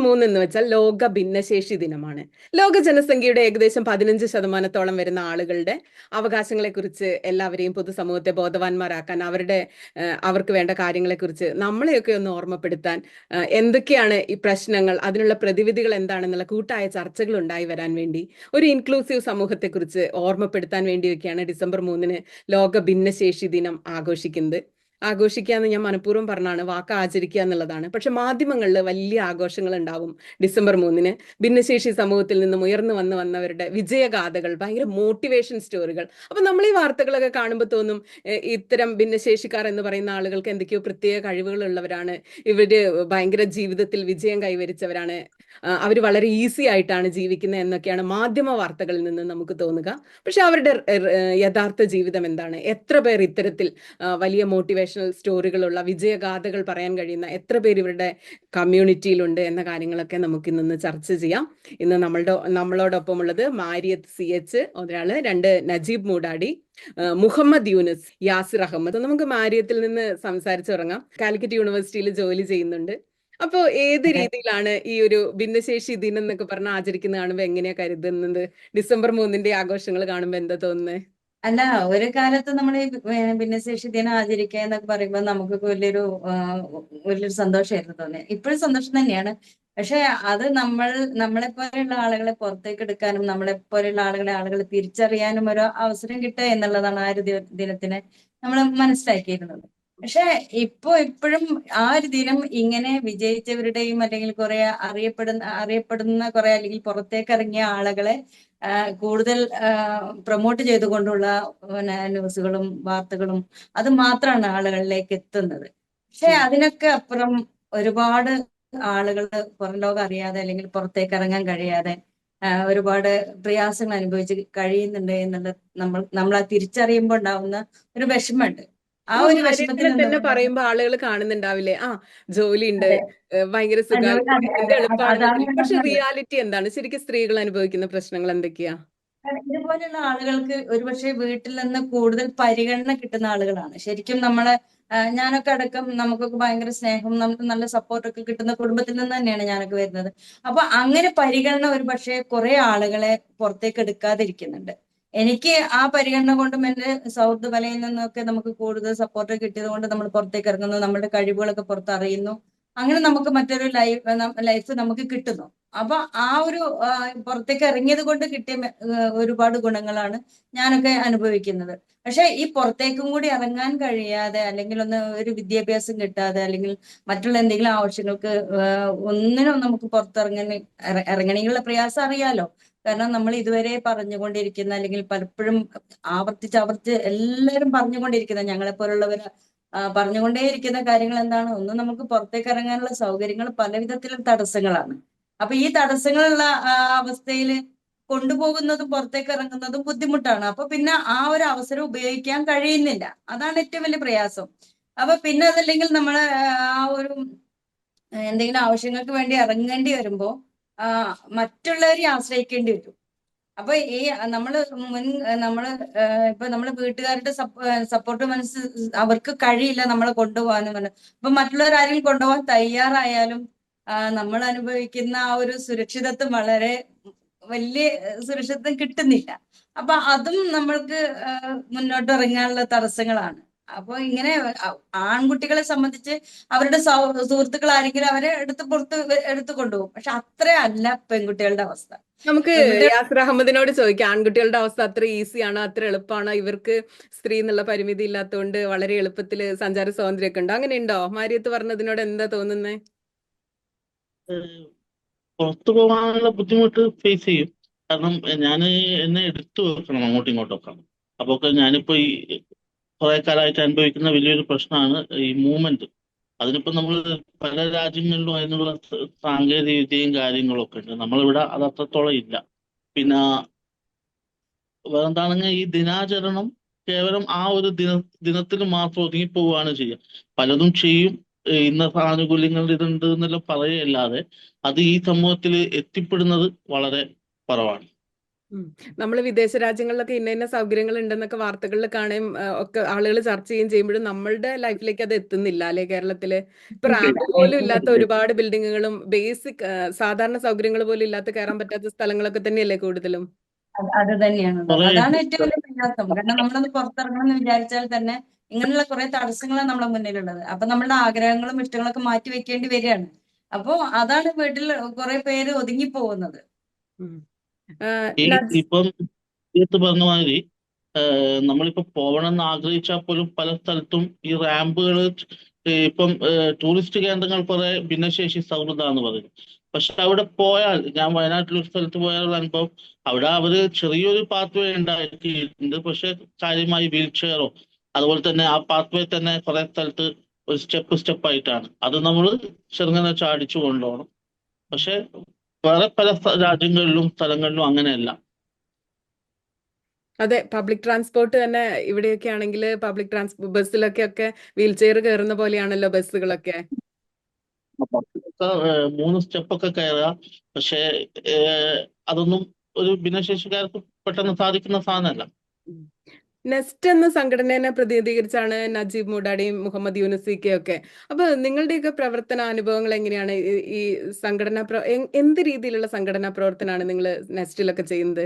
3 എന്ന് വെച്ചാൽ ലോക ഭിന്നശേഷി ദിനമാണ്. ലോക ജനസംഖ്യയുടെ ഏകദേശം 15% വരുന്ന ആളുകളുടെ അവകാശങ്ങളെക്കുറിച്ച് എല്ലാവരെയും പൊതുസമൂഹത്തെ ബോധവാന്മാരാക്കാൻ അവർക്ക് വേണ്ട കാര്യങ്ങളെക്കുറിച്ച് നമ്മളെയൊക്കെ ഒന്ന് ഓർമ്മപ്പെടുത്താൻ എന്തൊക്കെയാണ് ഈ പ്രശ്നങ്ങൾ, അതിനുള്ള പ്രതിവിധികൾ എന്താണെന്നുള്ള കൂട്ടായ ചർച്ചകൾ ഉണ്ടായി വരാൻ വേണ്ടി ഒരു ഇൻക്ലൂസീവ് സമൂഹത്തെക്കുറിച്ച് ഓർമ്മപ്പെടുത്താൻ വേണ്ടിയൊക്കെയാണ് ഡിസംബർ 3 ലോക ഭിന്നശേഷി ദിനം ആഘോഷിക്കുന്നത്. ആഘോഷിക്കുക എന്ന് ഞാൻ മനഃപൂർവ്വം പറഞ്ഞാണ്, വാക്ക് ആചരിക്കുക എന്നുള്ളതാണ്. പക്ഷെ മാധ്യമങ്ങളിൽ വലിയ ആഘോഷങ്ങൾ ഉണ്ടാവും ഡിസംബർ 3 ഭിന്നശേഷി സമൂഹത്തിൽ നിന്നും ഉയർന്നു വന്നവരുടെ വിജയഗാഥകൾ, ഭയങ്കര മോട്ടിവേഷൻ സ്റ്റോറികൾ. അപ്പൊ നമ്മൾ ഈ വാർത്തകളൊക്കെ കാണുമ്പോൾ തോന്നും ഇത്തരം ഭിന്നശേഷിക്കാർ എന്ന് പറയുന്ന ആളുകൾക്ക് എന്തൊക്കെയോ പ്രത്യേക കഴിവുകൾ ഉള്ളവരാണ്, ഇവര് ഭയങ്കര ജീവിതത്തിൽ വിജയം കൈവരിച്ചവരാണ്, അവർ വളരെ ഈസി ആയിട്ടാണ് ജീവിക്കുന്നത് എന്നൊക്കെയാണ് മാധ്യമ വാർത്തകളിൽ നിന്ന് നമുക്ക് തോന്നുക. പക്ഷെ അവരുടെ യഥാർത്ഥ ജീവിതം എന്താണ്? എത്ര പേർ ഇത്തരത്തിൽ വലിയ മോട്ടിവേഷണൽ സ്റ്റോറികളുള്ള വിജയഗാഥകൾ പറയാൻ കഴിയുന്ന എത്ര പേര് ഇവരുടെ കമ്മ്യൂണിറ്റിയിലുണ്ട് എന്ന കാര്യങ്ങളൊക്കെ നമുക്ക് ഇന്ന് ചർച്ച ചെയ്യാം. ഇന്ന് നമ്മളോടൊപ്പം ഉള്ളത് മാരിയത്ത് CH ഒരാള്, 2 നജീബ് മൂടാടി, മുഹമ്മദ് യൂനുസ്, യാസിർ അഹമ്മദ്. നമുക്ക് മാരിയത്തിൽ നിന്ന് സംസാരിച്ചു തുടങ്ങാം. കാലിക്കറ്റ് യൂണിവേഴ്സിറ്റിയിൽ ജോലി ചെയ്യുന്നുണ്ട്. അപ്പോ ഏത് രീതിയിലാണ് ഈ ഒരു ഭിന്നശേഷി ദിനം എന്നൊക്കെ പറഞ്ഞ് ആചരിക്കുന്ന കാണുമ്പോ എങ്ങനെയാ കരുതുന്നത്? ഡിസംബർ 3 ആഘോഷങ്ങൾ കാണുമ്പോ എന്താ തോന്നുന്നത്? അല്ല, ഒരു കാലത്ത് നമ്മൾ ഈ ഭിന്നശേഷി ദിനം ആചരിക്കുക എന്നൊക്കെ പറയുമ്പോൾ നമുക്കൊക്കെ വലിയൊരു സന്തോഷമായിരുന്നു തോന്നിയത്. ഇപ്പോഴും സന്തോഷം തന്നെയാണ്. പക്ഷെ അത് നമ്മളെ പോലെയുള്ള ആളുകളെ പുറത്തേക്ക് എടുക്കാനും നമ്മളെ പോലെയുള്ള ആളുകളെ തിരിച്ചറിയാനും ഒരു അവസരം കിട്ടുക എന്നുള്ളതാണ് ആ ഒരു ദിനത്തിന് നമ്മൾ മനസ്സിലാക്കിയിരുന്നത്. പക്ഷെ ഇപ്പോഴും ആ ഒരു ദിനം ഇങ്ങനെ വിജയിച്ചവരുടെയും അല്ലെങ്കിൽ കുറെ അറിയപ്പെടുന്ന കുറെ അല്ലെങ്കിൽ പുറത്തേക്ക് ഇറങ്ങിയ ആളുകളെ കൂടുതൽ പ്രൊമോട്ട് ചെയ്തുകൊണ്ടുള്ള ന്യൂസുകളും വാർത്തകളും അത് മാത്രമാണ് ആളുകളിലേക്ക് എത്തുന്നത്. പക്ഷെ അതിനൊക്കെ അപ്പുറം ഒരുപാട് ആളുകൾ പുറം ലോകം അറിയാതെ അല്ലെങ്കിൽ പുറത്തേക്ക് ഇറങ്ങാൻ കഴിയാതെ ഒരുപാട് പ്രയാസങ്ങൾ അനുഭവിച്ച് കഴിയുന്നുണ്ട് എന്നുള്ളത് നമ്മൾ ആ തിരിച്ചറിയുമ്പോൾ ഉണ്ടാവുന്ന ഒരു വിഷമമുണ്ട്. ആ ഒരു വിഷമത്തിൽ തന്നെ പറയുമ്പോ ആളുകൾ കാണുന്നുണ്ടാവില്ലേ, ജോലി ഉണ്ട്, ഭയങ്കര അതാണ് എളുപ്പമാണെന്ന്. ഞാൻ പക്ഷെ പറഞ്ഞത്. റിയാലിറ്റി എന്താണ്? ശരിക്കും സ്ത്രീകൾ അനുഭവിക്കുന്ന പ്രശ്നങ്ങൾ എന്തൊക്കെയാ? ഇതുപോലെയുള്ള ആളുകൾക്ക് ഒരുപക്ഷെ വീട്ടിൽ നിന്ന് കൂടുതൽ പരിഗണന കിട്ടുന്ന ആളുകളാണ്. ശരിക്കും ഞാനൊക്കെ അടക്കം നമുക്കൊക്കെ ഭയങ്കര സ്നേഹം, നമുക്ക് നല്ല സപ്പോർട്ടൊക്കെ കിട്ടുന്ന കുടുംബത്തിൽ നിന്ന് തന്നെയാണ് ഞാനൊക്കെ വരുന്നത്. അപ്പൊ അങ്ങനെ പരിഗണന ഒരുപക്ഷെ കുറെ ആളുകളെ പുറത്തേക്ക് എടുക്കാതിരിക്കുന്നുണ്ട്. എനിക്ക് ആ പരിഗണന കൊണ്ടും എന്റെ സൗഹൃദ വലയിൽ നിന്നൊക്കെ നമുക്ക് കൂടുതൽ സപ്പോർട്ട് കിട്ടിയത് കൊണ്ട് നമ്മൾ പുറത്തേക്ക് ഇറങ്ങുന്നു, നമ്മുടെ കഴിവുകളൊക്കെ പുറത്തറിയുന്നു. അങ്ങനെ നമുക്ക് മറ്റൊരു ലൈഫ് നമുക്ക് കിട്ടുന്നു. അപ്പൊ ആ ഒരു പുറത്തേക്ക് ഇറങ്ങിയത് കൊണ്ട് കിട്ടിയ ഒരുപാട് ഗുണങ്ങളാണ് ഞാനൊക്കെ അനുഭവിക്കുന്നത്. പക്ഷെ ഈ പുറത്തേക്കും കൂടി ഇറങ്ങാൻ കഴിയാതെ അല്ലെങ്കിൽ ഒരു വിദ്യാഭ്യാസം കിട്ടാതെ അല്ലെങ്കിൽ മറ്റുള്ള എന്തെങ്കിലും ആവശ്യങ്ങൾക്ക് ഒന്നിനും നമുക്ക് ഇറങ്ങണമെന്നുള്ള പ്രയാസം അറിയാലോ. കാരണം നമ്മൾ ഇതുവരെ പറഞ്ഞുകൊണ്ടിരിക്കുന്ന അല്ലെങ്കിൽ പലപ്പോഴും ആവർത്തിച്ച് എല്ലാവരും പറഞ്ഞുകൊണ്ടിരിക്കുന്ന ഞങ്ങളെ പോലുള്ളവർ പറഞ്ഞുകൊണ്ടേയിരിക്കുന്ന കാര്യങ്ങൾ എന്താണ്? ഒന്ന്, നമുക്ക് പുറത്തേക്ക് ഇറങ്ങാനുള്ള സൗകര്യങ്ങൾ പല വിധത്തിലും തടസ്സങ്ങളാണ്. അപ്പൊ ഈ തടസ്സങ്ങളുള്ള അവസ്ഥയിൽ കൊണ്ടുപോകുന്നതും പുറത്തേക്ക് ഇറങ്ങുന്നതും ബുദ്ധിമുട്ടാണ്. അപ്പൊ പിന്നെ ആ ഒരു അവസരം ഉപയോഗിക്കാൻ കഴിയുന്നില്ല. അതാണ് ഏറ്റവും വലിയ പ്രയാസം. അപ്പൊ പിന്നെ അതല്ലെങ്കിൽ നമ്മള് ആ ഒരു എന്തെങ്കിലും ആവശ്യങ്ങൾക്ക് വേണ്ടി ഇറങ്ങേണ്ടി വരുമ്പോ മറ്റുള്ളവരെ ആശ്രയിക്കേണ്ടി വരും. അപ്പൊ ഈ നമ്മള് വീട്ടുകാരുടെ സപ്പോർട്ട് അവർക്ക് കഴിയില്ല നമ്മളെ കൊണ്ടുപോകാനും. അപ്പൊ മറ്റുള്ളവർ ആരെങ്കിലും കൊണ്ടുപോകാൻ തയ്യാറായാലും നമ്മൾ അനുഭവിക്കുന്ന ആ ഒരു സുരക്ഷിതത്വം വളരെ വലിയ സുരക്ഷിതത്വം കിട്ടുന്നില്ല. അപ്പൊ അതും നമ്മൾക്ക് മുന്നോട്ട് ഇറങ്ങാനുള്ള തടസ്സങ്ങളാണ്. അപ്പൊ ഇങ്ങനെ ആൺകുട്ടികളെ സംബന്ധിച്ച് അവരുടെ സുഹൃത്തുക്കൾ ആരെങ്കിലും അവരെ എടുത്തു കൊണ്ടുപോകും. പക്ഷെ അത്ര അല്ല പെൺകുട്ടികളുടെ അവസ്ഥ. നമുക്ക് പെൺകുട്ടികൾ യാസിർ അഹമ്മദിനോട് ചോദിക്കാം, ആൺകുട്ടികളുടെ അവസ്ഥ അത്ര ഈസിയാണോ, അത്ര എളുപ്പമാണോ? ഇവർക്ക് സ്ത്രീ എന്നുള്ള പരിമിതി ഇല്ലാത്തതുകൊണ്ട് വളരെ എളുപ്പത്തിൽ സഞ്ചാര സ്വാതന്ത്ര്യമൊക്കെ ഉണ്ടോ? അങ്ങനെ ഉണ്ടോ? മാരിയത്ത് പറഞ്ഞതിനോട് എന്താ തോന്നുന്നത്? പുറത്തു പോകാനുള്ള ബുദ്ധിമുട്ട് ഫേസ് ചെയ്യും. കാരണം ഞാൻ എന്നെ എടുത്തു വെക്കണം അങ്ങോട്ടും ഇങ്ങോട്ടൊക്കെ. അപ്പൊ ഞാനിപ്പോ ഈ കുറെ കാലമായിട്ട് അനുഭവിക്കുന്ന വലിയൊരു പ്രശ്നമാണ് ഈ മൂവ്മെന്റ്. അതിനിപ്പോ നമ്മൾ പല രാജ്യങ്ങളിലും അതിനുള്ള സാങ്കേതിക വിദ്യയും കാര്യങ്ങളും ഒക്കെ ഉണ്ട്. നമ്മളിവിടെ അത് അത്രത്തോളം ഇല്ല. പിന്നെ വേറെന്താണെങ്കിൽ ഈ ദിനാചരണം കേവലം ആ ഒരു ദിനത്തിൽ മാത്രം ഒതുങ്ങി പോവുകയാണ് ചെയ്യുക. പലതും ചെയ്യും, ഇന്ന ആനുകൂല്യങ്ങൾ ഇതുണ്ട് എന്നെല്ലാം പറയല്ലാതെ അത് ഈ സമൂഹത്തിൽ എത്തിപ്പെടുന്നത് വളരെ കുറവാണ്. നമ്മൾ വിദേശ രാജ്യങ്ങളിലൊക്കെ ഇന്ന ഇന്ന സൗകര്യങ്ങൾ ഉണ്ടെന്നൊക്കെ വാർത്തകളിൽ കാണുകയും ഒക്കെ ആളുകൾ ചർച്ച ചെയ്യുകയും ചെയ്യുമ്പോഴും നമ്മളുടെ ലൈഫിലേക്ക് അത് എത്തുന്നില്ല അല്ലെ? കേരളത്തില് ഇപ്പൊ റാമ്പ് പോലും ഇല്ലാത്ത ഒരുപാട് ബിൽഡിങ്ങുകളും ബേസിക് സാധാരണ സൗകര്യങ്ങൾ പോലും ഇല്ലാത്ത കയറാൻ പറ്റാത്ത സ്ഥലങ്ങളൊക്കെ തന്നെയല്ലേ കൂടുതലും? അത് തന്നെയാണ് ഉള്ളത്. കുറെ അതാണ് ഏറ്റവും വലിയ പ്രയാസം. കാരണം നമ്മളൊന്ന് പുറത്തിറങ്ങണം എന്ന് വിചാരിച്ചാൽ തന്നെ ഇങ്ങനെയുള്ള കുറെ തടസ്സങ്ങളാണ് നമ്മുടെ മുന്നിലുള്ളത്. അപ്പൊ നമ്മളുടെ ആഗ്രഹങ്ങളും ഇഷ്ടങ്ങളൊക്കെ മാറ്റി വെക്കേണ്ടി വരികയാണ്. അപ്പോ അതാണ് വീട്ടിൽ കുറെ പേര് ഒതുങ്ങി പോകുന്നത്. ഉം. ഈ നജ് ഇപ്പം ഇതിനകത്ത് പറഞ്ഞ മാതിരി നമ്മളിപ്പോ പോകണമെന്ന് ആഗ്രഹിച്ചാൽ പോലും പല സ്ഥലത്തും ഈ റാമ്പുകൾ ഇപ്പം ടൂറിസ്റ്റ് കേന്ദ്രങ്ങൾ കുറെ ഭിന്നശേഷി സൗഹൃദമാണെന്ന് പറയും. പക്ഷെ അവിടെ പോയാൽ ഞാൻ വയനാട്ടിലൊരു സ്ഥലത്ത് പോയാലുള്ള അനുഭവം, അവിടെ അവര് ചെറിയൊരു പാത്ത് വേ ഉണ്ടാക്കിയിട്ടുണ്ട്. പക്ഷെ കാര്യമായി വീൽ ചെയറോ അതുപോലെ തന്നെ ആ പാത്ത് വേ തന്നെ കുറെ സ്ഥലത്ത് ഒരു സ്റ്റെപ്പ് ആയിട്ടാണ്. അത് നമ്മൾ ചെറുങ്ങനെ ചാടിച്ചു കൊണ്ടുപോകണം. പക്ഷെ വേറെ പല രാജ്യങ്ങളിലും സ്ഥലങ്ങളിലും അങ്ങനെയല്ല. അതെ, പബ്ലിക് ട്രാൻസ്പോർട്ട് തന്നെ ഇവിടെയൊക്കെ ആണെങ്കിൽ പബ്ലിക് ട്രാൻസ്പോർട്ട് ബസ്സിലൊക്കെ വീൽ ചെയർ കയറുന്ന പോലെയാണല്ലോ ബസ്സുകളൊക്കെ. ഒക്കെ 3 സ്റ്റെപ്പൊക്കെ കയറുക. പക്ഷേ അതൊന്നും ഒരു ഭിന്നശേഷിക്കാർക്ക് പെട്ടെന്ന് സാധിക്കുന്ന സാധനമല്ല. നെസ്റ്റ് എന്ന സംഘടനയെ പ്രതിനിധീകരിച്ചാണ് നജീബ് മൂടാടിയും മുഹമ്മദ് യൂനുസിക്കയും ഒക്കെ. അപ്പൊ നിങ്ങളുടെയൊക്കെ പ്രവർത്തന അനുഭവങ്ങൾ എങ്ങനെയാണ്? ഈ സംഘടനാ എന്ത് രീതിയിലുള്ള സംഘടനാ പ്രവർത്തനമാണ് നിങ്ങൾ നെസ്റ്റിലൊക്കെ ചെയ്യുന്നത്?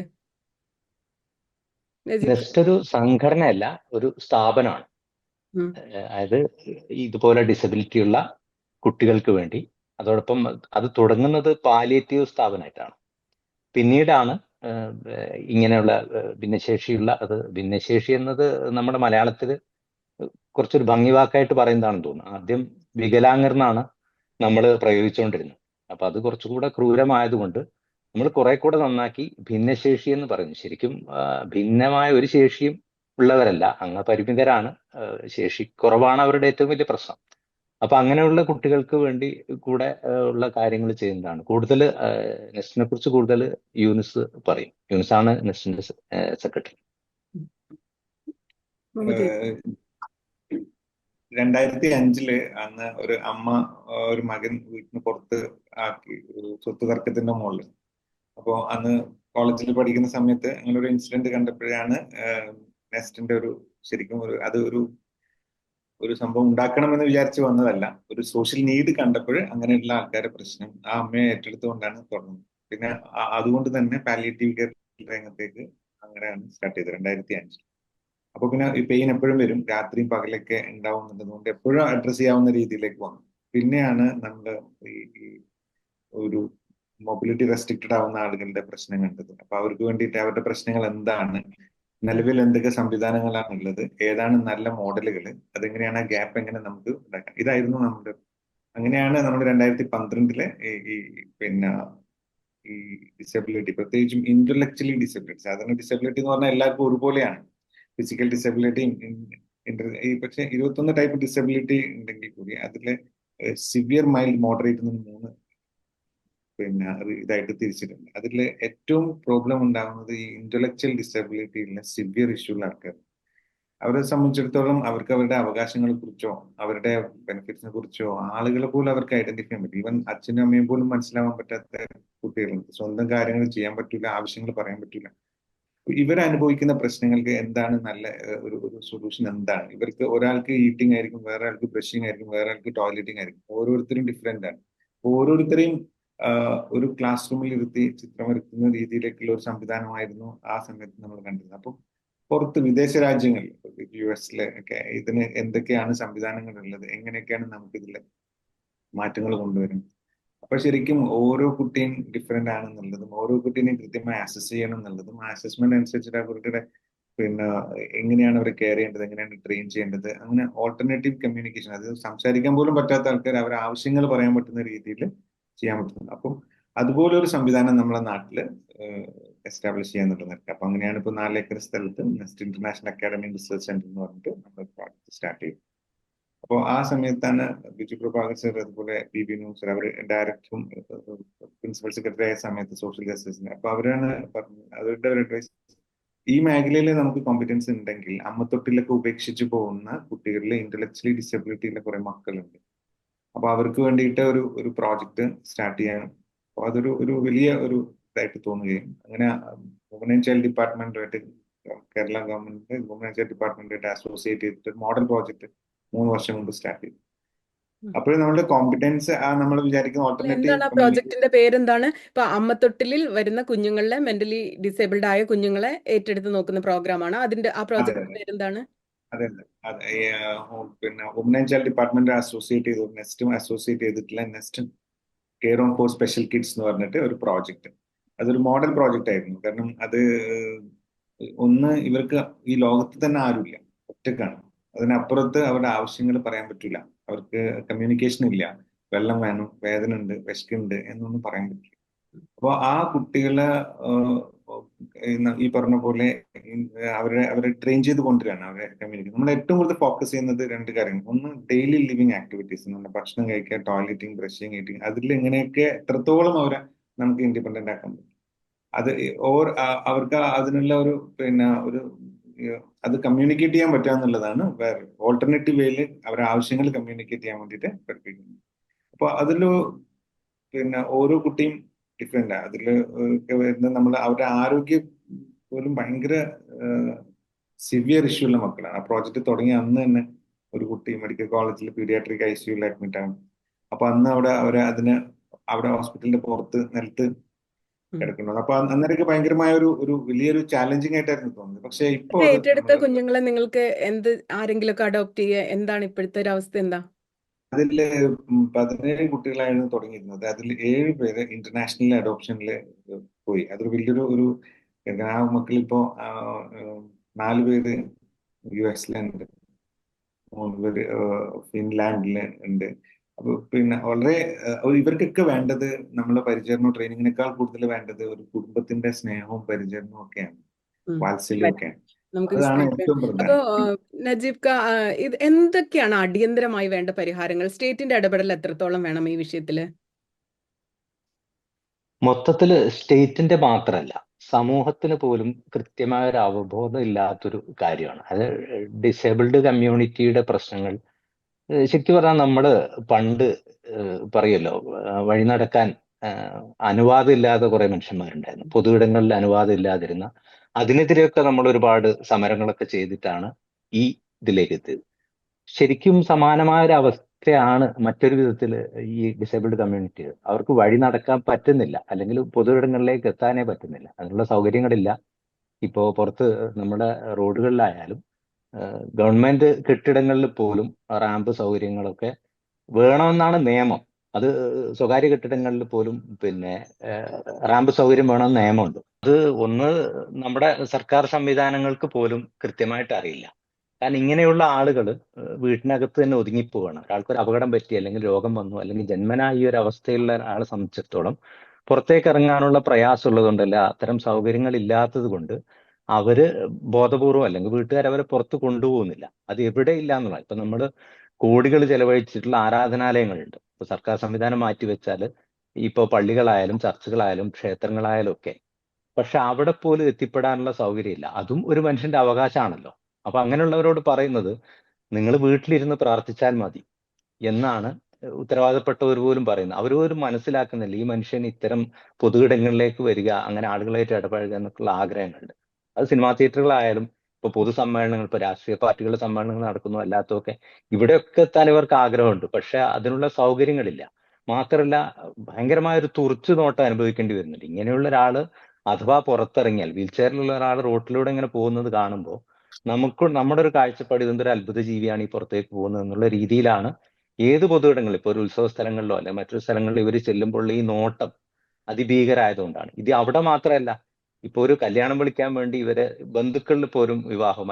നജീബ്. നെസ്റ്റ് ഒരു സംഘടനയല്ല, ഒരു സ്ഥാപനമാണ്. ഉം. അതായത് ഇതുപോലെ ഡിസബിലിറ്റി ഉള്ള കുട്ടികൾക്ക് വേണ്ടി. അതോടൊപ്പം അത് തുടങ്ങുന്നത് പാലിയേറ്റീവ് സ്ഥാപനമായിട്ടാണ്. പിന്നീടാണ് ഇങ്ങനെയുള്ള ഭിന്നശേഷി എന്നത് നമ്മുടെ മലയാളത്തിൽ കുറച്ചൊരു ഭംഗിവാക്കായിട്ട് പറയുന്നതാണെന്ന് തോന്നുന്നു. ആദ്യം വികലാംഗർ എന്നാണ് നമ്മൾ പ്രയോഗിച്ചുകൊണ്ടിരുന്നത്. അപ്പൊ അത് കുറച്ചുകൂടെ ക്രൂരമായതുകൊണ്ട് നമ്മൾ കുറെ കൂടെ നന്നാക്കി ഭിന്നശേഷി എന്ന് പറയുന്നു. ശരിക്കും ഭിന്നമായ ഒരു ശേഷിയും ഉള്ളവരല്ല, അംഗപരിമിതരാണ്. ശേഷി കുറവാണ് അവരുടെ ഏറ്റവും വലിയ പ്രശ്നം. അപ്പൊ അങ്ങനെയുള്ള കുട്ടികൾക്ക് വേണ്ടി കൂടെ ഉള്ള കാര്യങ്ങൾ ചെയ്യുന്നതാണ്. കൂടുതൽ നെസ്റ്റിനെ കുറിച്ച് കൂടുതൽ യൂനിസ് പറയും. യൂനിസ് ആണ് നെസ്റ്റിന്റെ സെക്രട്ടറി. മുഹമ്മദ്. 2005 അന്ന് ഒരു അമ്മ ഒരു മകൻ വീട്ടിന് പുറത്ത് ആക്കി, ഒരു സ്വത്ത് തർക്കത്തിന്റെ മുകളിൽ. അപ്പോൾ അന്ന് കോളേജിൽ പഠിക്കുന്ന സമയത്ത് അങ്ങനെ ഒരു ഇൻസിഡന്റ് കണ്ടപ്പോഴാണ് നെസ്റ്റിന്റെ ശരിക്കും ഒരു സംഭവം ഉണ്ടാക്കണമെന്ന് വിചാരിച്ച് വന്നതല്ല, ഒരു സോഷ്യൽ നീഡ് കണ്ടപ്പോൾ അങ്ങനെയുള്ള ആൾക്കാരുടെ പ്രശ്നം ആ അമ്മയെ ഏറ്റെടുത്തുകൊണ്ടാണ് തുടങ്ങുന്നത്. പിന്നെ അതുകൊണ്ട് തന്നെ പാലിയേറ്റീവ് കെയർ രംഗത്തേക്ക് അങ്ങനെയാണ് സ്റ്റാർട്ട് ചെയ്തത് 2005. അപ്പൊ പിന്നെ ഈ പെയിൻ എപ്പോഴും വരും, രാത്രിയും പകലൊക്കെ ഉണ്ടാവുന്നുള്ളതുകൊണ്ട് എപ്പോഴും അഡ്രസ് ചെയ്യാവുന്ന രീതിയിലേക്ക് വന്നു. പിന്നെയാണ് നമ്മൾ ഈ ഒരു മൊബിലിറ്റി റെസ്ട്രിക്റ്റഡ് ആവുന്ന ആളുകളുടെ പ്രശ്നം കണ്ടത്. അപ്പൊ അവർക്ക് വേണ്ടിയിട്ട് അവരുടെ പ്രശ്നങ്ങൾ എന്താണ്, നിലവിൽ എന്തൊക്കെ സംവിധാനങ്ങളാണ് ഉള്ളത്, ഏതാണ് നല്ല മോഡലുകൾ, അതെങ്ങനെയാണ് ആ ഗ്യാപ്പ് എങ്ങനെ നമുക്ക് ഉണ്ടാക്കാം, ഇതായിരുന്നു നമ്മുടെ. അങ്ങനെയാണ് നമ്മൾ 2012 ഈ ഡിസബിലിറ്റി, പ്രത്യേകിച്ചും ഇന്റലക്ച്വലി ഡിസബിലിറ്റി. സാധാരണ ഡിസബിലിറ്റി എന്ന് പറഞ്ഞാൽ എല്ലാവർക്കും ഒരുപോലെയാണ്. ഫിസിക്കൽ ഡിസബിലിറ്റി, പക്ഷെ 21 ടൈപ്പ് ഡിസബിലിറ്റി ഉണ്ടെങ്കിൽ കൂടി അതിലെ സിവിയർ, മൈൽഡ്, മോഡറേറ്റ് എന്ന് 3 ഇതായിട്ട് തിരിച്ചിട്ടുണ്ട്. അതിൽ ഏറ്റവും പ്രോബ്ലം ഉണ്ടാകുന്നത് ഈ ഇന്റലക്ച്വൽ ഡിസബിലിറ്റിയിലെ സിവിയർ ഇഷ്യൂള്ള ആൾക്കാർ. അവരെ സംബന്ധിച്ചിടത്തോളം അവർക്ക് അവരുടെ അവകാശങ്ങളെ കുറിച്ചോ അവരുടെ ബെനിഫിറ്റ്സിനെ കുറിച്ചോ ആളുകളെ പോലും അവർക്ക് ഐഡന്റിഫൈ ചെയ്യാൻ പറ്റും. ഈവൻ അച്ഛനും അമ്മയും പോലും മനസ്സിലാവാൻ പറ്റാത്ത കുട്ടികളുണ്ട്. സ്വന്തം കാര്യങ്ങൾ ചെയ്യാൻ പറ്റൂല, ആവശ്യങ്ങൾ പറയാൻ പറ്റൂല. ഇവരനുഭവിക്കുന്ന പ്രശ്നങ്ങൾക്ക് എന്താണ് നല്ല ഒരു സൊല്യൂഷൻ എന്താണ്? ഇവർക്ക് ഒരാൾക്ക് ഈറ്റിംഗ് ആയിരിക്കും, വേറെ ആൾക്ക് ബ്രഷിംഗ് ആയിരിക്കും, വേറെ ആൾക്ക് ടോയ്ലറ്റിംഗ് ആയിരിക്കും. ഓരോരുത്തരും ഡിഫറെന്റ് ആണ്. ഓരോരുത്തരെയും ഒരു ക്ലാസ് റൂമിൽ ഇരുത്തി ചിത്രം വരയ്ക്കുന്ന രീതിയിലേക്കുള്ള ഒരു സംവിധാനമായിരുന്നു ആ സമയത്ത് നമ്മൾ കണ്ടിരുന്നത്. അപ്പം പുറത്ത് വിദേശ രാജ്യങ്ങളിൽ, US ഒക്കെ ഇതിന് എന്തൊക്കെയാണ് സംവിധാനങ്ങൾ ഉള്ളത്, എങ്ങനെയൊക്കെയാണ് നമുക്ക് ഇതിൽ മാറ്റങ്ങൾ കൊണ്ടുവരുന്നത്. അപ്പൊ ശരിക്കും ഓരോ കുട്ടിയും ഡിഫറെന്റ് ആണെന്നുള്ളതും ഓരോ കുട്ടീനെയും കൃത്യമായി അസസ് ചെയ്യണം എന്നുള്ളതും ആ അസസ്മെന്റ് അനുസരിച്ചിട്ട് അവരുടെ എങ്ങനെയാണ് അവരെ കെയർ ചെയ്യേണ്ടത്, എങ്ങനെയാണ് ട്രെയിൻ ചെയ്യേണ്ടത്, അങ്ങനെ ഓൾട്ടർനേറ്റീവ് കമ്മ്യൂണിക്കേഷൻ, അത് സംസാരിക്കാൻ പോലും പറ്റാത്ത ആൾക്കാർ അവരുടെ ആവശ്യങ്ങൾ പറയാൻ പറ്റുന്ന രീതിയിൽ ചെയ്യാൻ പറ്റുന്നുണ്ട്. അപ്പം അതുപോലെ ഒരു സംവിധാനം നമ്മളെ നാട്ടില് എസ്റ്റാബ്ലിഷ് ചെയ്യാന്നുള്ളത്. അപ്പൊ അങ്ങനെയാണ് ഇപ്പൊ 4 ഏക്കർ സ്ഥലത്ത് nest international academic research centre എന്ന് പറഞ്ഞിട്ട് നമ്മൾ പ്രോജക്ട് സ്റ്റാർട്ട് ചെയ്തു. അപ്പോൾ ആ സമയത്താണ് ബിജു പ്രഭാകർ സർ, അതുപോലെ PB നൂഹ് സർ, അവർ ഡയറക്ടറും പ്രിൻസിപ്പൽ സെക്രട്ടറി ആയ സമയത്ത് സോഷ്യൽ ജസ്റ്റിസിന്. അപ്പൊ അവരാണ് പറഞ്ഞത്, അവരുടെ ഒരു അഡ്വൈസ്, ഈ മേഖലയിൽ നമുക്ക് കോമ്പറ്റൻസ് ഉണ്ടെങ്കിൽ അമ്മത്തൊട്ടിലൊക്കെ ഉപേക്ഷിച്ച് പോകുന്ന കുട്ടികളിലെ ഇന്റലക്ച്വലി ഡിസബിലിറ്റിയിലെ കുറെ മക്കളുണ്ട്. അപ്പൊ അവർക്ക് വേണ്ടിയിട്ട് ഒരു പ്രോജക്റ്റ് സ്റ്റാർട്ട് ചെയ്യാൻ. അപ്പൊ അതൊരു വലിയ ഇതായിട്ട് തോന്നുകയും അങ്ങനെ വുമൻ ആൻഡ് ചൈൽഡ് ഡിപ്പാർട്ട്മെന്റുമായിട്ട് Kerala government woman and child ഡിപ്പാർട്ട്മെന്റുമായിട്ട് അസോസിയേറ്റ് ചെയ്തിട്ട് മോഡൽ പ്രോജക്റ്റ് 3 വർഷം കൊണ്ട് സ്റ്റാർട്ട് ചെയ്തു. ഉം. അപ്പോൾ നമ്മുടെ കോമ്പിറ്റൻസ് നമ്മൾ വിചാരിക്കുന്ന അല്ല, ഓൾട്ടർനേറ്റീവ് എന്താണ് ആ കമ്മ്യൂണിറ്റി പ്രോജക്റ്റിന്റെ പേരെന്താണ്? ഇപ്പൊ അമ്മത്തൊട്ടിലിൽ വരുന്ന കുഞ്ഞുങ്ങളെ, മെന്റലി ഡിസേബിൾഡ് ആയ കുഞ്ഞുങ്ങളെ ഏറ്റെടുത്ത് നോക്കുന്ന പ്രോഗ്രാമാണ്. ആ അതെ പ്രോജക്റ്റിന്റെ അതെ പേരെന്താണ്? അതെ അതെ അതെ പിന്നെ woman and child department associate ചെയ്തു, നെസ്റ്റും അസോസിയേറ്റ് ചെയ്തിട്ടുള്ള nest care on for special kids എന്ന് പറഞ്ഞിട്ട് ഒരു പ്രോജക്റ്റ്. അതൊരു മോഡൽ പ്രോജക്റ്റ് ആയിരുന്നു. കാരണം അത് ഒന്ന് ഇവർക്ക് ഈ ലോകത്ത് തന്നെ ആരുമില്ല, ഒറ്റക്കാണ്. അതിനപ്പുറത്ത് അവരുടെ ആവശ്യങ്ങൾ പറയാൻ പറ്റില്ല, അവർക്ക് കമ്മ്യൂണിക്കേഷൻ ഇല്ല. വെള്ളം വേണം, വേദന ഉണ്ട്, വിശക്കുണ്ട് എന്നൊന്നും പറയാൻ പറ്റില്ല. അപ്പോൾ ആ കുട്ടികളെ ഈ പറഞ്ഞ പോലെ അവരെ ട്രെയിൻ ചെയ്ത് കൊണ്ടുവരികയാണ്, അവരെ കമ്മ്യൂണിക്കേഷൻ. നമ്മൾ ഏറ്റവും കൂടുതൽ ഫോക്കസ് ചെയ്യുന്നത് 2 കാര്യങ്ങൾ. ഒന്ന് ഡെയിലി ലിവിങ് ആക്ടിവിറ്റീസ്, നമ്മുടെ ഭക്ഷണം കഴിക്കുക, ടോയ്ലറ്റിംഗ്, ബ്രഷിങ്, ഈറ്റിംഗ്, അതിൽ എങ്ങനെയൊക്കെ എത്രത്തോളം അവരെ നമുക്ക് ഇൻഡിപെൻഡന്റ് ആക്കാൻ പറ്റും. അത് അവർക്ക് അതിനുള്ള ഒരു അത് കമ്മ്യൂണിക്കേറ്റ് ചെയ്യാൻ പറ്റുക എന്നുള്ളതാണ് വേറെ ഓൾട്ടർനേറ്റീവ് വേയിൽ അവരുടെ ആവശ്യങ്ങൾ കമ്മ്യൂണിക്കേറ്റ് ചെയ്യാൻ വേണ്ടിയിട്ട് പഠിപ്പിക്കുന്നത്. അപ്പൊ അതിൽ ഓരോ കുട്ടിയും ഡിഫറെന്റ്. അതിൽ വരുന്ന നമ്മൾ അവരുടെ ആരോഗ്യം പോലും ഭയങ്കര സിവിയർ ഇഷ്യൂ ഉള്ള മക്കളാണ്. ആ പ്രോജക്റ്റ് തുടങ്ങിയ അന്ന് തന്നെ ഒരു കുട്ടി മെഡിക്കൽ കോളേജിൽ പീഡിയാട്രിക് ICUയിൽ അഡ്മിറ്റ് ആണ്. അപ്പൊ അന്ന് അവിടെ ഹോസ്പിറ്റലിന്റെ പുറത്ത് നിലത്ത് കിടക്കുന്നത്. അപ്പൊ അന്നേരമൊക്കെ ഭയങ്കരമായ ഒരു വലിയൊരു ചാലഞ്ചിങ് ആയിട്ടായിരുന്നു തോന്നുന്നത്. പക്ഷെ ഇപ്പൊ അത് ഏറ്റെടുത്ത കുഞ്ഞുങ്ങളെ നിങ്ങൾക്ക് ആരെങ്കിലും ഒക്കെ അഡോപ്റ്റ് ചെയ്യുക, എന്താണ് ഇപ്പോഴത്തെ ഒരു അവസ്ഥ? എന്താ? അതില് 17 കുട്ടികളായിരുന്നു തുടങ്ങിയിരുന്നത്. അതിൽ 7 പേര് ഇന്റർനാഷണൽ അഡോപ്ഷനിൽ പോയി. അതൊരു വലിയൊരു ആ മക്കളിപ്പോ 4 പേര് US-ലുണ്ട്, 3 പേര് ഫിൻലാൻഡില് ഉണ്ട്. അപ്പൊ വളരെ ഇവർക്കൊക്കെ വേണ്ടത് നമ്മളെ പരിചരണവും ട്രെയിനിങ്ങിനേക്കാൾ കൂടുതൽ വേണ്ടത് ഒരു കുടുംബത്തിന്റെ സ്നേഹവും പരിചരണവും ഒക്കെയാണ്, വാത്സല്യവും ഒക്കെയാണ്. നമുക്ക് അതാണ് മനസ്സിലാക്കാം. ഏറ്റവും അപ്പോ പ്രധാനം. നജീബ് ക, ഇത് എന്തൊക്കെയാണ് അടിയന്തരമായി വേണ്ട പരിഹാരങ്ങൾ? സ്റ്റേറ്റിന്റെ ഇടപെടൽ എത്രത്തോളം വേണം ഈ വിഷയത്തില്? മൊത്തത്തില് സ്റ്റേറ്റിന്റെ മാത്രമല്ല, സമൂഹത്തിന് പോലും കൃത്യമായ ഒരു അവബോധം ഇല്ലാത്തൊരു കാര്യമാണ് അത്. ഡിസേബിൾഡ് കമ്മ്യൂണിറ്റിയുടെ പ്രശ്നങ്ങൾ ശരിക്കും പറഞ്ഞാൽ നമ്മള് പണ്ട് പറയുമല്ലോ, വഴി നടക്കാൻ അനുവാദം ഇല്ലാതെ കുറെ മനുഷ്യന്മാരുണ്ടായിരുന്നു, പൊതുയിടങ്ങളിൽ അനുവാദം ഇല്ലാതിരുന്ന. അതിനെതിരെയൊക്കെ നമ്മൾ ഒരുപാട് സമരങ്ങളൊക്കെ ചെയ്തിട്ടാണ് ഈ ഇതിലേക്ക് എത്തിയത്. ശരിക്കും സമാനമായ ഒരു അവസ്ഥയാണ് മറ്റൊരു വിധത്തിൽ ഈ ഡിസേബിൾഡ് കമ്മ്യൂണിറ്റി. അവർക്ക് വഴി നടക്കാൻ പറ്റുന്നില്ല, അല്ലെങ്കിൽ പൊതുയിടങ്ങളിലേക്ക് എത്താനേ പറ്റുന്നില്ല, അതിനുള്ള സൗകര്യങ്ങളില്ല. ഇപ്പോൾ പുറത്ത് നമ്മുടെ റോഡുകളിലായാലും ഗവൺമെന്റ് കെട്ടിടങ്ങളിൽ പോലും റാമ്പ് സൗകര്യങ്ങളൊക്കെ വേണമെന്നാണ് നിയമം. അത് സ്വകാര്യ കെട്ടിടങ്ങളിൽ പോലും റാമ്പ് സൗകര്യം വേണമെന്ന് നിയമമുണ്ട്. അത് ഒന്ന് നമ്മുടെ സർക്കാർ സംവിധാനങ്ങൾക്ക് പോലും കൃത്യമായിട്ട് അറിയില്ല. കാരണം ഇങ്ങനെയുള്ള ആളുകൾ വീട്ടിനകത്ത് തന്നെ ഒതുങ്ങിപ്പോവാണ്. ഒരാൾക്കൊരു അപകടം പറ്റി, അല്ലെങ്കിൽ രോഗം വന്നു, അല്ലെങ്കിൽ ജന്മനാ ഈ ഒരു അവസ്ഥയുള്ള ആളെ സംബന്ധിച്ചിടത്തോളം പുറത്തേക്ക് ഇറങ്ങാനുള്ള പ്രയാസം ഉള്ളതുകൊണ്ടല്ല, അത്തരം സൗകര്യങ്ങൾ ഇല്ലാത്തത് കൊണ്ട് അവര് ബോധപൂർവം, അല്ലെങ്കിൽ വീട്ടുകാർ അവരെ പുറത്ത് കൊണ്ടുപോകുന്നില്ല. അത് എവിടെ ഇല്ല എന്നുള്ളത്. ഇപ്പൊ നമ്മൾ കോടികൾ ചെലവഴിച്ചിട്ടുള്ള ആരാധനാലയങ്ങളുണ്ട്. ഇപ്പൊ സർക്കാർ സംവിധാനം മാറ്റിവെച്ചാൽ ഇപ്പോൾ പള്ളികളായാലും ചർച്ചുകളായാലും ക്ഷേത്രങ്ങളായാലും ഒക്കെ, പക്ഷെ അവിടെ പോലും എത്തിപ്പെടാനുള്ള സൗകര്യമില്ല. അതും ഒരു മനുഷ്യന്റെ അവകാശമാണല്ലോ. അപ്പൊ അങ്ങനെയുള്ളവരോട് പറയുന്നത്, നിങ്ങൾ വീട്ടിലിരുന്ന് പ്രാർത്ഥിച്ചാൽ മതി എന്നാണ് ഉത്തരവാദപ്പെട്ടവർ പോലും പറയുന്നത്. അവർ പോലും മനസ്സിലാക്കുന്നില്ല ഈ മനുഷ്യൻ ഇത്തരം പൊതുയിടങ്ങളിലേക്ക് വരിക, അങ്ങനെ ആളുകളായിട്ട് ഇടപഴകുക എന്നൊക്കെയുള്ള ആഗ്രഹങ്ങളുണ്ട്. അത് സിനിമാ തിയേറ്ററുകളായാലും, ഇപ്പൊ പൊതുസമ്മേളനങ്ങൾ, ഇപ്പൊ രാഷ്ട്രീയ പാർട്ടികളുടെ സമ്മേളനങ്ങൾ നടക്കുന്നു, അല്ലാത്തതൊക്കെ ഇവിടെയൊക്കെ എത്താൻ ഇവർക്ക് ആഗ്രഹമുണ്ട്. പക്ഷെ അതിനുള്ള സൗകര്യങ്ങളില്ല. മാത്രമല്ല, ഭയങ്കരമായ ഒരു തുറിച്ചു നോട്ടം അനുഭവിക്കേണ്ടി വരുന്നുണ്ട്. ഇങ്ങനെയുള്ള ഒരാള് അഥവാ പുറത്തിറങ്ങിയാൽ, വീൽ ചെയറിലുള്ള ഒരാൾ റോട്ടിലൂടെ ഇങ്ങനെ പോകുന്നത് കാണുമ്പോൾ നമ്മുടെ ഒരു കാഴ്ചപ്പാട്, ഇതെന്തൊരു അത്ഭുത ജീവിയാണ് ഈ പുറത്തേക്ക് പോകുന്നത് എന്നുള്ള രീതിയിലാണ് ഏത് പൊതുയിടങ്ങളിൽ, ഇപ്പോൾ ഒരു ഉത്സവ സ്ഥലങ്ങളിലോ അല്ലെങ്കിൽ മറ്റൊരു സ്ഥലങ്ങളിലോ ഇവർ ചെല്ലുമ്പോൾ ഈ നോട്ടം അതിഭീകരമായതുകൊണ്ടാണ്. ഇത് അവിടെ മാത്രമല്ല, ഇപ്പൊ ഒരു കല്യാണം വിളിക്കാൻ വേണ്ടി ഇവരെ ബന്ധുക്കളിൽ പോലും വിവാഹം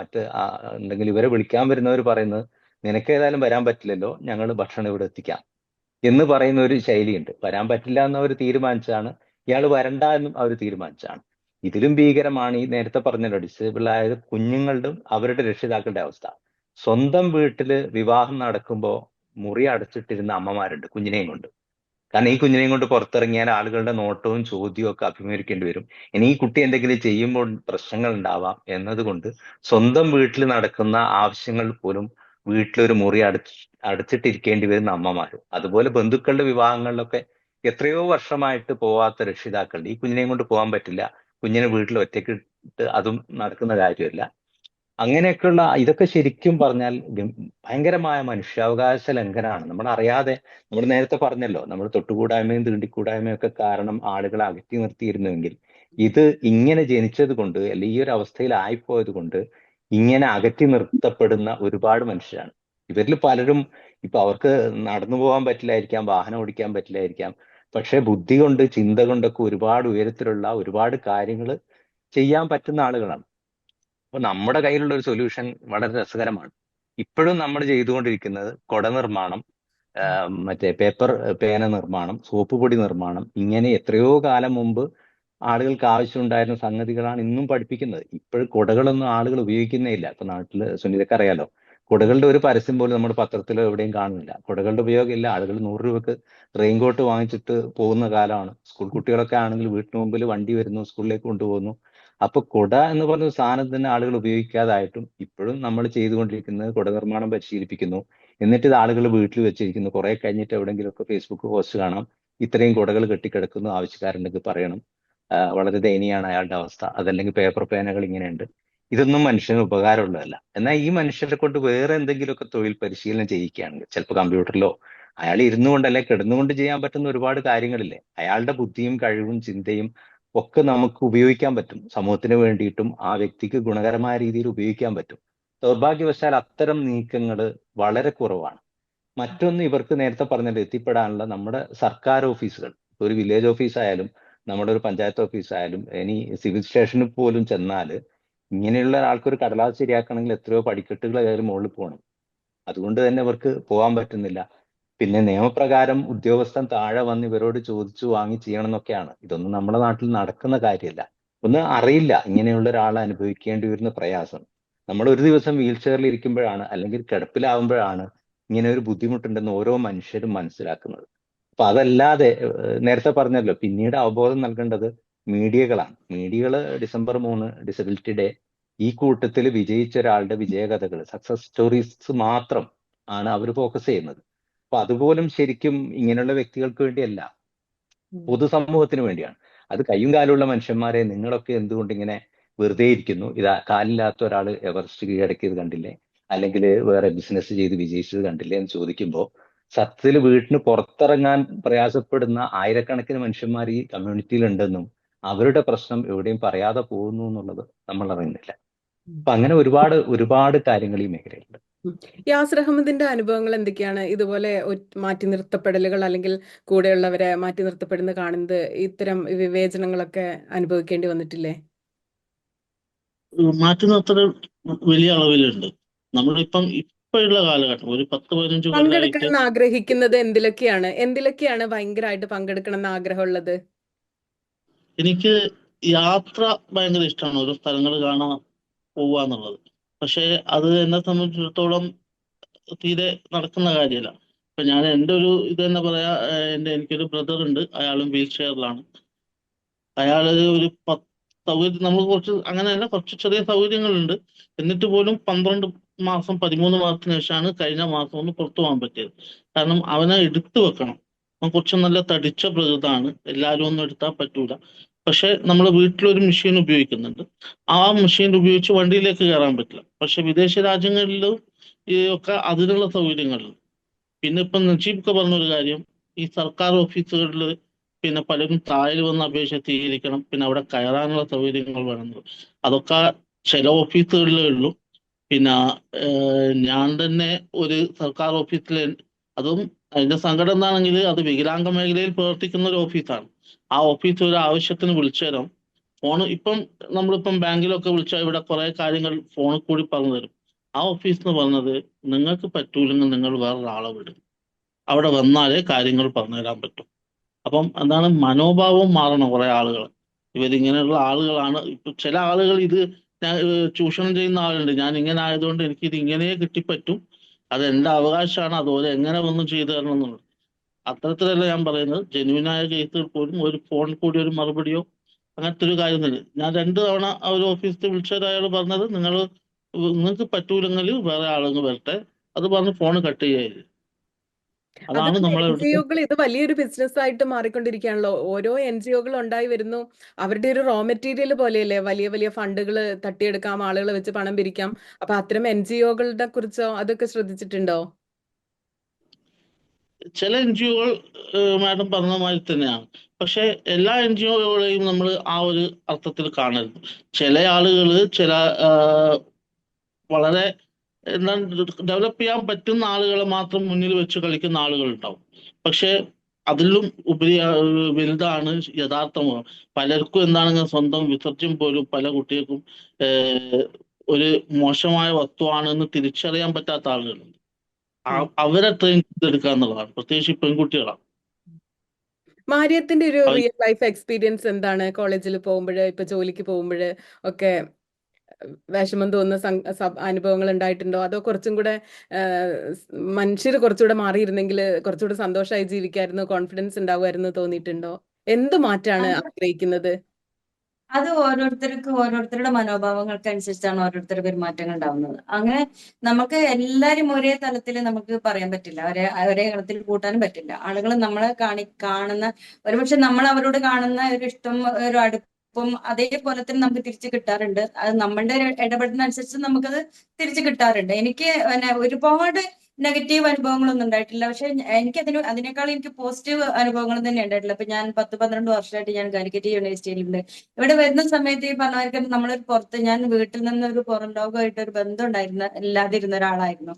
ഉണ്ടെങ്കിൽ ഇവരെ വിളിക്കാൻ വരുന്നവർ പറയുന്നത്, നിനക്ക് ഏതായാലും വരാൻ പറ്റില്ലല്ലോ, ഞങ്ങൾ ഭക്ഷണം ഇവിടെ എത്തിക്കാം എന്ന് പറയുന്ന ഒരു ശൈലിയുണ്ട്. വരാൻ പറ്റില്ല എന്ന് അവർ തീരുമാനിച്ചാണ്, ഇയാൾ വരണ്ട എന്നും അവർ തീരുമാനിച്ചാണ്. ഇതിലും ഭീകരമാണ് ഈ നേരത്തെ പറഞ്ഞല്ലോ, ഡിസേബിൾ ആയത് കുഞ്ഞുങ്ങളുടെയും അവരുടെ രക്ഷിതാക്കളുടെ അവസ്ഥ. സ്വന്തം വീട്ടില് വിവാഹം നടക്കുമ്പോൾ മുറി അടച്ചിട്ടിരുന്ന അമ്മമാരുണ്ട് കുഞ്ഞിനെയും കൊണ്ട്. കാരണം ഈ കുഞ്ഞിനെയും കൊണ്ട് പുറത്തിറങ്ങിയാൽ ആളുകളുടെ നോട്ടവും ചോദ്യവും ഒക്കെ അഭിമുഖീകരിക്കേണ്ടി വരും. ഇനി ഈ കുട്ടി എന്തെങ്കിലും ചെയ്യുമ്പോൾ പ്രശ്നങ്ങൾ ഉണ്ടാവാം എന്നതുകൊണ്ട് സ്വന്തം വീട്ടിൽ നടക്കുന്ന ആവശ്യങ്ങൾ പോലും വീട്ടിലൊരു മുറി അടച്ചിട്ടിരിക്കേണ്ടി വരുന്ന അമ്മമാരും. അതുപോലെ ബന്ധുക്കളുടെ വിവാഹങ്ങളിലൊക്കെ എത്രയോ വർഷമായിട്ട് പോവാത്ത രക്ഷിതാക്കളുണ്ട്. ഈ കുഞ്ഞിനെയും കൊണ്ട് പോകാൻ പറ്റില്ല, കുഞ്ഞിനെ വീട്ടിൽ ഒറ്റയ്ക്ക് ഇട്ട് അതും നടക്കുന്ന കാര്യമല്ല. അങ്ങനെയൊക്കെയുള്ള ഇതൊക്കെ ശരിക്കും പറഞ്ഞാൽ ഭയങ്കരമായ മനുഷ്യാവകാശ ലംഘനമാണ്. നമ്മൾ അറിയാതെ, നമ്മൾ നേരത്തെ പറഞ്ഞല്ലോ, നമ്മൾ തൊട്ടുകൂടായ്മയും തീണ്ടിക്കൂടായ്മയും ഒക്കെ കാരണം ആളുകളെ അകറ്റി നിർത്തിയിരുന്നുവെങ്കിൽ ഇത് ഇങ്ങനെ ജനിച്ചത് കൊണ്ട്, അല്ലെങ്കിൽ ഈ ഒരു അവസ്ഥയിലായിപ്പോയത് കൊണ്ട് ഇങ്ങനെ അകറ്റി നിർത്തപ്പെടുന്ന ഒരുപാട് മനുഷ്യരാണ്. ഇവരിൽ പലരും ഇപ്പൊ അവർക്ക് നടന്നു പോകാൻ പറ്റില്ലായിരിക്കാം, വാഹനം ഓടിക്കാൻ പറ്റില്ലായിരിക്കാം, പക്ഷെ ബുദ്ധി കൊണ്ട്, ചിന്ത കൊണ്ടൊക്കെ ഒരുപാട് ഉയരത്തിലുള്ള ഒരുപാട് കാര്യങ്ങൾ ചെയ്യാൻ പറ്റുന്ന ആളുകളാണ്. അപ്പൊ നമ്മുടെ കയ്യിലുള്ള ഒരു സൊല്യൂഷൻ വളരെ രസകരമാണ്. ഇപ്പോഴും നമ്മൾ ചെയ്തുകൊണ്ടിരിക്കുന്നത് കുട നിർമ്മാണം, മറ്റേ പേപ്പർ പേന നിർമ്മാണം, സോപ്പ് പൊടി നിർമ്മാണം, ഇങ്ങനെ എത്രയോ കാലം മുമ്പ് ആളുകൾക്ക് ആവശ്യമുണ്ടായിരുന്ന സംഗതികളാണ് ഇന്നും പഠിപ്പിക്കുന്നത്. ഇപ്പോഴും കുടകളൊന്നും ആളുകൾ ഉപയോഗിക്കുന്നേ ഇല്ല. ഇപ്പൊ നാട്ടില് സുനിതക്ക് അറിയാലോ, കുടകളുടെ ഒരു പരസ്യം പോലും നമ്മുടെ പത്രത്തിലോ എവിടെയും കാണുന്നില്ല. കുടകളുടെ ഉപയോഗം ഇല്ല. ആളുകൾ 100 രൂപക്ക് റെയിൻകോട്ട് വാങ്ങിച്ചിട്ട് പോകുന്ന കാലമാണ്. സ്കൂൾ കുട്ടികളൊക്കെ ആണെങ്കിൽ വീട്ടിന് മുമ്പിൽ വണ്ടി വരുന്നു, സ്കൂളിലേക്ക് കൊണ്ടുപോകുന്നു. അപ്പൊ കുട എന്ന് പറഞ്ഞ സാധനം തന്നെ ആളുകൾ ഉപയോഗിക്കാതായിട്ടും ഇപ്പോഴും നമ്മൾ ചെയ്തുകൊണ്ടിരിക്കുന്നത് കുട നിർമ്മാണം പരിശീലിപ്പിക്കുന്നു. എന്നിട്ട് ഇത് ആളുകൾ വീട്ടിൽ വെച്ചിരിക്കുന്നു. കുറെ കഴിഞ്ഞിട്ട് എവിടെയെങ്കിലുമൊക്കെ ഫേസ്ബുക്ക് പോസ്റ്റ് കാണാം, ഇത്രയും കുടകൾ കെട്ടിക്കിടക്കുന്നു, ആവശ്യക്കാരുണ്ടെങ്കിൽ പറയണം, വളരെ ദയനീയമാണ് അയാളുടെ അവസ്ഥ, അതല്ലെങ്കിൽ പേപ്പർ പേനകൾ ഇങ്ങനെയുണ്ട്. ഇതൊന്നും മനുഷ്യന് ഉപകാരമുള്ളതല്ല. എന്നാൽ ഈ മനുഷ്യരെ കൊണ്ട് വേറെ എന്തെങ്കിലുമൊക്കെ തൊഴിൽ പരിശീലനം ചെയ്യിക്കുകയാണെങ്കിൽ, ചിലപ്പോൾ കമ്പ്യൂട്ടറിലോ, അയാൾ ഇരുന്നു കൊണ്ടല്ലേ കിടന്നുകൊണ്ട് ചെയ്യാൻ പറ്റുന്ന ഒരുപാട് കാര്യങ്ങളില്ലേ, അയാളുടെ ബുദ്ധിയും കഴിവും ചിന്തയും ഒക്കെ നമുക്ക് ഉപയോഗിക്കാൻ പറ്റും. സമൂഹത്തിന് വേണ്ടിയിട്ടും ആ വ്യക്തിക്ക് ഗുണകരമായ രീതിയിൽ ഉപയോഗിക്കാൻ പറ്റും. ദൗർഭാഗ്യവശാൽ അത്തരം നീക്കങ്ങൾ വളരെ കുറവാണ്. മറ്റൊന്ന്, ഇവർക്ക് നേരത്തെ പറഞ്ഞത് എത്തിപ്പെടാനുള്ള നമ്മുടെ സർക്കാർ ഓഫീസുകൾ, ഒരു വില്ലേജ് ഓഫീസ് ആയാലും നമ്മുടെ ഒരു പഞ്ചായത്ത് ഓഫീസ് ആയാലും ഇനി സിവിൽ സ്റ്റേഷനിൽ പോലും ചെന്നാൽ ഇങ്ങനെയുള്ള ആൾക്കൊരു കടലാസ് ശരിയാക്കണമെങ്കിൽ എത്രയോ പടിക്കെട്ടുകൾ കയറി മുകളിൽ പോകണം. അതുകൊണ്ട് തന്നെ ഇവർക്ക് പോകാൻ പറ്റുന്നില്ല. പിന്നെ നിയമപ്രകാരം ഉദ്യോഗസ്ഥൻ താഴെ വന്ന് ഇവരോട് ചോദിച്ചു വാങ്ങി ചെയ്യണം എന്നൊക്കെയാണ്. ഇതൊന്നും നമ്മുടെ നാട്ടിൽ നടക്കുന്ന കാര്യമല്ല. ഒന്ന് അറിയില്ല ഇങ്ങനെയുള്ള ഒരാളെ അനുഭവിക്കേണ്ടി വരുന്ന പ്രയാസം. നമ്മൾ ഒരു ദിവസം വീൽ ചെയറിൽ ഇരിക്കുമ്പോഴാണ്, അല്ലെങ്കിൽ കിടപ്പിലാവുമ്പോഴാണ് ഇങ്ങനെ ഒരു ബുദ്ധിമുട്ടുണ്ടെന്ന് ഓരോ മനുഷ്യരും മനസ്സിലാക്കുന്നത്. അപ്പൊ അതല്ലാതെ നേരത്തെ പറഞ്ഞല്ലോ, പിന്നീട് അവബോധം നൽകേണ്ടത് മീഡിയകളാണ്. മീഡിയകൾ ഡിസംബർ 3 ഡിസബിലിറ്റി ഡേ, ഈ കൂട്ടത്തിൽ വിജയിച്ച ഒരാളുടെ വിജയകഥകൾ, സക്സസ് സ്റ്റോറീസ് മാത്രം ആണ് അവർ ഫോക്കസ് ചെയ്യുന്നത്. അപ്പൊ അതുപോലും ശരിക്കും ഇങ്ങനെയുള്ള വ്യക്തികൾക്ക് വേണ്ടിയല്ല, പൊതുസമൂഹത്തിന് വേണ്ടിയാണ്. അത് കയ്യും കാലുള്ള മനുഷ്യന്മാരെ നിങ്ങളൊക്കെ എന്തുകൊണ്ട് ഇങ്ങനെ വെറുതെ ഇരിക്കുന്നു? ഇതാ കാലില്ലാത്ത ഒരാൾ എവറസ്റ്റ് കീഴടക്കിയത് കണ്ടില്ലേ, അല്ലെങ്കിൽ വേറെ ബിസിനസ് ചെയ്ത് വിജയിച്ചത് കണ്ടില്ലേ എന്ന് ചോദിക്കുമ്പോൾ സത്യത്തിൽ വീട്ടിന് പുറത്തിറങ്ങാൻ പ്രയാസപ്പെടുന്ന ആയിരക്കണക്കിന് മനുഷ്യന്മാർ ഈ കമ്മ്യൂണിറ്റിയിൽ ഉണ്ടെന്നും അവരുടെ പ്രശ്നം എവിടെയും പറയാതെ പോകുന്നു എന്നുള്ളത് നമ്മൾ അറിയുന്നില്ല. അപ്പൊ അങ്ങനെ ഒരുപാട് ഒരുപാട് കാര്യങ്ങൾ ഈ മേഖലയിലുണ്ട്. യാസിർ അഹമ്മദിന്റെ അനുഭവങ്ങൾ എന്തൊക്കെയാണ്? ഇതുപോലെ മാറ്റി നിർത്തപ്പെടലുകൾ അല്ലെങ്കിൽ കൂടെയുള്ളവരെ മാറ്റി നിർത്തപ്പെടുന്ന കാണുന്നത്, ഇത്തരം വിവേചനങ്ങളൊക്കെ അനുഭവിക്കേണ്ടി വന്നിട്ടില്ലേ? മാറ്റി നിർത്തൽ വലിയ അളവിലുണ്ട്. നമ്മളിപ്പം ഇപ്പോഴുള്ള കാലഘട്ടം ഒരു 10-15 കൊല്ലമായിട്ട് പങ്കെടുക്കണം എന്ന് ആഗ്രഹിക്കുന്നത് എന്തിലൊക്കെയാണ് ഭയങ്കരമായിട്ട് പങ്കെടുക്കണം എന്ന് ആഗ്രഹമുള്ളത്? എനിക്ക് യാത്ര ഭയങ്കര ഇഷ്ടമാണ്, ഓരോ സ്ഥലങ്ങൾ കാണാൻ പോവുക എന്നുള്ളത്. പക്ഷെ അത് എന്നെ സംബന്ധിച്ചിടത്തോളം തീരെ നടക്കുന്ന കാര്യമല്ല. ഇപ്പൊ ഞാൻ എൻ്റെ ഒരു ഇത് തന്നെ പറയാ, എനിക്കൊരു ബ്രദർ ഉണ്ട്, അയാളും വീൽ ചെയറിലാണ്. അയാള് ഒരു സൗകര്യം, നമ്മൾ കുറച്ച് അങ്ങനെയല്ല, കുറച്ച് ചെറിയ സൗകര്യങ്ങളുണ്ട്. എന്നിട്ട് പോലും 12 മാസം 13 മാസത്തിന് ശേഷമാണ് കഴിഞ്ഞ മാസം ഒന്ന് പുറത്തു പോകാൻ പറ്റിയത്. കാരണം അവനെ എടുത്തു വെക്കണം. അവൻ കുറച്ച് നല്ല തടിച്ച പ്രകൃതാണ്, എല്ലാവരും ഒന്നും എടുത്താൽ പറ്റൂല. പക്ഷെ നമ്മൾ വീട്ടിലൊരു മെഷീൻ ഉപയോഗിക്കുന്നുണ്ട്, ആ മെഷീൻ ഉപയോഗിച്ച് വണ്ടിയിലേക്ക് കയറാൻ പറ്റില്ല. പക്ഷെ വിദേശ രാജ്യങ്ങളിലും ഈ ഒക്കെ അതിനുള്ള സൗകര്യങ്ങളുണ്ട്. പിന്നെ ഇപ്പം നജീബ് പറഞ്ഞൊരു കാര്യം, ഈ സർക്കാർ ഓഫീസുകളിൽ പിന്നെ പലരും താഴെ വന്ന് അപേക്ഷ സ്വീകരിക്കണം, പിന്നെ അവിടെ കയറാനുള്ള സൗകര്യങ്ങൾ വേണമെന്ന്. അതൊക്കെ ചില ഓഫീസുകളിലേ ഉള്ളൂ. പിന്നെ ഞാൻ തന്നെ ഒരു സർക്കാർ ഓഫീസിൽ, അതും അതിന്റെ സങ്കടം എന്താണെങ്കിൽ അത് വികലാംഗ മേഖലയിൽ പ്രവർത്തിക്കുന്ന ഒരു ഓഫീസാണ്. ആ ഓഫീസ് ഒരു ആവശ്യത്തിന് വിളിച്ചു തരാം. ഇപ്പം നമ്മളിപ്പം ബാങ്കിലൊക്കെ വിളിച്ചാൽ ഇവിടെ കുറെ കാര്യങ്ങൾ ഫോണിൽ കൂടി പറഞ്ഞു തരും. ആ ഓഫീസ് എന്ന് പറഞ്ഞത്, നിങ്ങൾക്ക് പറ്റൂലെങ്കിൽ നിങ്ങൾ വേറൊരാളെ വിടും, അവിടെ വന്നാലേ കാര്യങ്ങൾ പറഞ്ഞുതരാൻ പറ്റും. അപ്പം എന്താണ്, മനോഭാവം മാറണം കുറെ ആളുകൾ. ഇവരിങ്ങനെയുള്ള ആളുകളാണ്. ഇപ്പൊ ചില ആളുകൾ ഇത് ചൂഷണം ചെയ്യുന്ന ആളുണ്ട്. ഞാൻ ഇങ്ങനെ ആയതുകൊണ്ട് എനിക്ക് ഇത് ഇങ്ങനെ കിട്ടിപ്പറ്റും, അത് എന്റെ അവകാശമാണ്, അതുപോലെ എങ്ങനെ വന്ന് ചെയ്തു തരണം എന്നുള്ളത്. അത്തരത്തിലല്ല ഞാൻ പറയുന്നത്. ജെന്യുവിനായ കേസുകൾ പോലും ഒരു ഫോണിൽ കൂടി ഒരു മറുപടിയോ അങ്ങനത്തെ ഒരു കാര്യം തന്നെ. ഞാൻ 2 തവണ ആ ഒരു ഓഫീസിൽ വിളിച്ചത് അയാൾ പറഞ്ഞത്, നിങ്ങൾക്ക് പറ്റൂലെങ്കിൽ വേറെ ആളെങ്കിൽ വരട്ടെ, അത് പറഞ്ഞ് ഫോൺ കട്ട് ചെയ്യരുത്. അതാണ് അതാണ് നമ്മളെ എൻ ജി ഇവിടുത്തെ. ഒകൾ ഇത് വലിയൊരു ബിസിനസ് ആയിട്ട് മാറിക്കൊണ്ടിരിക്കുകയാണല്ലോ. ഓരോ എൻ ജി ഒകൾ ഉണ്ടായി വരുന്നു. അവരുടെ ഒരു റോ മെറ്റീരിയൽ പോലെയല്ലേ, വലിയ വലിയ ഫണ്ടുകൾ തട്ടിയെടുക്കാം, ആളുകളെ വെച്ച് പണം പിരിക്കാം. അപ്പൊ അത്തരം എൻ ജി ഒകളുടെ കുറിച്ചോ അതൊക്കെ ശ്രദ്ധിച്ചിട്ടുണ്ടോ? ചില എൻ ജി ഒകൾ മാഡം പറഞ്ഞ മാതിരി തന്നെയാണ്. പക്ഷെ എല്ലാ എൻ ജി ഒകളെയും നമ്മൾ ആ ഒരു അർത്ഥത്തിൽ കാണരുത്. ചില ആളുകൾ ചില വളരെ എന്താണ് ഡെവലപ്പ് ചെയ്യാൻ പറ്റുന്ന ആളുകളെ മാത്രം മുന്നിൽ വെച്ച് കളിക്കുന്ന ആളുകൾ ഉണ്ടാവും. പക്ഷെ അതിലും ഉപരി വലുതാണ് യഥാർത്ഥം. പലർക്കും എന്താണ് സ്വന്തം വിസർജ്യം പോലും പല കുട്ടികൾക്കും ഏഹ്, ഒരു മോശമായ വസ്തുവാണെന്ന് തിരിച്ചറിയാൻ പറ്റാത്ത ആളുകളുണ്ട്. ഉം. അവരെ ട്രെയിൻ ചെയ്തെടുക്കുക എന്നുള്ളതാണ്, പ്രത്യേകിച്ച് പെൺകുട്ടികളാണ്. മാരിയത്തിന്റെ ഒരു അവർ റിയൽ ലൈഫ് എക്സ്പീരിയൻസ് എന്താണ്? കോളേജിൽ പോകുമ്പോൾ, ഇപ്പൊ ജോലിക്ക് പോകുമ്പോൾ ഒക്കെ വിഷമം തോന്നുന്ന അനുഭവങ്ങൾ ഉണ്ടായിട്ടുണ്ടോ? അതോ കുറച്ചും കൂടെ മനുഷ്യർ കുറച്ചുകൂടെ മാറിയിരുന്നെങ്കിൽ കുറച്ചുകൂടെ സന്തോഷമായി ജീവിക്കായിരുന്നു, കോൺഫിഡൻസ് ഉണ്ടാവുമായിരുന്നു തോന്നിയിട്ടുണ്ടോ? എന്ത് മാറ്റാണ് ആഗ്രഹിക്കുന്നത്? അത് ഓരോരുത്തർക്കും ഓരോരുത്തരുടെ മനോഭാവങ്ങൾക്ക് അനുസരിച്ചാണ് ഓരോരുത്തരുടെ പെരുമാറ്റങ്ങൾ ഉണ്ടാവുന്നത്. അങ്ങനെ നമുക്ക് എല്ലാരും ഒരേ തലത്തിൽ നമുക്ക് പറയാൻ പറ്റില്ല, ഒരേ ഗണത്തിൽ കൂട്ടാനും പറ്റില്ല. ആളുകൾ നമ്മളെ കാണുന്ന ഒരുപക്ഷെ നമ്മൾ അവരോട് കാണുന്ന ഒരു ഇഷ്ടം, ഒരു അടുപ്പം അതേപോലെ തന്നെ നമുക്ക് തിരിച്ചു കിട്ടാറുണ്ട്. അത് നമ്മളുടെ ഇടപെടുന്നതനുസരിച്ച് നമുക്കത് തിരിച്ചു കിട്ടാറുണ്ട്. എനിക്ക് ഒരുപാട് നെഗറ്റീവ് അനുഭവങ്ങളൊന്നും ഉണ്ടായിട്ടില്ല. പക്ഷെ എനിക്ക് അതിനേക്കാൾ എനിക്ക് പോസിറ്റീവ് അനുഭവങ്ങൾ തന്നെ ഉണ്ടായിട്ടില്ല. ഇപ്പൊ ഞാൻ 10-12 വർഷമായിട്ട് ഞാൻ കാലിക്കറ്റ് യൂണിവേഴ്സിറ്റിയിലുണ്ട്. ഇവിടെ വരുന്ന സമയത്ത് ഈ പറഞ്ഞ നമ്മളൊരു ഞാൻ വീട്ടിൽ നിന്ന് ഒരു പുറം ലോകമായിട്ട് ഒരു ബന്ധം ഇല്ലാതിരുന്ന ഒരാളായിരുന്നു.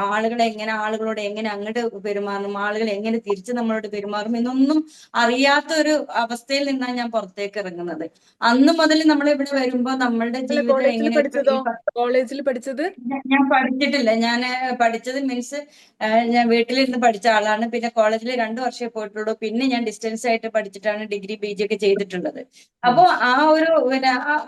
ആളുകളോട് എങ്ങനെ അങ്ങോട്ട് പെരുമാറണം, ആളുകൾ എങ്ങനെ തിരിച്ച് നമ്മളോട് പെരുമാറും എന്നൊന്നും അറിയാത്ത ഒരു അവസ്ഥയിൽ നിന്നാണ് ഞാൻ പുറത്തേക്ക് ഇറങ്ങുന്നത്. അന്ന് മുതൽ നമ്മൾ ഇവിടെ വരുമ്പോ നമ്മളുടെ അല്ല, ജീവിതം കോളേജിൽ എങ്ങനെ പഠിച്ചതോ? കോളേജിൽ പഠിച്ചത്? ഞാൻ പഠിച്ചിട്ടില്ല. ഞാൻ പഠിച്ചത് മീൻസ് ഞാൻ വീട്ടിലിരുന്ന് പഠിച്ച ആളാണ്. പിന്നെ കോളേജിൽ 2 വർഷമേ പോയിട്ടുള്ളൂ. പിന്നെ ഞാൻ ഡിസ്റ്റൻസ് ആയിട്ട് പഠിച്ചിട്ടാണ് ഡിഗ്രി PG ഒക്കെ ചെയ്തിട്ടുള്ളത്. അപ്പോ ആ ഒരു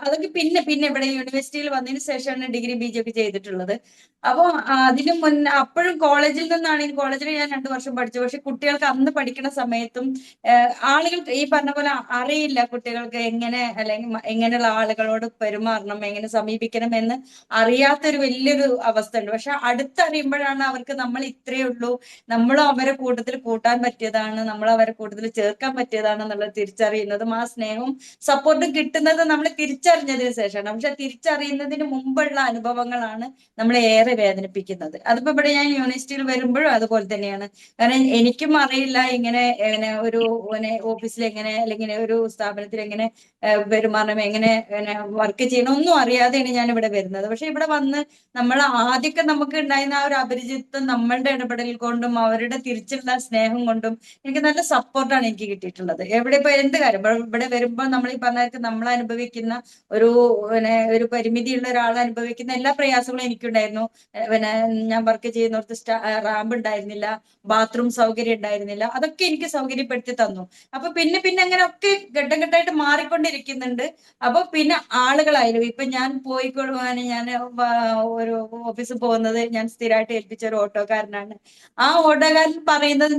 അതൊക്കെ പിന്നെ പിന്നെ ഇവിടെ യൂണിവേഴ്സിറ്റിയിൽ വന്നതിന് ശേഷമാണ് ഡിഗ്രി PG ഒക്കെ ചെയ്തിട്ടുള്ളത്. അപ്പോ അതിനു മുന്നേ അപ്പോഴും കോളേജിൽ നിന്നാണെങ്കിൽ കോളേജിൽ ഞാൻ 2 വർഷം പഠിച്ചു. പക്ഷെ കുട്ടികൾക്ക് അന്ന് പഠിക്കുന്ന സമയത്തും ആളുകൾക്ക് ഈ പറഞ്ഞ പോലെ അറിയില്ല കുട്ടികൾക്ക് അല്ലെങ്കിൽ എങ്ങനെയുള്ള ആളുകളോട് പെരുമാറണം, എങ്ങനെ സമീപിക്കണം എന്ന് അറിയാത്തൊരു വലിയൊരു അവസ്ഥ ഉണ്ട്. പക്ഷെ അടുത്തറിയുമ്പോഴാണ് അവർക്ക് നമ്മൾ ഇത്രയേ ഉള്ളൂ, നമ്മളും അവരെ കൂട്ടത്തിൽ കൂട്ടാൻ പറ്റിയതാണ്, നമ്മൾ അവരെ കൂട്ടത്തിൽ ചേർക്കാൻ പറ്റിയതാണ് എന്നുള്ളത് തിരിച്ചറിയുന്നതും ആ സ്നേഹവും സപ്പോർട്ടും കിട്ടുന്നത് നമ്മൾ തിരിച്ചറിഞ്ഞതിന് ശേഷമാണ്. പക്ഷെ തിരിച്ചറിയുന്നതിന് മുമ്പുള്ള അനുഭവങ്ങളാണ് നമ്മളെ ഏറെ വേദനിപ്പിക്കുന്നത്. അതിപ്പോ ഇവിടെ ഞാൻ യൂണിവേഴ്സിറ്റിയിൽ വരുമ്പോഴും അതുപോലെ തന്നെയാണ്. കാരണം എനിക്കും അറിയില്ല ഇങ്ങനെ ഒരു ഓഫീസിൽ എങ്ങനെ അല്ലെങ്കിൽ ഒരു സ്ഥാപനത്തിൽ എങ്ങനെ പെരുമാറണം, എങ്ങനെ വർക്ക് ചെയ്യണം ഒന്നും അറിയാതെയാണ് ഞാൻ ഇവിടെ വരുന്നത്. പക്ഷെ ഇവിടെ വന്ന് നമ്മൾ ആദ്യമൊക്കെ നമുക്ക് ഉണ്ടായിരുന്ന ആ ഒരു അപരിചിതത്വം നമ്മളുടെ ഇടപെടൽ കൊണ്ടും അവരുടെ തിരിച്ചുള്ള സ്നേഹം കൊണ്ടും എനിക്ക് നല്ല സപ്പോർട്ടാണ് എനിക്ക് കിട്ടിയിട്ടുള്ളത്. എവിടെ ഇപ്പൊ എന്ത് കാര്യം ഇവിടെ വരുമ്പോൾ നമ്മൾ ഈ പറഞ്ഞ നമ്മൾ അനുഭവിക്കുന്ന ഒരു പരിമിതിയുള്ള ഒരാൾ അനുഭവിക്കുന്ന എല്ലാ പ്രയാസങ്ങളും എനിക്കുണ്ടായിരുന്നു. ഞാൻ വർക്ക് ചെയ്യുന്നിടത്ത് റാമ്പ് ഉണ്ടായിരുന്നില്ല, ബാത്റൂം സൗകര്യം ഉണ്ടായിരുന്നില്ല, അതൊക്കെ എനിക്ക് സൗകര്യപ്പെടുത്തി തന്നു. അപ്പൊ പിന്നെ പിന്നെ അങ്ങനെ ഒക്കെ ഘട്ടം ഘട്ടമായിട്ട് മാറിക്കൊണ്ടിരിക്കുന്നുണ്ട്. അപ്പൊ പിന്നെ ആളുകളായാലും ഇപ്പൊ ഞാൻ പോയിക്കൊള്ളുവാൻ ഞാൻ ഒരു ഓഫീസിൽ പോകുന്നത് ഞാൻ സ്ഥിരമായിട്ട് ഏൽപ്പിച്ച ഒരു ഓട്ടോക്കാരനാണ്. ആ ഓട്ടോക്കാരൻ പറയുന്നത്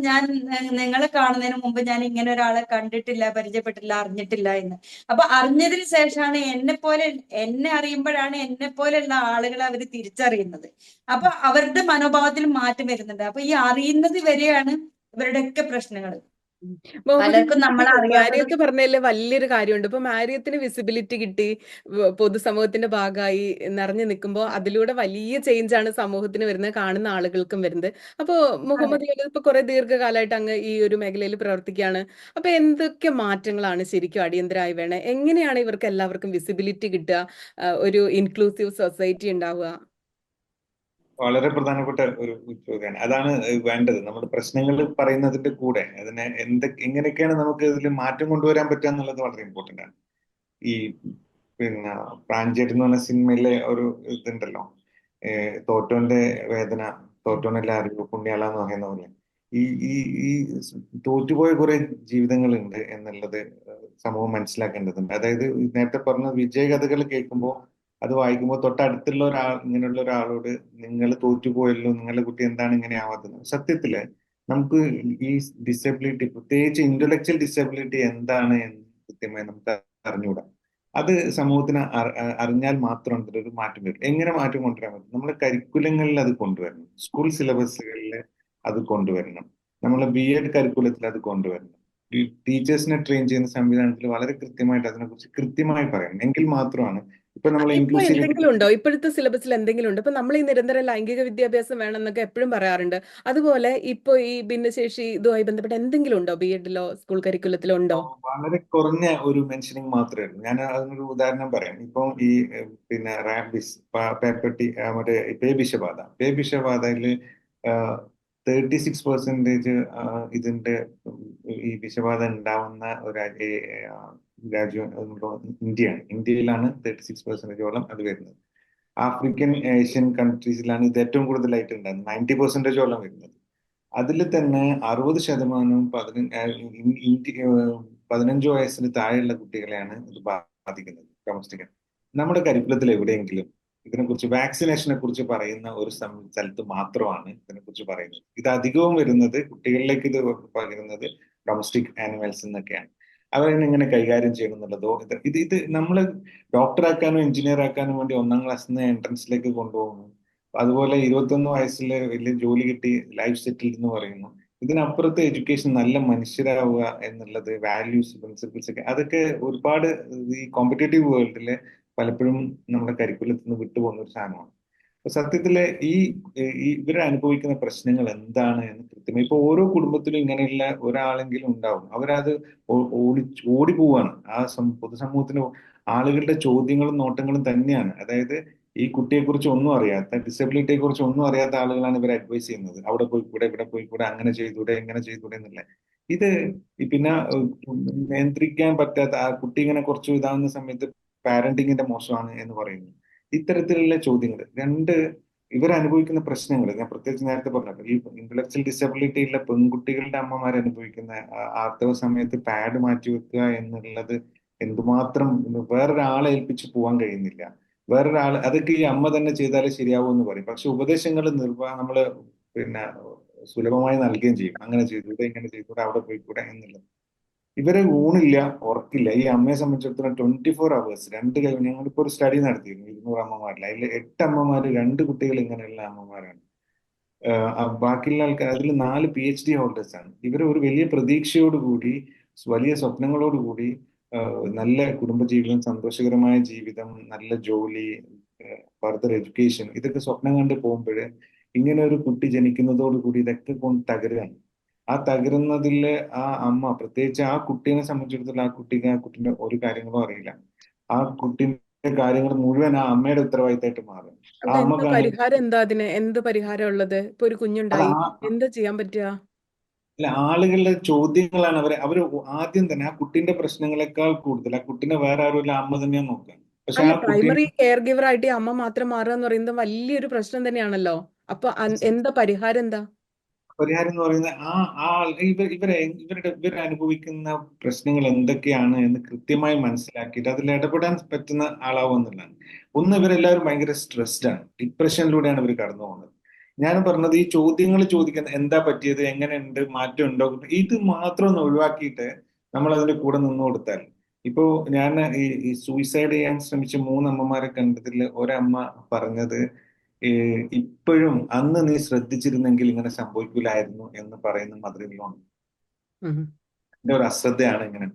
നിങ്ങളെ കാണുന്നതിന് മുമ്പ് ഞാൻ ഇങ്ങനെ ഒരാളെ കണ്ടിട്ടില്ല, പരിചയപ്പെട്ടില്ല, അറിഞ്ഞിട്ടില്ല എന്ന്. അപ്പൊ അറിഞ്ഞതിന് ശേഷമാണ് എന്നെ അറിയുമ്പോഴാണ് എന്നെ പോലെയുള്ള ആളുകളെ അവർ തിരിച്ചറിയുന്നത്. അപ്പൊ അവരുടെ മനോഭാവത്തിൽ മാറ്റം വരുന്നുണ്ട്. അപ്പൊ ഈ അറിയുന്നത് വരെയാണ് ഇവരുടെയൊക്കെ പ്രശ്നങ്ങൾ. മുഹമ്മദ് പലർക്കും നമ്മളെ അറിയാത്തത്. മാരിയത്ത് പറഞ്ഞതിൽ വലിയൊരു കാര്യമുണ്ട്. ഇപ്പൊ മാരിയത്തിന് വിസിബിലിറ്റി കിട്ടി, പൊതുസമൂഹത്തിന്റെ ഭാഗമായി നിറഞ്ഞു നിൽക്കുമ്പോൾ അതിലൂടെ വലിയ ചേഞ്ച് ആണ് സമൂഹത്തിന് വരുന്നത്, കാണുന്ന ആളുകൾക്കും വരുന്നത്. അപ്പോ മുഹമ്മദ് ഇപ്പൊ കുറെ ദീർഘകാലമായിട്ട് അങ്ങ് ഈ ഒരു മേഖലയിൽ പ്രവർത്തിക്കുകയാണ്. അപ്പൊ എന്തൊക്കെ മാറ്റങ്ങളാണ് ശരിക്കും അടിയന്തരമായി വേണേ? എങ്ങനെയാണ് ഇവർക്ക് എല്ലാവർക്കും വിസിബിലിറ്റി കിട്ടുക, ഒരു ഇൻക്ലൂസീവ് സൊസൈറ്റി ഉണ്ടാവുക? വളരെ പ്രധാനപ്പെട്ട ഒരു ചോദ്യമാണ്. അതാണ് വേണ്ടത്. നമ്മുടെ പ്രശ്നങ്ങൾ പറയുന്നതിന്റെ കൂടെ എങ്ങനെയൊക്കെയാണ് നമുക്ക് ഇതിൽ മാറ്റം കൊണ്ടുവരാൻ പറ്റുക എന്നുള്ളത് വളരെ ഇമ്പോർട്ടന്റ് ആണ്. ഈ പിന്നെ പ്രാഞ്ചേട്ട് എന്ന് പറഞ്ഞ സിനിമയിലെ ഒരു ഇതുണ്ടല്ലോ, തോറ്റോന്റെ വേദന തോറ്റോനല്ല അറിവ് പുണ്യാള എന്ന് പറയുന്ന പോലെ ഈ ഈ ഈ തോറ്റുപോയ കുറെ ജീവിതങ്ങളുണ്ട് എന്നുള്ളത് സമൂഹം മനസ്സിലാക്കേണ്ടതുണ്ട്. അതായത് നേരത്തെ പറഞ്ഞ വിജയകഥകൾ കേൾക്കുമ്പോൾ അത് വായിക്കുമ്പോൾ തൊട്ടടുത്തുള്ള ഇങ്ങനെയുള്ള ഒരാളോട് നിങ്ങൾ തോറ്റുപോയല്ലോ, നിങ്ങളുടെ കുട്ടി എന്താണ് ഇങ്ങനെ ആവാത്തത്. സത്യത്തില് നമുക്ക് ഈ ഡിസബിലിറ്റി, പ്രത്യേകിച്ച് ഇന്റലക്ച്വൽ ഡിസബിലിറ്റി എന്താണ് എന്ന് കൃത്യമായി നമുക്ക് അറിഞ്ഞുകൂടാ. അത് സമൂഹത്തിന് അറിഞ്ഞാൽ മാത്രം ഒരു മാറ്റം വരും. എങ്ങനെ മാറ്റം കൊണ്ടുവരാൻ പറ്റും? നമ്മുടെ കരിക്കുലങ്ങളിൽ അത് കൊണ്ടുവരണം, സ്കൂൾ സിലബസുകളിൽ അത് കൊണ്ടുവരണം. നമ്മൾ BEd കരിക്കുലത്തിൽ അത് കൊണ്ടുവരണം. ഈ ടീച്ചേഴ്സിനെ ട്രെയിൻ ചെയ്യുന്ന സംവിധാനത്തിൽ വളരെ കൃത്യമായിട്ട് അതിനെക്കുറിച്ച് കൃത്യമായി പറയണം. എങ്കിൽ മാത്രമാണ് ഇപ്പൊ നമ്മൾ ഇപ്പൊ ഇൻക്ലൂസീവ് എന്തെങ്കിലും ഉണ്ടോ? ഇപ്പോഴത്തെ സിലബസിൽ എന്തെങ്കിലും ഉണ്ടോ? ഇപ്പൊ നമ്മൾ ഈ നിരന്തര ലൈംഗിക വിദ്യാഭ്യാസം വേണമെന്നൊക്കെ എപ്പോഴും പറയാറുണ്ട്. അതുപോലെ ഇപ്പൊ ഈ ഭിന്നശേഷി ഇതുമായി ബന്ധപ്പെട്ട് എന്തെങ്കിലും ഉണ്ടോ? BEdലോ സ്കൂൾ കരിക്കുലത്തിലോ ഉണ്ടോ? വളരെ കുറഞ്ഞ ഒരു മെൻഷനിങ് മാത്രമേ ഉള്ളൂ. ഞാൻ അതിനൊരു ഉദാഹരണം പറയാം. ഇപ്പം ഈ പിന്നെ റാബിസ്, പേപ്പട്ടി, മറ്റേ പേവിഷബാധയിൽ 36% ഇതിന്റെ ഈ വിഷബാധ ഉണ്ടാവുന്ന ഒരു രാജ്യം ഇന്ത്യയാണ്. ഇന്ത്യയിലാണ് 36%ഓളം അത് വരുന്നത്. ആഫ്രിക്കൻ ഏഷ്യൻ കൺട്രീസിലാണ് ഇത് ഏറ്റവും കൂടുതലായിട്ട് ഉണ്ടാകുന്നത്. 90%ഓളം വരുന്നത്. അതിൽ തന്നെ 60% 15 വയസ്സിന് താഴെയുള്ള കുട്ടികളെയാണ് ഇത് ബാധിക്കുന്നത്. ഡൊമസ്റ്റിക്. നമ്മുടെ കരിക്കുലത്തിൽ എവിടെയെങ്കിലും ഇതിനെക്കുറിച്ച് വാക്സിനേഷനെ കുറിച്ച് പറയുന്ന ഒരു സ്ഥലത്ത് മാത്രമാണ് ഇതിനെക്കുറിച്ച് പറയുന്നത്. ഇത് അധികവും വരുന്നത് കുട്ടികളിലേക്ക് ഇത് പകരുന്നത് ഡൊമസ്റ്റിക് ആനിമൽസ് എന്നൊക്കെയാണ്. അവരെങ്ങനെ ഇങ്ങനെ കൈകാര്യം ചെയ്യണം എന്നുള്ളതോ ഇത് നമ്മൾ ഡോക്ടറാക്കാനും എഞ്ചിനീയർ ആക്കാനും വേണ്ടി 1ാം ക്ലാസ്സിൽ നിന്ന് എൻട്രൻസിലേക്ക് കൊണ്ടുപോകുന്നു. അതുപോലെ 21 വയസ്സിൽ വലിയ ജോലി കിട്ടി ലൈഫ് സെറ്റിൽഡ് എന്ന് പറയുന്നു. ഇതിനപ്പുറത്ത് എഡ്യൂക്കേഷൻ, നല്ല മനുഷ്യരാവുക എന്നുള്ളത്, വാല്യൂസ്, പ്രിൻസിപ്പിൾസ് ഒക്കെ, അതൊക്കെ ഒരുപാട് ഈ കോമ്പറ്റേറ്റീവ് വേൾഡില് പലപ്പോഴും നമ്മുടെ കരിക്കുലത്തിൽ നിന്ന് വിട്ടുപോകുന്ന ഒരു സാധനമാണ്. അപ്പൊ സത്യത്തില് ഇവർ അനുഭവിക്കുന്ന പ്രശ്നങ്ങൾ എന്താണ് എന്ന് കൃത്യമായി ഇപ്പൊ ഓരോ കുടുംബത്തിലും ഇങ്ങനെയുള്ള ഒരാളെങ്കിലും ഉണ്ടാവും. അവരത് ഓടി പോവാണ്. പൊതുസമൂഹത്തിന് ആളുകളുടെ ചോദ്യങ്ങളും നോട്ടങ്ങളും തന്നെയാണ്. അതായത് ഈ കുട്ടിയെക്കുറിച്ച് ഒന്നും അറിയാത്ത, ഡിസബിലിറ്റിയെ കുറിച്ച് ഒന്നും അറിയാത്ത ആളുകളാണ് ഇവരെ അഡ്വൈസ് ചെയ്യുന്നത്. അവിടെ പോയിക്കൂടെ, ഇവിടെ പോയിക്കൂടെ, അങ്ങനെ ചെയ്തൂടെ, ഇങ്ങനെ ചെയ്തൂടെ എന്നുള്ള. ഇത് പിന്നെ നിയന്ത്രിക്കാൻ പറ്റാത്ത ആ കുട്ടി ഇങ്ങനെ കുറച്ച് ഇതാവുന്ന സമയത്ത് പാരന്റിങ്ങിന്റെ മോശമാണ് എന്ന് പറയുന്നു. ഇത്തരത്തിലുള്ള ചോദ്യങ്ങൾ ഇവരനുഭവിക്കുന്ന പ്രശ്നങ്ങൾ ഞാൻ പ്രത്യേകിച്ച് നേരത്തെ പറഞ്ഞത്, ഈ ഇന്റലക്ച്വൽ ഡിസബിലിറ്റി ഉള്ള പെൺകുട്ടികളുടെ അമ്മമാർ അനുഭവിക്കുന്ന ആർത്തവ സമയത്ത് പാഡ് മാറ്റി വെക്കുക എന്നുള്ളത് എന്തുമാത്രം വേറൊരാളെ ഏൽപ്പിച്ച് പോകാൻ കഴിയുന്നില്ല. വേറൊരാൾ അതൊക്കെ ഈ അമ്മ തന്നെ ചെയ്താലേ ശരിയാവൂ എന്ന് പറയും. പക്ഷെ ഉപദേശങ്ങൾ നമ്മള് പിന്നെ സുലഭമായി നൽകുകയും ചെയ്യും. അങ്ങനെ ചെയ്തൂടെ, ഇങ്ങനെ ചെയ്തൂടെ, അവിടെ പോയിക്കൂടെ എന്നുള്ളത്. ഇവരെ ഊണില്ല, ഉറക്കില്ല. ഈ അമ്മയെ സംബന്ധിച്ചിടത്തോളം 24 hours ഞങ്ങളിപ്പോ ഒരു സ്റ്റഡി നടത്തിയിരുന്നു 200 അമ്മമാരിൽ. അതിൽ 8 അമ്മമാര് 2 കുട്ടികൾ ഇങ്ങനെയുള്ള അമ്മമാരാണ്. ബാക്കിയുള്ള ആൾക്കാർ അതിൽ 4 PhD ഹോൾഡേഴ്സ് ആണ്. ഇവർ ഒരു വലിയ പ്രതീക്ഷയോടുകൂടി, വലിയ സ്വപ്നങ്ങളോടുകൂടി നല്ല കുടുംബജീവിതം, സന്തോഷകരമായ ജീവിതം, നല്ല ജോലി, ഫർദർ എഡ്യൂക്കേഷൻ, ഇതൊക്കെ സ്വപ്നം കണ്ട് പോകുമ്പോൾ ഇങ്ങനെ ഒരു കുട്ടി ജനിക്കുന്നതോടുകൂടി ഇതൊക്കെ കൊണ്ട് തകരുകയാണ്. ആ തകരുന്നതില് ആ അമ്മ, പ്രത്യേകിച്ച് ആ കുട്ടീനെ സംബന്ധിച്ചിടത്തോളം ആ കുട്ടീന്റെ ഒരു കാര്യങ്ങളും അറിയില്ല. ആ കുട്ടീന്റെ കാര്യങ്ങൾ മുഴുവൻ ആ അമ്മയുടെ ഉത്തരവാദിത്തമായിട്ട് മാറും. ആ അവിടെ എന്താ അമ്മക്കാണ് പരിഹാരം? എന്താ അതിന് എന്ത് പരിഹാരം ഉള്ളത്? ഇപ്പൊ ഒരു കുഞ്ഞുണ്ടായി, എന്താ ചെയ്യാൻ പറ്റുക? അല്ല, ആളുകളുടെ ചോദ്യങ്ങളാണ് അവര് ആദ്യം തന്നെ ആ കുട്ടീന്റെ പ്രശ്നങ്ങളെക്കാൾ കൂടുതൽ ആ കുട്ടീനെ വേറെ ആരുമില്ല, അമ്മ തന്നെയാണ് നോക്കുക. പക്ഷെ അല്ല, ആ പ്രൈമറി കെയർ ഗിവർ ആയിട്ട് ഈ അമ്മ മാത്രം മാറുക എന്ന് പറയുന്നത് വലിയൊരു പ്രശ്നം തന്നെയാണല്ലോ. അപ്പൊ എന്താ പരിഹാരം? എന്താ പരിഹാരം എന്ന് പറയുന്നത് ഇവർ അനുഭവിക്കുന്ന പ്രശ്നങ്ങൾ എന്തൊക്കെയാണ് എന്ന് കൃത്യമായി മനസ്സിലാക്കിയിട്ട് അതിൽ ഇടപെടാൻ പറ്റുന്ന ആളാവുന്നതാണ്. ഒന്ന്, ഇവരെല്ലാവരും ഭയങ്കര സ്ട്രെസ്ഡ് ആണ്. ഡിപ്രഷനിലൂടെയാണ് ഇവർ കടന്നു പോകുന്നത്. ഞാൻ പറഞ്ഞത് ഈ ചോദ്യങ്ങൾ ചോദിക്കുന്നത് എന്താ പറ്റിയത്, എങ്ങനെയുണ്ട്, മാറ്റമുണ്ടോ, ഇത് മാത്രം ഒന്ന് ഒഴിവാക്കിയിട്ട് നമ്മൾ അതിന്റെ കൂടെ നിന്നു കൊടുത്താൽ. ഇപ്പോ ഞാൻ ഈ സൂയിസൈഡ് ചെയ്യാൻ ശ്രമിച്ച 3 അമ്മമാരെ കണ്ടതിൽ ഒരമ്മ പറഞ്ഞത്, ഇപ്പോഴും അന്ന് നീ ശ്രദ്ധിച്ചിരുന്നെങ്കിൽ ഇങ്ങനെ സംഭവിക്കില്ലായിരുന്നു എന്ന് പറയുന്ന മദറിലോ എന്റെ ഒരു അശ്രദ്ധയാണ് ഇങ്ങനെ.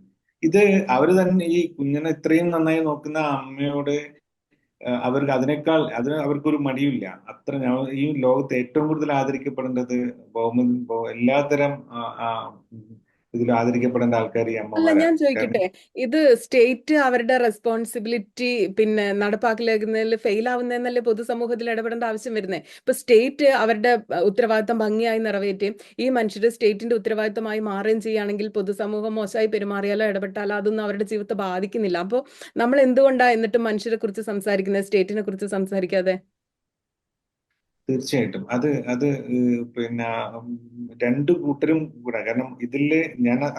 ഇത് അവര് തന്നെ ഈ കുഞ്ഞിനെ ഇത്രയും നന്നായി നോക്കുന്ന അമ്മയോട് അവർക്ക് അവർക്കൊരു മടിയില്ല. ഈ ലോകത്ത് ഏറ്റവും കൂടുതൽ ആദരിക്കപ്പെടേണ്ടത് എല്ലാത്തരം ഇതിൽ ആദരിക്കപ്പെടേണ്ട ആൾക്കാർ ഈ അല്ല, അമ്മമാരാണ്. ഞാൻ കാരണം ചോദിക്കട്ടെ, ഇത് സ്റ്റേറ്റ് അവരുടെ റെസ്പോൺസിബിലിറ്റി പിന്നെ നടപ്പാക്കലാകുന്നതിൽ ഫെയിൽ ആവുന്നതെന്നല്ലേ പൊതുസമൂഹത്തിൽ ഇടപെടേണ്ട ആവശ്യം വരുന്നത്? ഇപ്പൊ സ്റ്റേറ്റ് അവരുടെ ഉത്തരവാദിത്തം ഭംഗിയായി നിറവേറ്റുകയും ഈ മനുഷ്യർ സ്റ്റേറ്റിന്റെ ഉത്തരവാദിത്തമായി മാറുകയും ചെയ്യുകയാണെങ്കിൽ പൊതുസമൂഹം മോശമായി പെരുമാറിയാലോ ഇടപെട്ടാലോ അതൊന്നും അവരുടെ ജീവിതത്തെ ബാധിക്കുന്നില്ല. അപ്പോൾ നമ്മൾ എന്തുകൊണ്ടാണ് എന്നിട്ട് മനുഷ്യരെ കുറിച്ച് സംസാരിക്കുന്നത്, സ്റ്റേറ്റിനെ കുറിച്ച് സംസാരിക്കാതെ? തീർച്ചയായിട്ടും അത് പിന്നെ രണ്ടു കൂട്ടരും കൂടെ. കാരണം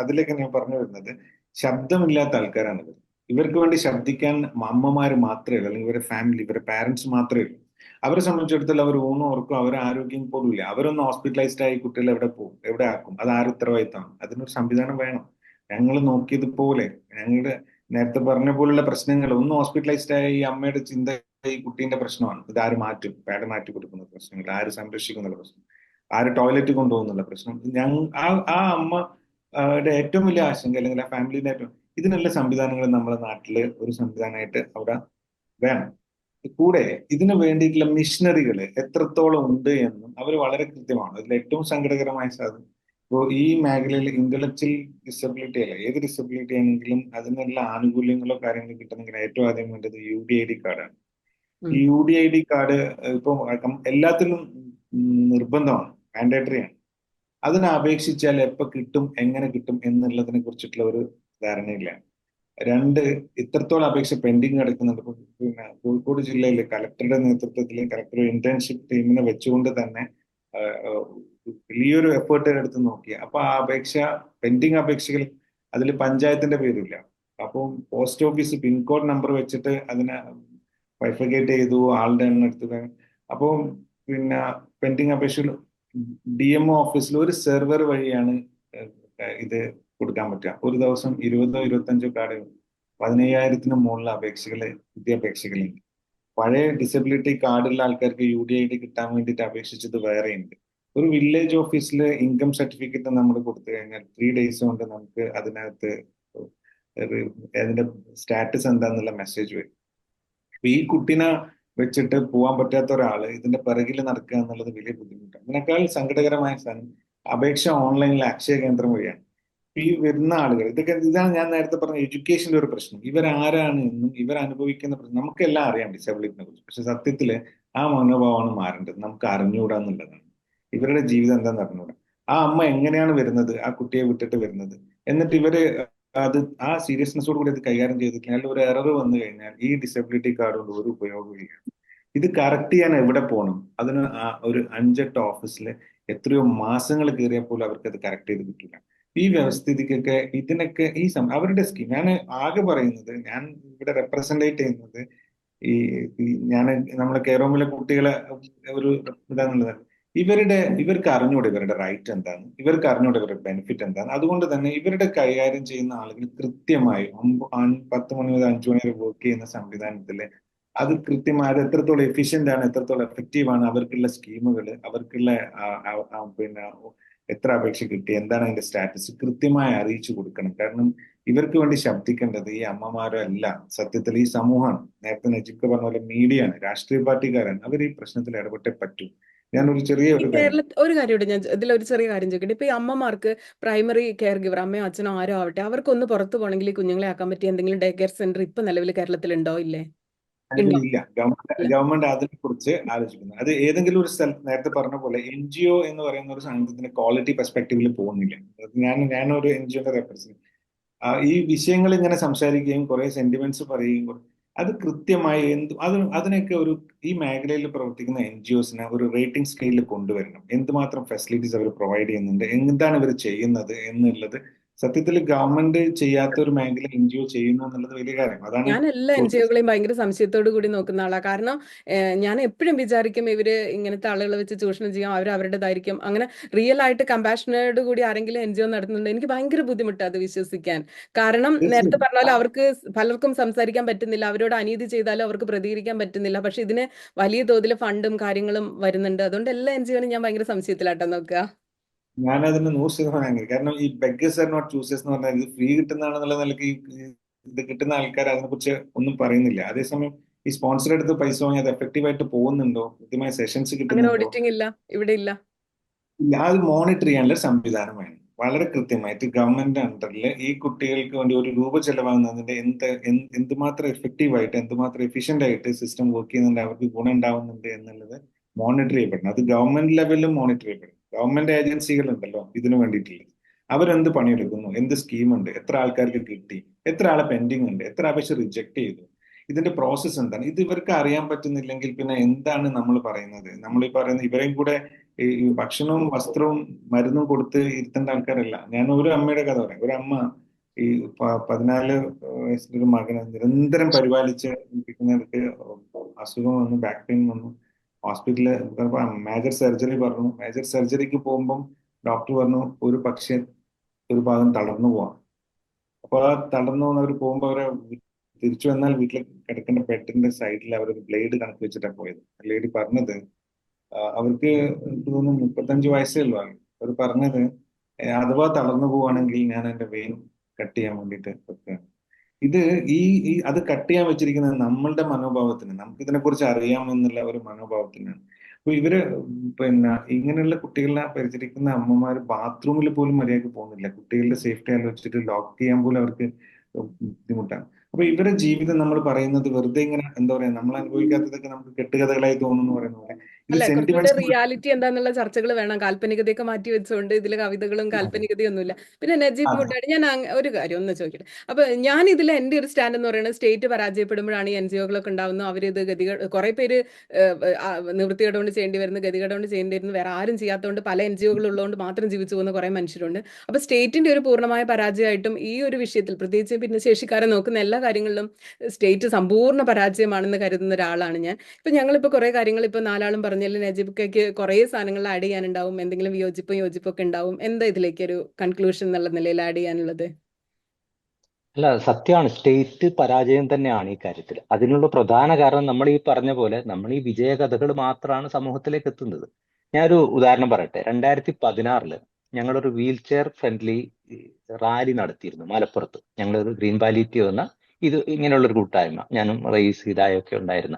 അതിലേക്ക് ഞാൻ പറഞ്ഞു വരുന്നത്, ശബ്ദമില്ലാത്ത ആൾക്കാരാണ് ഇവർ. ഇവർക്ക് വേണ്ടി ശബ്ദിക്കാൻ അമ്മമാര് മാത്രമേ ഉള്ളൂ, അല്ലെങ്കിൽ ഇവരുടെ ഫാമിലി, ഇവരുടെ പാരന്റ്സ് മാത്രമേ ഉള്ളൂ. അവരെ സംബന്ധിച്ചിടത്തോളം അവർ ഊണും ഉറക്കും, അവരെ ആരോഗ്യം പോലും ഇല്ല. അവരൊന്ന് ഹോസ്പിറ്റലൈസ്ഡ് ആയി കുട്ടികൾ എവിടെ പോകും, എവിടെ ആക്കും? അത് ആര് ഉത്തരവാദിത്തമാണ്? അതിനൊരു സംവിധാനം വേണം. ഞങ്ങൾ നോക്കിയതുപോലെ, ഞങ്ങളുടെ നേരത്തെ പറഞ്ഞ പോലുള്ള പ്രശ്നങ്ങൾ ഒന്ന് ഹോസ്പിറ്റലൈസ്ഡ് ആയ ഈ അമ്മയുടെ ചിന്ത ഈ കുട്ടീന്റെ പ്രശ്നമാണ്. ഇത് ആര് മാറ്റും? പാഡ് മാറ്റി കൊടുക്കുന്ന പ്രശ്നങ്ങൾ, ആര് സംരക്ഷിക്കുന്ന പ്രശ്നം. ആര് ടോയ്ലറ്റ് കൊണ്ടുപോകുന്നുള്ള പ്രശ്നം. ആ അമ്മയുടെ ഏറ്റവും വലിയ ആശങ്ക, അല്ലെങ്കിൽ ആ ഫാമിലിയുടെ ഏറ്റവും, ഇതിനുള്ള സംവിധാനങ്ങൾ നമ്മുടെ നാട്ടില് ഒരു സംവിധാനമായിട്ട് അവിടെ വേണം. കൂടെ ഇതിനു വേണ്ടിയിട്ടുള്ള മിഷനറികൾ എത്രത്തോളം ഉണ്ട് എന്നും അവർ വളരെ കൃത്യമാണ്. അതിൽ ഏറ്റവും സങ്കടകരമായ സാധനം, ഇപ്പോൾ ഈ മേഖലയിൽ ഇന്റലക്ച്വൽ ഡിസബിലിറ്റി അല്ല, ഏത് ഡിസബിലിറ്റി ആണെങ്കിലും അതിനുള്ള ആനുകൂല്യങ്ങളോ കാര്യങ്ങളോ കിട്ടണമെങ്കിൽ ഏറ്റവും ആദ്യം വേണ്ടത് UDID കാർഡാണ്. ഈ UDID കാർഡ് ഇപ്പം എല്ലാത്തിലും നിർബന്ധമാണ്, മാൻഡേറ്ററി ആണ്. അതിനെ അപേക്ഷിച്ചാൽ എപ്പോൾ കിട്ടും, എങ്ങനെ കിട്ടും എന്നുള്ളതിനെ കുറിച്ചിട്ടുള്ള ഒരു ധാരണയില്ല. രണ്ട്, ഇത്രത്തോളം അപേക്ഷ പെൻഡിങ് കിടക്കുന്നുണ്ട്. പിന്നെ കോഴിക്കോട് ജില്ലയിൽ കലക്ടറുടെ നേതൃത്വത്തിൽ കലക്ടർ ഇന്റേൺഷിപ്പ് ടീമിനെ വെച്ചുകൊണ്ട് തന്നെ വലിയൊരു എഫേർട്ട് എടുത്ത് നോക്കി. അപ്പൊ ആ പെൻഡിങ് അപേക്ഷകൾ അതിൽ പഞ്ചായത്തിന്റെ പേരില്ല. അപ്പം പോസ്റ്റ് ഓഫീസ് പിൻകോഡ് നമ്പർ വെച്ചിട്ട് അതിനെ ബൈഫർക്കേറ്റ് ചെയ്തു, ആളുടെ എണ്ണം എടുത്തു. അപ്പോൾ പിന്നെ പെൻഡിങ് അപേക്ഷകൾ DMO ഓഫീസിൽ ഒരു സെർവർ വഴിയാണ് ഇത് കൊടുക്കാൻ പറ്റുക. ഒരു ദിവസം 20 or 25 കാർഡ്, 15,000 മുകളിൽ പുതിയ അപേക്ഷകളുണ്ട്. പഴയ ഡിസബിലിറ്റി കാർഡുള്ള ആൾക്കാർക്ക് UDID കിട്ടാൻ വേണ്ടിയിട്ട് അപേക്ഷിച്ചത് വേറെയുണ്ട്. ഒരു വില്ലേജ് ഓഫീസിൽ ഇൻകം സർട്ടിഫിക്കറ്റ് നമ്മൾ കൊടുത്തു കഴിഞ്ഞാൽ 3 days കൊണ്ട് നമുക്ക് അതിനകത്ത് അതിന്റെ സ്റ്റാറ്റസ് എന്താന്നുള്ള മെസ്സേജ് വരും. ഈ കുട്ടീനെ വെച്ചിട്ട് പോകാൻ പറ്റാത്ത ഒരാള് ഇതിന്റെ പിറകിൽ നടക്കുക എന്നുള്ളത് വലിയ ബുദ്ധിമുട്ടാണ്. ഇതിനേക്കാൾ സങ്കടകരമായ സാധനം, അപേക്ഷ ഓൺലൈനിൽ അക്ഷയ കേന്ദ്രം വഴിയാണ്. ഈ വരുന്ന ആളുകൾ, ഇതാണ് ഞാൻ നേരത്തെ പറഞ്ഞ എഡ്യൂക്കേഷന്റെ ഒരു പ്രശ്നം. ഇവരാരാണ് എന്നും ഇവർ അനുഭവിക്കുന്ന പ്രശ്നം നമുക്കെല്ലാം അറിയാം ഡിസബിലിറ്റിനെ കുറിച്ച്. പക്ഷെ സത്യത്തില് ആ മനോഭാവമാണ് മാറേണ്ടത്. നമുക്ക് അറിഞ്ഞുകൂടാ എന്നുള്ളതാണ്. ഇവരുടെ ജീവിതം എന്താണെന്ന് അറിഞ്ഞുകൂടാ. ആ അമ്മ എങ്ങനെയാണ് വരുന്നത്, ആ കുട്ടിയെ വിട്ടിട്ട് വരുന്നത്, എന്നിട്ട് ഇവര് ആ സീരിയസ്നെസ്സോട് കൂടി അത് കൈകാര്യം ചെയ്തിട്ടില്ല, ഒരു എറർ വന്നു കഴിഞ്ഞാൽ ഈ ഡിസബിലിറ്റി കാർഡ് കൊണ്ട് ഒരു ഉപയോഗമില്ല. ഇത് കറക്റ്റ് ചെയ്യാൻ എവിടെ പോകണം? അതിന് ഒരു 5-8 ഓഫീസിൽ എത്രയോ മാസങ്ങൾ കയറിയാൽ പോലും അവർക്ക് അത് കറക്റ്റ് ചെയ്ത് കിട്ടില്ല. ഈ വ്യവസ്ഥിതിക്കൊക്കെ ഇതിനൊക്കെ അവരുടെ സ്കീം, ഞാൻ ആകെ പറയുന്നത്, ഞാൻ ഇവിടെ റെപ്രസെന്റേറ്റ് ചെയ്യുന്നത് ഞാൻ നമ്മളെ കെയർഹോമിലെ കുട്ടികളെ ഒരു ഇതാന്നുള്ളതാണ്. ഇവർക്ക് അറിഞ്ഞൂടെ ഇവരുടെ റൈറ്റ് എന്താണ്, ഇവർക്ക് അറിഞ്ഞൂടെ ഇവരുടെ ബെനിഫിറ്റ് എന്താണ്. അതുകൊണ്ട് തന്നെ ഇവരുടെ കൈകാര്യം ചെയ്യുന്ന ആളുകൾ കൃത്യമായി 10 മണി മുതൽ 5 മണി വരെ വർക്ക് ചെയ്യുന്ന സംവിധാനത്തില് അത് കൃത്യമായി അത് എത്രത്തോളം എഫിഷ്യന്റ് ആണ്, എത്രത്തോളം എഫക്റ്റീവ് ആണ്, അവർക്കുള്ള സ്കീമുകൾ, അവർക്കുള്ള പിന്നെ എത്ര അപേക്ഷ കിട്ടി, എന്താണ് അതിന്റെ സ്റ്റാറ്റസ് കൃത്യമായി അറിയിച്ചു കൊടുക്കണം. കാരണം ഇവർക്ക് വേണ്ടി ശബ്ദിക്കേണ്ടത് ഈ അമ്മമാരോ അല്ല, സത്യത്തിൽ ഈ സമൂഹമാണ്. നേരത്തെ നജീബ് പറഞ്ഞ പോലെ മീഡിയയാണ്, രാഷ്ട്രീയ പാർട്ടിക്കാരാണ്. അവർ ഈ പ്രശ്നത്തിൽ ഇടപെട്ടേ പറ്റൂ. ഞാനൊരു ചെറിയ ഈ കേരളത്തിൽ ഒരു കാര്യമുണ്ട്, ഞാൻ ഇതിലൊരു ചെറിയ കാര്യം ചോദിക്കട്ടെ. ഇപ്പൊ ഈ അമ്മമാർക്ക് പ്രൈമറി കെയർ ഗിവർ, അമ്മയോ അച്ഛനോ ആരോ ആവട്ടെ, അവർക്കൊന്ന് പുറത്തു പോകണമെങ്കിൽ ഈ കുഞ്ഞുങ്ങളെ ആക്കാൻ പറ്റിയ എന്തെങ്കിലും ഡേ കെയർ സെന്റർ ഇപ്പൊ നിലവിൽ കേരളത്തിൽ ഉണ്ടോ? ഇല്ലേ? ഉണ്ടോ? ഇല്ല. ഗവൺമെന്റ് അതിനെ കുറിച്ച് ആലോചിക്കുന്നു. അത് ഏതെങ്കിലും ഒരു സ്ഥലത്ത് നേരത്തെ പറഞ്ഞ പോലെ NGO എന്ന് പറയുന്ന ഒരു സാധനത്തിന്റെ ക്വാളിറ്റി പെർസ്പെക്റ്റീവിൽ പോകുന്നില്ല. ഞാനൊരു NGOയുടെ റെപ്രസെന്റ് ഈ വിഷയങ്ങൾ ഇങ്ങനെ സംസാരിക്കുകയും കുറെ സെന്റിമെന്റ്സ് പറയുകയും അത് കൃത്യമായി അതിനൊക്കെ ഈ മേഖലയിൽ പ്രവർത്തിക്കുന്ന NGOസിനെ ഒരു റേറ്റിംഗ് സ്കെയിലിൽ കൊണ്ടുവരണം. എന്തുമാത്രം ഫെസിലിറ്റീസ് അവർ പ്രൊവൈഡ് ചെയ്യുന്നുണ്ട്, എന്താണ് ഇവർ ചെയ്യുന്നത് എന്നുള്ളത്. സത്യത്തിൽ ഗവൺമെന്റ് ചെയ്യാത്ത ഒരു മേഖല NGO ചെയ്യുന്നു എന്നുള്ളത് വലിയ കാര്യം. അതാണ് ഞാൻ എല്ലാ NGOകളെയും ഭയങ്കര സംശയത്തോടു കൂടി നോക്കുന്ന ആളാണ്. കാരണം ഞാൻ എപ്പോഴും വിചാരിക്കും ഇവര് ഇങ്ങനത്തെ ആളുകളെ വെച്ച് ചൂഷണം ചെയ്യാം, അവരുടേതായിരിക്കും. അങ്ങനെ റിയൽ ആയിട്ട് കമ്പാഷനോട് കൂടി ആരെങ്കിലും NGO നടത്തുന്നുണ്ട്, എനിക്ക് ഭയങ്കര ബുദ്ധിമുട്ടാണ് അത് വിശ്വസിക്കാൻ. കാരണം നേരത്തെ പറഞ്ഞ പോലെ അവർക്ക് പലർക്കും സംസാരിക്കാൻ പറ്റുന്നില്ല, അവരോട് അനീതി ചെയ്താലും അവർക്ക് പ്രതികരിക്കാൻ പറ്റുന്നില്ല. പക്ഷെ ഇതിന് വലിയ തോതിൽ ഫണ്ടും കാര്യങ്ങളും വരുന്നുണ്ട്. അതുകൊണ്ട് എല്ലാ NGOയും ഞാൻ ഭയങ്കര സംശയത്തിലാട്ടോ നോക്കുക. ഞാനതിന് 100% കാരണം ഈ ബെഗേഴ്സ് ആർ നോട്ട് ചൂസേഴ്സ് എന്ന് പറഞ്ഞാൽ ഇത് ഫ്രീ കിട്ടുന്നതാണെന്നുള്ള നിലയ്ക്ക് ഇത് കിട്ടുന്ന ആൾക്കാർ അതിനെ കുറിച്ച് ഒന്നും പറയുന്നില്ല. അതേസമയം ഈ സ്പോൺസർ എടുത്ത് പൈസ വാങ്ങി അത് എഫക്റ്റീവ് ആയിട്ട് പോകുന്നുണ്ടോ, കൃത്യമായ സെഷൻസ് അങ്ങനെ കിട്ടുന്നുണ്ടോ, ഓഡിറ്റിംഗ് ഇല്ല, ഇവിടെ ഇല്ല. അത് മോണിറ്റർ ചെയ്യാനുള്ള സംവിധാനം വേണം. വളരെ കൃത്യമായിട്ട് ഗവൺമെന്റ് അണ്ടറിൽ ഈ കുട്ടികൾക്ക് വേണ്ടി ഒരു രൂപ ചെലവാകുന്നതിന്റെ എന്തുമാത്രം എഫക്റ്റീവ് ആയിട്ട്, എന്തുമാത്രം എഫിഷ്യന്റ് ആയിട്ട് സിസ്റ്റം വർക്ക് ചെയ്യുന്നുണ്ട്, അവർക്ക് ഗുണം ഉണ്ടാവുന്നുണ്ട് എന്നുള്ളത് മോണിറ്റർ ചെയ്യപ്പെടണം. അത് ഗവൺമെന്റ് ലെവലിലും മോണിറ്റർ ചെയ്യപ്പെടണം. ഗവൺമെന്റ് ഏജൻസികൾ ഉണ്ടല്ലോ ഇതിനു വേണ്ടിയിട്ടുള്ളത്, അവരെന്ത് പണിയെടുക്കുന്നു, എന്ത് സ്കീമുണ്ട്, എത്ര ആൾക്കാർക്ക് കിട്ടി, എത്ര ആളെ പെൻഡിങ് ഉണ്ട്, എത്ര അപേക്ഷ റിജക്ട് ചെയ്തു, ഇതിന്റെ പ്രോസസ്സ് എന്താണ്, ഇത് ഇവർക്ക് അറിയാൻ പറ്റുന്നില്ലെങ്കിൽ പിന്നെ എന്താണ് നമ്മൾ പറയുന്നത്? നമ്മൾ ഈ പറയുന്ന ഇവരെയും കൂടെ ഈ ഭക്ഷണവും വസ്ത്രവും മരുന്നും കൊടുത്ത് ഇരുത്തേണ്ട ആൾക്കാരല്ല. ഞാൻ ഒരു അമ്മയുടെ കഥ പറയാം. ഒരു അമ്മ ഈ 14 വയസ്സിലൊരു മകനെ നിരന്തരം പരിപാലിച്ച് ഇരിക്കുന്നവർക്ക് അസുഖം വന്നു, ബാക്ക് പെയിൻ വന്നു, ഹോസ്പിറ്റലിൽ മേജർ സർജറി പറഞ്ഞു. മേജർ സർജറിക്ക് പോകുമ്പം ഡോക്ടർ പറഞ്ഞു ഒരു പക്ഷേ ഒരു ഭാഗം തളർന്നു പോവാം. അപ്പൊ ആ തളർന്നു അവർ പോകുമ്പോൾ അവരെ തിരിച്ചു വന്നാൽ വീട്ടിൽ കിടക്കേണ്ട ബെഡിന്റെ സൈഡിൽ അവരൊരു ബ്ലേഡ് കണക്ക് വെച്ചിട്ടാണ് പോയത്. ലേഡി പറഞ്ഞത് അവർക്ക് എനിക്ക് തോന്നുന്നു 35 വയസ്സേ ഉള്ളൂ. അവർ പറഞ്ഞത് അഥവാ തളർന്നു പോവാണെങ്കിൽ ഞാൻ എൻ്റെ വെയിൻ കട്ട് ചെയ്യാൻ വേണ്ടിയിട്ട് വെക്കുകയാണ്. ഇത് അത് കട്ട് ചെയ്യാൻ വെച്ചിരിക്കുന്നത് നമ്മളുടെ മനോഭാവത്തിന്, നമുക്ക് ഇതിനെക്കുറിച്ച് അറിയാമെന്നുള്ള ഒരു മനോഭാവത്തിനാണ്. അപ്പൊ ഇവര് പിന്നെ ഇങ്ങനെയുള്ള കുട്ടികളെ പരിചരിക്കുന്ന അമ്മമാര് ബാത്റൂമിൽ പോലും മര്യാദക്ക് പോകുന്നില്ല. കുട്ടികളുടെ സേഫ്റ്റി ആലോചിച്ചിട്ട് ലോക്ക് ചെയ്യാൻ പോലും അവർക്ക് ബുദ്ധിമുട്ടാണ്. അപ്പൊ ഇവരുടെ ജീവിതം നമ്മൾ പറയുന്നത് വെറുതെ ഇങ്ങനെ എന്താ പറയാ, നമ്മൾ അനുഭവിക്കാത്തതൊക്കെ നമുക്ക് കെട്ടുകഥകളായി തോന്നുന്നു പറയുന്ന പോലെ ഇത് അല്ല, കുറച്ചുകൂടെ സെന്റിമെന്റ്സ്. റിയാലിറ്റി എന്താന്നുള്ള ചർച്ചകൾ വേണം. കാൽപ്പനികതയൊക്കെ മാറ്റി വെച്ചുകൊണ്ട് ഇതിൽ കവിതകളും കാൽപ്പനികതയൊന്നുമില്ല. പിന്നെ നജീബ് മുട്ടാടി, ഞാൻ ഒരു കാര്യം ഒന്ന് ചോദിക്കട്ടെ. അപ്പൊ ഞാൻ ഇതിൽ എൻ്റെ ഒരു സ്റ്റാൻഡ് എന്ന് പറയുന്നത്, സ്റ്റേറ്റ് പരാജയപ്പെടുമ്പോഴാണ് ഈ NGO-കളൊക്കെ ഉണ്ടാവുന്നത്. അവരിത് കുറെ പേര് നിവൃത്തികേട് കൊണ്ട് ചെയ്യേണ്ടി വരുന്നു, ഗതികേട് കൊണ്ട് ചെയ്യേണ്ടി വരുന്നു, വേറെ ആരും ചെയ്യാത്തതുകൊണ്ട് പല NGO-കൾ ഉള്ളതുകൊണ്ട് മാത്രം ജീവിച്ചു പോകുന്ന കുറെ മനുഷ്യരുണ്ട്. അപ്പൊ സ്റ്റേറ്റിന്റെ ഒരു പൂർണ്ണമായ പരാജയമായിട്ടും ഈ ഒരു വിഷയത്തിൽ, പ്രത്യേകിച്ച് ഭിന്നശേഷിക്കാരെ നോക്കുന്ന എല്ലാ കാര്യങ്ങളിലും സ്റ്റേറ്റ് സമ്പൂർണ്ണ പരാജയമാണെന്ന് കരുതുന്ന ഒരാളാണ് ഞാൻ. ഇപ്പൊ ഞങ്ങളിപ്പോ കുറെ കാര്യങ്ങൾ ഇപ്പൊ നാലാളും പറഞ്ഞാൽ നജീബിക്കയ്ക്ക് കുറെ സാധനങ്ങൾ ആഡ് ചെയ്യാനുണ്ടാവും, എന്തെങ്കിലും യോജിപ്പൊക്കെ ഉണ്ടാവും. എന്താ ഇതിലേക്ക് ഒരു കൺക്ലൂഷൻ എന്നുള്ള നിലയിൽ ആഡ് ചെയ്യാനുള്ളത്? അല്ല, സത്യമാണ്, സ്റ്റേറ്റ് പരാജയം തന്നെയാണ് ഈ കാര്യത്തിൽ. അതിനുള്ള പ്രധാന കാരണം നമ്മൾ ഈ പറഞ്ഞ പോലെ നമ്മൾ ഈ വിജയകഥകൾ മാത്രമാണ് സമൂഹത്തിലേക്ക് എത്തുന്നത്. ഞാനൊരു ഉദാഹരണം പറയട്ടെ. 2016 ഞങ്ങളൊരു വീൽ ചെയർ ഫ്രണ്ട്ലി റാലി നടത്തിയിരുന്നു മലപ്പുറത്ത്. ഞങ്ങളൊരു ഗ്രീൻ പാലിറ്റീവ് എന്ന ഇങ്ങനെയുള്ളൊരു കൂട്ടായ്മ, ഞാനും റയീസ് ഹിദായൊക്കെ ഉണ്ടായിരുന്ന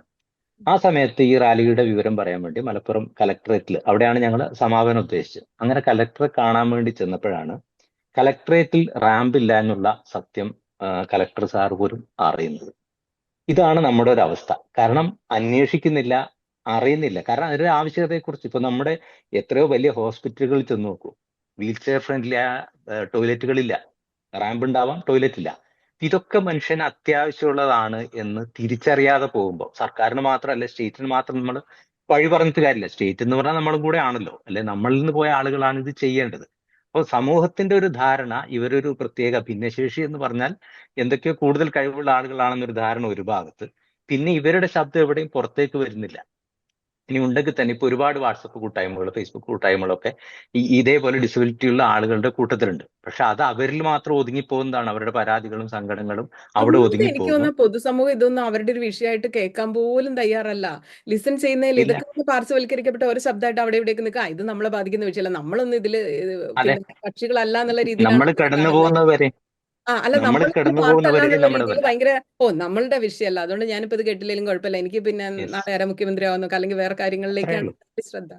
ആ സമയത്ത് ഈ റാലിയുടെ വിവരം പറയാൻ വേണ്ടി മലപ്പുറം കലക്ടറേറ്റിൽ, അവിടെയാണ് ഞങ്ങൾ സമാപനം ഉദ്ദേശിച്ചത്. അങ്ങനെ കലക്ടറെ കാണാൻ വേണ്ടി ചെന്നപ്പോഴാണ് കലക്ടറേറ്റിൽ റാമ്പ് ഇല്ല എന്നുള്ള സത്യം കലക്ടർ സാർ പോലും അറിയുന്നത്. ഇതാണ് നമ്മുടെ ഒരു അവസ്ഥ. കാരണം അന്വേഷിക്കുന്നില്ല, അറിയുന്നില്ല. കാരണം അതിന്റെ ആവശ്യകതയെക്കുറിച്ച് ഇപ്പൊ നമ്മുടെ എത്രയോ വലിയ ഹോസ്പിറ്റലുകളിൽ ചെന്ന് നോക്കൂ, വീൽ ചെയർ ഫ്രണ്ട്ലി ടോയ്ലറ്റുകളില്ല. റാമ്പ് ഉണ്ടാവാം, ടോയ്ലറ്റ് ഇല്ല. ഇതൊക്കെ മനുഷ്യന് അത്യാവശ്യമുള്ളതാണ് എന്ന് തിരിച്ചറിയാതെ പോകുമ്പോൾ, സർക്കാരിന് മാത്രമല്ല സ്റ്റേറ്റിന് മാത്രം നമ്മൾ വഴി പറഞ്ഞിട്ട് കാര്യമില്ല. സ്റ്റേറ്റ് എന്ന് പറഞ്ഞാൽ നമ്മളും കൂടെ ആണല്ലോ, അല്ലെ? നമ്മളിൽ നിന്ന് പോയ ആളുകളാണ് ഇത് ചെയ്യേണ്ടത്. അപ്പോൾ സമൂഹത്തിന്റെ ഒരു ധാരണ ഇവരൊരു പ്രത്യേക ഭിന്നശേഷി എന്ന് പറഞ്ഞാൽ എന്തൊക്കെയോ കൂടുതൽ കഴിവുള്ള ആളുകളാണെന്നൊരു ധാരണ ഒരു ഭാഗത്ത്. പിന്നെ ഇവരുടെ ശബ്ദം എവിടെയും പുറത്തേക്ക് വരുന്നില്ല. ഇനി ഉണ്ടെങ്കിൽ തന്നെ ഇപ്പൊ ഒരുപാട് വാട്സപ്പ് കൂട്ടായ്മകൾ, ഫേസ്ബുക്ക് കൂട്ടായ്മകളൊക്കെ ഇതേപോലെ ഡിസബിലിറ്റി ഉള്ള ആളുകളുടെ കൂട്ടത്തിലുണ്ട്. പക്ഷെ അത് അവരിൽ മാത്രം ഒതുങ്ങിപ്പോകുന്നതാണ്. അവരുടെ പരാതികളും സങ്കടങ്ങളും അവിടെ അതൊന്നും എനിക്ക് ഒതുങ്ങിപ്പോകുന്നു. തോന്നുന്നു പൊതുസമൂഹം ഇതൊന്നും അവരുടെ ഒരു വിഷയമായിട്ട് കേൾക്കാൻ പോലും തയ്യാറല്ല. ലിസൺ ചെയ്യുന്നതിൽ ഇല്ല. ഇതൊക്കെ ഒന്ന് പാർശ്വവൽക്കരിക്കപ്പെട്ട ഒരു ശബ്ദമായിട്ട് അവിടെ ഇവിടേക്ക് നിൽക്കുക. ഇത് നമ്മളെ ബാധിക്കുന്ന വിഷയമല്ല, നമ്മളൊന്നും ഇതില് അതെ, പിന്നെ കക്ഷികളല്ല എന്നുള്ള രീതിയിലാണ് നമ്മൾ നമ്മൾ കടന്നു കാണുന്നത്. പോകുന്നവരെ അല്ല, നമ്മൾ നമ്മളിതിൽ കടന്നു പാർട്ടല്ല പോകുന്നവരെ എന്നുള്ള രീതിയിൽ നമ്മുടേതല്ല. ഭയങ്കര നമ്മളുടെ വിഷയമല്ല, അതുകൊണ്ട് ഞാനിപ്പോ ഇത് കേട്ടില്ലെങ്കിലും കുഴപ്പമില്ല, എനിക്ക് പിന്നെ യെസ്, നാളെ ആരാ മുഖ്യമന്ത്രി ആവുന്നൊക്കെ അല്ലെങ്കിൽ വേറെ അത്രേ കാര്യങ്ങളിലേക്കാണ് ഉള്ളൂ. ശ്രദ്ധ.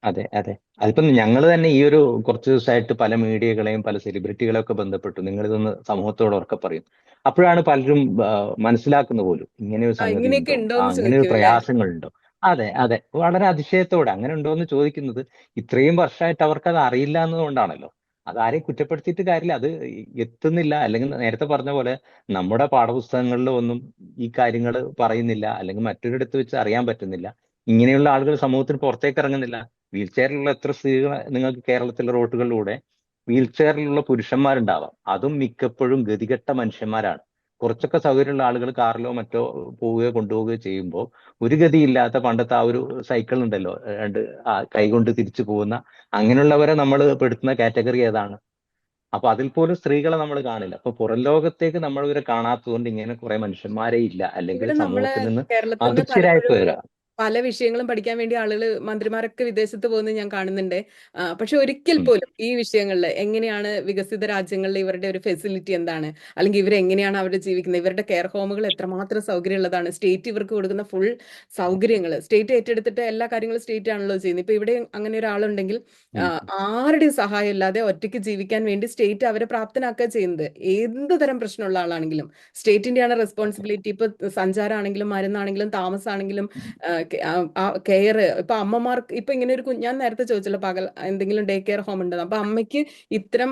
അതെ, അതെ. അതിപ്പം ഞങ്ങൾ തന്നെ ഈ ഒരു കുറച്ച് ദിവസമായിട്ട് പല മീഡിയകളെയും പല സെലിബ്രിറ്റികളെയും ഒക്കെ ബന്ധപ്പെട്ടു. നിങ്ങൾ ഇതൊന്ന് സമൂഹത്തോട് ഉറക്കെ പറയും. അപ്പോഴാണ് പലരും മനസ്സിലാക്കുന്ന പോലും ഇങ്ങനെ ഒരു സംഗതി ഇങ്ങനെയൊക്കെ ഉണ്ടോ, ഉണ്ടോന്ന് അങ്ങനെ ഒരു ചോദിക്കും അല്ലേ? പ്രയാസങ്ങളുണ്ടോ. അതെ, അതെ, വളരെ അതിശയത്തോടെ അങ്ങനെ ഉണ്ടോ എന്ന് ചോദിക്കുന്നത് ഇത്രയും വർഷമായിട്ട് അവർക്ക് അത് അറിയില്ല എന്നതുകൊണ്ടാണല്ലോ. അതാരെയും കുറ്റപ്പെടുത്തിയിട്ട് കാര്യമില്ല, അത് എത്തുന്നില്ല. അല്ലെങ്കിൽ നേരത്തെ പറഞ്ഞ പോലെ നമ്മുടെ പാഠപുസ്തകങ്ങളിലോ ഒന്നും ഈ കാര്യങ്ങൾ പറയുന്നില്ല, അല്ലെങ്കിൽ മറ്റൊരിടത്ത് വെച്ച് അറിയാൻ പറ്റുന്നില്ല. ഇങ്ങനെയുള്ള ആളുകൾ സമൂഹത്തിന് പുറത്തേക്ക് ഇറങ്ങുന്നില്ല. വീൽ ചെയറിലുള്ള എത്ര സ്ത്രീകൾ നിങ്ങൾക്ക് കേരളത്തിലെ റോഡുകളിലൂടെ വീൽ ചെയറിലുള്ള പുരുഷന്മാരുണ്ടാവാം, അതും മിക്കപ്പോഴും ഗതികെട്ട മനുഷ്യന്മാരാണ്. കുറച്ചൊക്കെ സൗകര്യമുള്ള ആളുകൾ കാറിലോ മറ്റോ പോവുകയോ കൊണ്ടുപോവുകയോ ചെയ്യുമ്പോൾ ഒരു ഗതിയില്ലാത്ത പണ്ടത്തെ ആ ഒരു സൈക്കിൾ ഉണ്ടല്ലോ, കൈകൊണ്ട് തിരിച്ചു പോകുന്ന, അങ്ങനെയുള്ളവരെ നമ്മൾ പെടുത്തുന്ന കാറ്റഗറി ഏതാണ്? അപ്പൊ അതിൽ പോലും സ്ത്രീകളെ നമ്മൾ കാണില്ല. അപ്പൊ പുറം ലോകത്തേക്ക് നമ്മൾ ഇവരെ കാണാത്തതുകൊണ്ട് ഇങ്ങനെ കുറെ മനുഷ്യന്മാരെ ഇല്ല, അല്ലെങ്കിൽ ഇവിടെ നമ്മളെ സമൂഹത്തിൽ നിന്ന് കേരളത്തിൽ നിന്ന് അദൃശ്യരായി പലപ്പോഴും പോയവരാ. പല വിഷയങ്ങളും പഠിക്കാൻ വേണ്ടി ആളുകൾ, മന്ത്രിമാരൊക്കെ വിദേശത്ത് പോകുന്നത് ഞാൻ കാണുന്നുണ്ട്. പക്ഷെ ഒരിക്കൽ ഉം. പോലും ഈ വിഷയങ്ങളിൽ എങ്ങനെയാണ് വികസിത രാജ്യങ്ങളിൽ ഇവരുടെ ഒരു ഫെസിലിറ്റി എന്താണ്, അല്ലെങ്കിൽ ഇവരെങ്ങനെയാണ് അവിടെ ജീവിക്കുന്നത്, ഇവരുടെ കെയർ ഹോമുകൾ എത്രമാത്രം സൗകര്യമുള്ളതാണ്, സ്റ്റേറ്റ് ഇവർക്ക് കൊടുക്കുന്ന ഫുൾ സൗകര്യങ്ങൾ സ്റ്റേറ്റ് ഏറ്റെടുത്തിട്ട് എല്ലാ കാര്യങ്ങളും സ്റ്റേറ്റ് ആണല്ലോ ചെയ്യുന്നത്. ഇപ്പൊ ഇവിടെ അങ്ങനെ ഒരാളുണ്ടെങ്കിൽ ഉം. ആരുടെയും സഹായം ഇല്ലാതെ ഒറ്റയ്ക്ക് ജീവിക്കാൻ വേണ്ടി സ്റ്റേറ്റ് അവരെ പ്രാപ്തനാക്കുക ചെയ്യുന്നത്. എന്ത് തരം പ്രശ്നമുള്ള ആളാണെങ്കിലും സ്റ്റേറ്റിന്റെയാണ് റെസ്പോൺസിബിലിറ്റി. ഇപ്പൊ സഞ്ചാരമാണെങ്കിലും മരുന്നാണെങ്കിലും താമസമാണെങ്കിലും കെയർ. ഇപ്പൊ അമ്മമാർക്ക് ഇപ്പൊ ഇങ്ങനെ ഒരു ഞാൻ നേരത്തെ ചോദിച്ചല്ലോ, പകൽ എന്തെങ്കിലും ഡേ കെയർ ഹോം ഉണ്ടെന്ന്. അപ്പൊ അമ്മയ്ക്ക് ഇത്തരം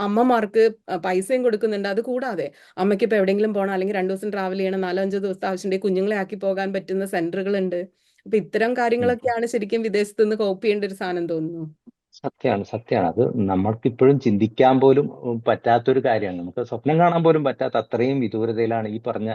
അമ്മമാർക്ക് പൈസയും കൊടുക്കുന്നുണ്ട്. അത് കൂടാതെ അമ്മയ്ക്ക് ഇപ്പൊ എവിടെയെങ്കിലും പോകണം, അല്ലെങ്കിൽ 2 ദിവസം ട്രാവൽ ചെയ്യണം, 4-5 ദിവസത്തെ ആവശ്യമുണ്ടെങ്കിൽ കുഞ്ഞുങ്ങളെ ആക്കി പോകാൻ പറ്റുന്ന സെന്ററുകൾ ഉണ്ട്. അപ്പൊ ഇത്തരം ഉം. കാര്യങ്ങളൊക്കെയാണ് ശരിക്കും വിദേശത്ത് നിന്ന് കോപ്പി ചെയ്യേണ്ട ഒരു സാധനം തോന്നുന്നു. സത്യമാണ്, സത്യമാണ്. അത് നമ്മൾക്ക് ഇപ്പോഴും ചിന്തിക്കാൻ പോലും പറ്റാത്തൊരു കാര്യമാണ്. നമുക്ക് സ്വപ്നം കാണാൻ പോലും പറ്റാത്ത അത്രയും വിദൂരതയിലാണ് ഈ പറഞ്ഞ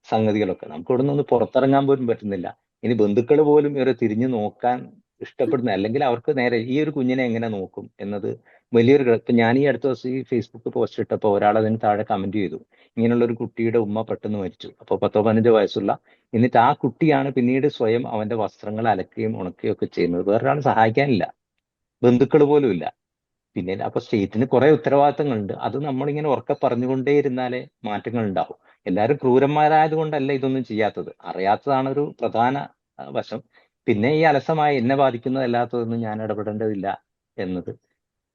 സംഗതികളൊക്കെ. നമുക്ക് ഇവിടെ നിന്ന് പുറത്തിറങ്ങാൻ പോലും പറ്റുന്നില്ല. ഇനി ബന്ധുക്കൾ പോലും ഇവരെ തിരിഞ്ഞു നോക്കാൻ ഇഷ്ടപ്പെടുന്ന, അല്ലെങ്കിൽ അവർക്ക് നേരെ ഈ ഒരു കുഞ്ഞിനെ എങ്ങനെ നോക്കും എന്നത് ഇപ്പൊ ഞാൻ ഈ അടുത്ത ദിവസം ഈ ഫേസ്ബുക്ക് പോസ്റ്റ് ഇട്ടപ്പോൾ ഒരാൾ അതിന് താഴെ കമന്റ് ചെയ്തു, ഇങ്ങനെയുള്ള ഒരു കുട്ടിയുടെ ഉമ്മ പെട്ടെന്ന് മരിച്ചു, അപ്പോൾ 10-15 വയസ്സുള്ള, എന്നിട്ട് ആ കുട്ടിയാണ് പിന്നീട് സ്വയം അവന്റെ വസ്ത്രങ്ങൾ അലക്കുകയും ഉണക്കുകയും ഒക്കെ ചെയ്യുന്നത്. വേറൊരാൾ സഹായിക്കാനില്ല, ബന്ധുക്കൾ പോലും ഇല്ല. പിന്നെ അപ്പൊ സ്റ്റേറ്റിന് കുറെ ഉത്തരവാദിത്തങ്ങളുണ്ട്. അത് നമ്മളിങ്ങനെ ഉറക്കെ പറഞ്ഞുകൊണ്ടേയിരുന്നാലേ മാറ്റങ്ങൾ ഉണ്ടാവും. എല്ലാവരും ക്രൂരന്മാരായത് കൊണ്ടല്ല ഇതൊന്നും ചെയ്യാത്തത്, അറിയാത്തതാണ് ഒരു പ്രധാന വശം. പിന്നെ ഈ അലസമായി എന്നെ ബാധിക്കുന്നതല്ലാത്തതൊന്നും ഞാൻ ഇടപെടേണ്ടതില്ല എന്നത്,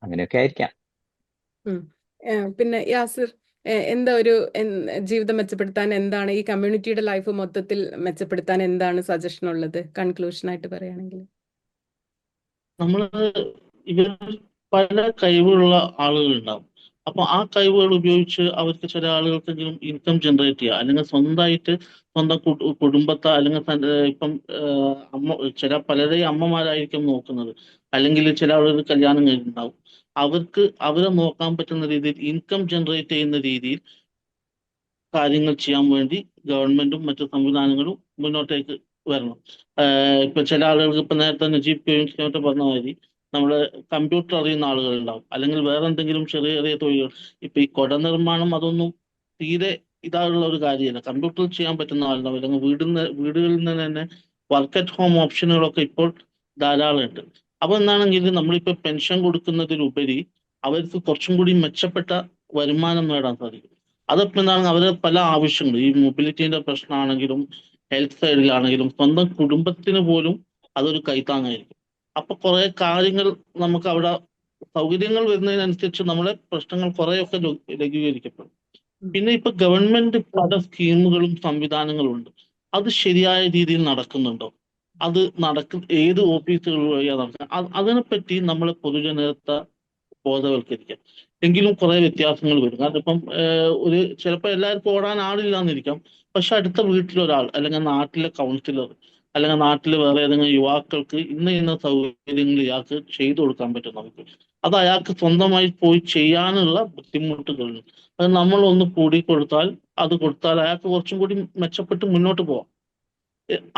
അങ്ങനെയൊക്കെ ആയിരിക്കാം. ഉം. പിന്നെ യാസിർ, എന്താ ജീവിതം മെച്ചപ്പെടുത്താൻ എന്താണ്, ഈ കമ്മ്യൂണിറ്റിയുടെ ലൈഫ് മൊത്തത്തിൽ മെച്ചപ്പെടുത്താൻ എന്താണ് സജഷൻ ഉള്ളത്, കൺക്ലൂഷൻ ആയിട്ട് പറയുകയാണെങ്കിൽ? നമ്മള് ഇവർ പല കഴിവുള്ള ആളുകളുണ്ടാവും. അപ്പൊ ആ കഴിവുകൾ ഉപയോഗിച്ച് അവർക്ക് ചില ആളുകൾക്കെങ്കിലും ഇൻകം ജനറേറ്റ് ചെയ്യുക, അല്ലെങ്കിൽ സ്വന്തമായിട്ട് സ്വന്തം കുടുംബത്തെ, അല്ലെങ്കിൽ ഇപ്പം പലരെയും അമ്മമാരായിരിക്കും നോക്കുന്നത്, അല്ലെങ്കിൽ ചില ആളുകൾ കല്യാണം കഴിഞ്ഞിട്ടുണ്ടാവും. അവരെ നോക്കാൻ പറ്റുന്ന രീതിയിൽ ഇൻകം ജനറേറ്റ് ചെയ്യുന്ന രീതിയിൽ കാര്യങ്ങൾ ചെയ്യാൻ വേണ്ടി ഗവൺമെന്റും മറ്റു സംവിധാനങ്ങളും മുന്നോട്ടേക്ക് വരണം. ഇപ്പൊ ചില ആളുകൾക്ക്, ഇപ്പൊ നേരത്തെ നജീബ് കരീം പറഞ്ഞ മാതിരി, നമ്മള് കമ്പ്യൂട്ടർ അറിയുന്ന ആളുകളുണ്ടാവും, അല്ലെങ്കിൽ വേറെ എന്തെങ്കിലും ചെറിയ ചെറിയ തൊഴിലുകൾ. ഇപ്പൊ ഈ കുട നിർമ്മാണം അതൊന്നും തീരെ ഇതായുള്ള ഒരു കാര്യമല്ല. കമ്പ്യൂട്ടറിൽ ചെയ്യാൻ പറ്റുന്ന ആളുണ്ടാവും, അല്ലെങ്കിൽ വീടുകളിൽ നിന്ന് തന്നെ വർക്ക് അറ്റ് ഹോം ഓപ്ഷനുകളൊക്കെ ഇപ്പോൾ ധാരാളം ഉണ്ട്. അപ്പൊ എന്താണെങ്കിൽ നമ്മളിപ്പോ പെൻഷൻ കൊടുക്കുന്നതിലുപരി അവർക്ക് കുറച്ചും കൂടി മെച്ചപ്പെട്ട വരുമാനം നേടാൻ സാധിക്കും. അതിപ്പോ എന്താണ്, അവരെ പല ആവശ്യങ്ങൾ, ഈ മൊബിലിറ്റീന്റെ പ്രശ്നമാണെങ്കിലും ഹെൽത്ത് സൈഡിലാണെങ്കിലും സ്വന്തം കുടുംബത്തിന് പോലും അതൊരു കൈത്താങ്ങായിരിക്കും. അപ്പൊ കുറെ കാര്യങ്ങൾ നമുക്ക് അവിടെ സൗകര്യങ്ങൾ വരുന്നതിനനുസരിച്ച് നമ്മുടെ പ്രശ്നങ്ങൾ കുറെയൊക്കെ ലഘൂകരിക്കപ്പെടും. പിന്നെ ഇപ്പൊ ഗവൺമെന്റ് പല സ്കീമുകളും സംവിധാനങ്ങളും ഉണ്ട്. അത് ശരിയായ രീതിയിൽ നടക്കുന്നുണ്ടോ, അത് ഏത് ഓഫീസുകൾ വഴിയാണ് നടക്കുന്നത്, അതിനെപ്പറ്റി നമ്മളെ പൊതുജനത്തെ ബോധവൽക്കരിക്കാം. എങ്കിലും കുറെ വ്യത്യാസങ്ങൾ വരും. കാരണം ഇപ്പം ചിലപ്പോൾ എല്ലാവർക്കും ഓടാൻ ആളില്ല എന്നിരിക്കാം, പക്ഷെ അടുത്ത വീട്ടിലൊരാൾ, അല്ലെങ്കിൽ നാട്ടിലെ കൗൺസിലർ, അല്ലെങ്കിൽ നാട്ടിൽ വേറെ ഏതെങ്കിലും യുവാക്കൾക്ക് ഇന്ന സൗകര്യങ്ങൾ ഇയാൾക്ക് ചെയ്തു കൊടുക്കാൻ പറ്റും നമുക്ക്. അത് അയാൾക്ക് സ്വന്തമായി പോയി ചെയ്യാനുള്ള ബുദ്ധിമുട്ടുകളുണ്ട്. അത് നമ്മൾ ഒന്ന് കൂടി കൊടുത്താൽ അയാൾക്ക് കുറച്ചും കൂടി മെച്ചപ്പെട്ട് മുന്നോട്ട് പോവാം.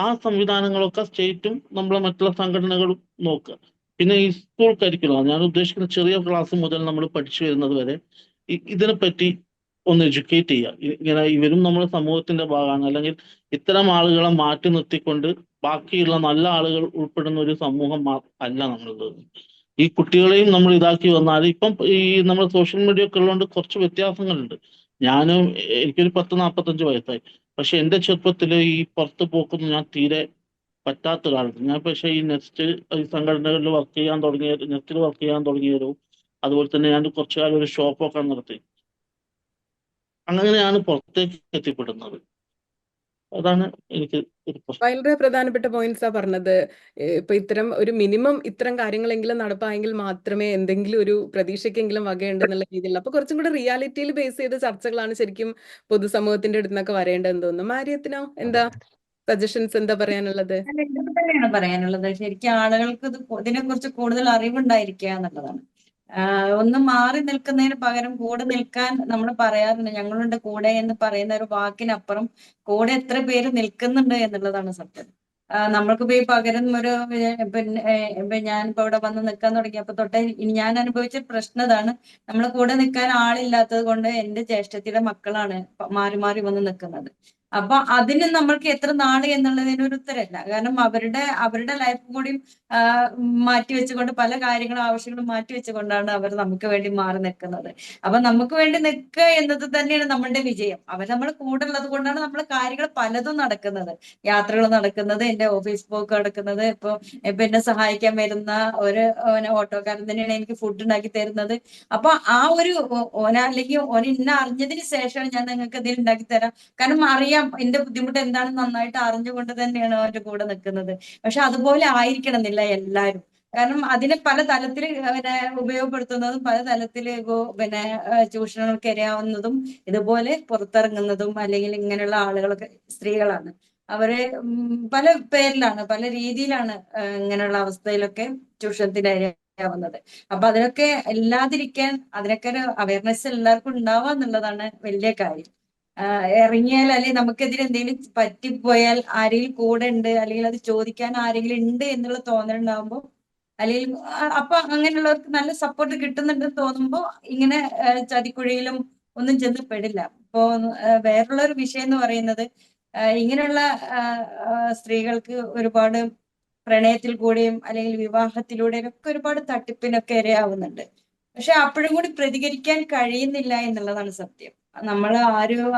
ആ സംവിധാനങ്ങളൊക്കെ സ്റ്റേറ്റും നമ്മളെ മറ്റുള്ള സംഘടനകളും നോക്കുക. പിന്നെ ഈ സ്കൂൾ കരിക്കുലം, ഞാൻ ഉദ്ദേശിക്കുന്ന ചെറിയ ക്ലാസ് മുതൽ നമ്മൾ പഠിച്ചു വരുന്നത് വരെ ഇതിനെപ്പറ്റി ഒന്ന് എഡ്യൂക്കേറ്റ് ചെയ്യുക. ഇങ്ങനെ ഇവരും നമ്മുടെ സമൂഹത്തിന്റെ ഭാഗമാണ്, അല്ലെങ്കിൽ ഇത്തരം ആളുകളെ മാറ്റി നിർത്തിക്കൊണ്ട് ബാക്കിയുള്ള നല്ല ആളുകൾ ഉൾപ്പെടുന്ന ഒരു സമൂഹം അല്ല നമ്മളുള്ളത്. ഈ കുട്ടികളെയും നമ്മൾ ഇതാക്കി വന്നാൽ, ഇപ്പം ഈ നമ്മൾ സോഷ്യൽ മീഡിയ ഒക്കെ ഉള്ളതുകൊണ്ട് കുറച്ച് വ്യത്യാസങ്ങളുണ്ട്. എനിക്കൊരു 10-45 വയസ്സായി, പക്ഷെ എന്റെ ചെറുപ്പത്തില് ഈ പുറത്ത് പോക്കൊന്നും ഞാൻ തീരെ പറ്റാത്ത ഒരാളാണ്. ഞാൻ പക്ഷേ ഈ സംഘടനകളിൽ നെസ്റ്റിൽ വർക്ക് ചെയ്യാൻ തുടങ്ങിയവരും, അതുപോലെ തന്നെ ഞാൻ കുറച്ചു കാലം ഒരു ഷോപ്പൊക്കെ നടത്തി. അങ്ങനെയാണ് പുറത്തേക്ക് എത്തിപ്പെടുന്നത്. അതാണ് എനിക്ക് ഒരു പ്രശ്നം. വളരെ പ്രധാനപ്പെട്ട പോയിന്റ്സാ പറഞ്ഞത്. ഇപ്പൊ ഒരു മിനിമം ഇത്തരം കാര്യങ്ങളെങ്കിലും നടപ്പായെങ്കിൽ മാത്രമേ എന്തെങ്കിലും ഒരു പ്രതീക്ഷയ്ക്കെങ്കിലും വകയുണ്ടെന്നുള്ള രീതിയിൽ, അപ്പൊ കുറച്ചും കൂടെ റിയാലിറ്റിയിൽ ബേസ് ചെയ്ത ചർച്ചകളാണ് ശരിക്കും പൊതുസമൂഹത്തിന്റെ അടുത്ത് നിന്നൊക്കെ വരേണ്ടതെന്ന് തോന്നുന്നു. മാരിയത്തിനോ എന്താ സജഷൻസ്, എന്താ പറയാനുള്ളത്? ഇതൊക്കെ തന്നെയാണ് പറയാനുള്ളത്. ശരിക്കും ആളുകൾക്ക് ഇതിനെ കുറിച്ച് കൂടുതൽ അറിവുണ്ടായിരിക്കുക എന്നുള്ളതാണ്. ഒന്ന് മാറി നിൽക്കുന്നതിന് പകരം കൂടെ നിൽക്കാൻ നമ്മൾ പറയാറുണ്ട്, ഞങ്ങളുണ്ട് കൂടെ എന്ന് പറയുന്ന ഒരു വാക്കിനപ്പുറം കൂടെ എത്ര പേര് നിൽക്കുന്നുണ്ട് എന്നുള്ളതാണ് സത്യം. നമ്മൾക്കിപ്പോ ഈ പകരം പിന്നെ ഞാനിപ്പോ ഇവിടെ വന്ന് നിൽക്കാൻ തുടങ്ങിയപ്പോ തൊട്ടേ ഞാൻ അനുഭവിച്ച പ്രശ്നം ഇതാണ്. നമ്മളെ കൂടെ നിൽക്കാൻ ആളില്ലാത്തത് കൊണ്ട് എന്റെ ജ്യേഷ്ഠത്തിയുടെ മക്കളാണ് മാറി മാറി വന്ന് നിൽക്കുന്നത്. അപ്പൊ അതിന് നമ്മൾക്ക് എത്ര നാള് എന്നുള്ളതിന് ഒരു ഉത്തരമില്ല. കാരണം അവരുടെ ലൈഫ് കൂടി മാറ്റിവെച്ചുകൊണ്ട്, പല കാര്യങ്ങളും ആവശ്യങ്ങളും മാറ്റിവെച്ചുകൊണ്ടാണ് അവർ നമുക്ക് വേണ്ടി മാറി നിൽക്കുന്നത്. അപ്പൊ നമുക്ക് വേണ്ടി നിൽക്കുക എന്നത് തന്നെയാണ് നമ്മളുടെ വിജയം. നമ്മൾ കൂടെ ഉള്ളത് കൊണ്ടാണ് നമ്മൾ കാര്യങ്ങൾ പലതും നടക്കുന്നത്, യാത്രകൾ നടക്കുന്നത്, എന്റെ ഓഫീസ് പോക്ക് നടക്കുന്നത്. ഇപ്പൊ എന്നെ സഹായിക്കാൻ വരുന്ന ഒരു ഓട്ടോക്കാരൻ തന്നെയാണ് എനിക്ക് ഫുഡ് ഉണ്ടാക്കി തരുന്നത്. അപ്പൊ ആ ഒരു അല്ലെങ്കിൽ ഇന്ന അറിഞ്ഞതിന് ശേഷമാണ് ഞാൻ നിങ്ങൾക്ക് എന്തെങ്കിലും ഉണ്ടാക്കി തരാം. കാരണം അറിയാം എന്റെ ബുദ്ധിമുട്ട് എന്താണെന്ന് നന്നായിട്ട് അറിഞ്ഞുകൊണ്ട് തന്നെയാണ് അവരുടെ കൂടെ നിൽക്കുന്നത്. പക്ഷെ അതുപോലെ ആയിരിക്കണം എന്നില്ല എല്ലാവരും. കാരണം അതിനെ പല തലത്തിൽ ഉപയോഗപ്പെടുത്തുന്നതും പല തലത്തിൽ ചൂഷണങ്ങൾക്ക് ഇരയാവുന്നതും ഇതുപോലെ പുറത്തിറങ്ങുന്നതും അല്ലെങ്കിൽ ഇങ്ങനെയുള്ള ആളുകളൊക്കെ സ്ത്രീകളാണ്. അവരെ പല പേരിലാണ്, പല രീതിയിലാണ് ഇങ്ങനെയുള്ള അവസ്ഥയിലൊക്കെ ചൂഷണത്തിന് ഇരയാവുന്നത്. അപ്പൊ അതിനൊക്കെ ഇല്ലാതിരിക്കാൻ, അതിനൊക്കെ ഒരു അവയർനെസ് എല്ലാവർക്കും ഉണ്ടാവുക എന്നുള്ളതാണ് വലിയ കാര്യം. ഇറങ്ങിയാൽ അല്ലെങ്കിൽ നമുക്കെതിരെ എന്തെങ്കിലും പറ്റിപ്പോയാൽ ആരെങ്കിലും കൂടെ ഉണ്ട്, അല്ലെങ്കിൽ അത് ചോദിക്കാൻ ആരെങ്കിലും ഉണ്ട് എന്നുള്ള തോന്നലുണ്ടാകുമ്പോൾ അല്ലെങ്കിൽ അപ്പൊ അങ്ങനെയുള്ളവർക്ക് നല്ല സപ്പോർട്ട് കിട്ടുന്നുണ്ടെന്ന് തോന്നുമ്പോൾ ഇങ്ങനെ ചതിക്കുഴിയിലും ഒന്നും ചെന്ന് പെടില്ല. ഇപ്പോ വേറുള്ള ഒരു വിഷയം എന്ന് പറയുന്നത് ഇങ്ങനെയുള്ള സ്ത്രീകൾക്ക് ഒരുപാട് പ്രണയത്തിൽ കൂടെയും അല്ലെങ്കിൽ വിവാഹത്തിലൂടെയും ഒക്കെ ഒരുപാട് തട്ടിപ്പിനൊക്കെ ഇരയാവുന്നുണ്ട്. പക്ഷെ അപ്പോഴും കൂടി പ്രതികരിക്കാൻ കഴിയുന്നില്ല എന്നുള്ളതാണ് സത്യം. നമ്മൾ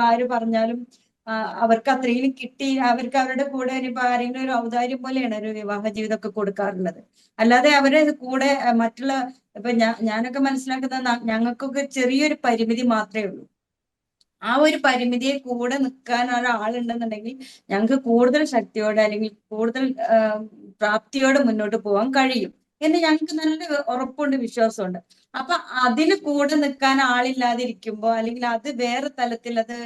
ആര് പറഞ്ഞാലും അവർക്ക് അത്രയും കിട്ടി, അവർക്ക് അവരുടെ കൂടെ ഇനിയിപ്പോ ആരെങ്കിലും ഒരു ഔദാര്യം പോലെയാണ് ഒരു വിവാഹ ജീവിതമൊക്കെ കൊടുക്കാറുള്ളത്. അല്ലാതെ അവരെ കൂടെ മറ്റുള്ള ഇപ്പൊ ഞാനൊക്കെ മനസ്സിലാക്കുന്നത് ഞങ്ങൾക്കൊക്കെ ചെറിയൊരു പരിമിതി മാത്രമേ ഉള്ളൂ. ആ ഒരു പരിമിതിയെ കൂടെ നിൽക്കാൻ ഒരാളുണ്ടെന്നുണ്ടെങ്കിൽ ഞങ്ങൾക്ക് കൂടുതൽ ശക്തിയോടെ അല്ലെങ്കിൽ കൂടുതൽ പ്രാപ്തിയോടെ മുന്നോട്ട് പോകാൻ കഴിയും എന്ന് ഞങ്ങൾക്ക് നല്ല ഉറപ്പുണ്ട്, വിശ്വാസമുണ്ട്. അപ്പൊ അതിന് കൂടെ നിൽക്കാൻ ആളില്ലാതിരിക്കുമ്പോ അല്ലെങ്കിൽ അത് വേറെ തലത്തിൽ അത്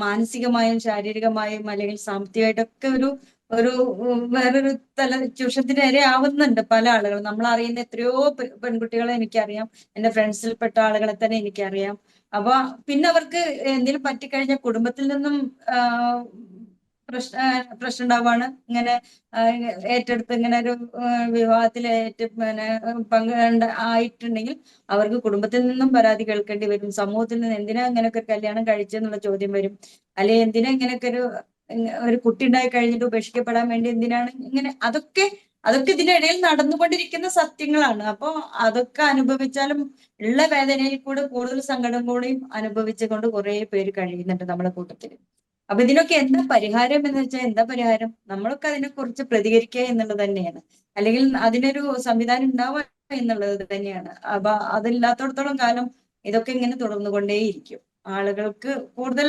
മാനസികമായും ശാരീരികമായും അല്ലെങ്കിൽ സാമ്പത്തികമായിട്ടൊക്കെ ഒരു ഒരു വേറൊരു ചൂഷണത്തിന് ഇരയാവുന്നുണ്ട് പല ആളുകളും. നമ്മൾ അറിയുന്ന എത്രയോ പെൺകുട്ടികളെ എനിക്കറിയാം, എന്റെ ഫ്രണ്ട്സിൽപ്പെട്ട ആളുകളെ തന്നെ എനിക്കറിയാം. അപ്പൊ പിന്നെ അവർക്ക് എന്തെങ്കിലും പറ്റിക്കഴിഞ്ഞാൽ കുടുംബത്തിൽ നിന്നും പ്രശ്നം ഉണ്ടാവാണ്. ഇങ്ങനെ ഏറ്റെടുത്ത് ഇങ്ങനെ ഒരു വിവാഹത്തിൽ പിന്നെ ആയിട്ടുണ്ടെങ്കിൽ അവർക്ക് കുടുംബത്തിൽ നിന്നും പരാതി കേൾക്കേണ്ടി വരും. സമൂഹത്തിൽ നിന്ന് എന്തിനാ ഇങ്ങനെയൊക്കെ ഒരു കല്യാണം കഴിച്ചെന്നുള്ള ചോദ്യം വരും. അല്ലെങ്കിൽ എന്തിനാ ഇങ്ങനെയൊക്കെ ഒരു കുട്ടി ഉണ്ടായി കഴിഞ്ഞിട്ട് ഉപേക്ഷിക്കപ്പെടാൻ വേണ്ടി എന്തിനാണ് ഇങ്ങനെ. അതൊക്കെ ഇതിന്റെ ഇടയിൽ നടന്നുകൊണ്ടിരിക്കുന്ന സത്യങ്ങളാണ്. അപ്പൊ അതൊക്കെ അനുഭവിച്ചാലും ഉള്ള വേദനയിൽ കൂടെ കൂടുതൽ സങ്കടം കൂടിയും അനുഭവിച്ചുകൊണ്ട് കുറെ പേര് കഴിയുന്നുണ്ട് നമ്മുടെ കൂട്ടത്തിൽ. അപ്പൊ ഇതിനൊക്കെ എന്താ പരിഹാരം എന്ന് വെച്ചാൽ എന്താ പരിഹാരം? നമ്മളൊക്കെ അതിനെ കുറിച്ച് പ്രതികരിക്കുക എന്നുള്ളത് തന്നെയാണ്, അല്ലെങ്കിൽ അതിനൊരു സംവിധാനം ഉണ്ടാവുക എന്നുള്ളത് തന്നെയാണ്. അപ്പൊ അതില്ലാത്തടത്തോളം കാലം ഇതൊക്കെ ഇങ്ങനെ തുടർന്നുകൊണ്ടേയിരിക്കും. ആളുകൾക്ക് കൂടുതൽ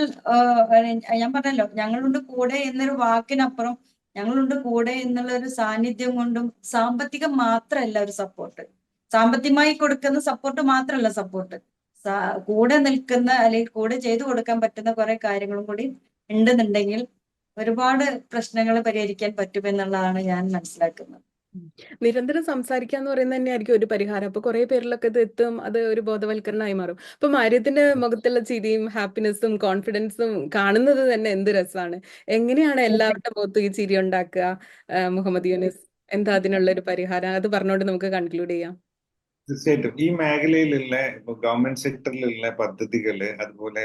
ഞാൻ പറഞ്ഞല്ലോ, ഞങ്ങളുണ്ട് കൂടെ എന്നൊരു വാക്കിനപ്പുറം ഞങ്ങളുണ്ട് കൂടെ എന്നുള്ള ഒരു സാന്നിധ്യം കൊണ്ടും സാമ്പത്തികം മാത്രമല്ല ഒരു സപ്പോർട്ട്, സാമ്പത്തികമായി കൊടുക്കുന്ന സപ്പോർട്ട് മാത്രമല്ല സപ്പോർട്ട്, കൂടെ നിൽക്കുന്ന അല്ലെങ്കിൽ കൂടെ ചെയ്തു കൊടുക്കാൻ പറ്റുന്ന കുറെ കാര്യങ്ങളും കൂടി ഉണ്ടെന്നുണ്ടെങ്കിൽ ഒരുപാട് പ്രശ്നങ്ങൾ പരിഹരിക്കാൻ പറ്റുമെന്നുള്ളതാണ് ഞാൻ മനസ്സിലാക്കുന്നത്. നിരന്തരം സംസാരിക്കുക എന്ന് പറയുന്നത് തന്നെയായിരിക്കും ഒരു പരിഹാരം. അപ്പൊ കുറെ പേരിലൊക്കെ ഇത് എത്തും, അത് ഒരു ബോധവൽക്കരണമായി മാറും. അപ്പൊ മാര്യത്തിന്റെ മുഖത്തുള്ള ചിരിയും ഹാപ്പിനെസ്സും കോൺഫിഡൻസും കാണുന്നത് തന്നെ എന്ത് രസമാണ്. എങ്ങനെയാണ് എല്ലാവരുടെ മുഖത്തും ഈ ചിരി ഉണ്ടാക്കുക? മുഹമ്മദ് യൂനിസ്, എന്താ അതിനുള്ള ഒരു പരിഹാരം? അത് പറഞ്ഞുകൊണ്ട് നമുക്ക് കൺക്ലൂഡ് ചെയ്യാം. തീർച്ചയായിട്ടും ഈ മേഖലയിലുള്ള ഇപ്പൊ ഗവൺമെന്റ് സെക്ടറിലുള്ള പദ്ധതികള്, അതുപോലെ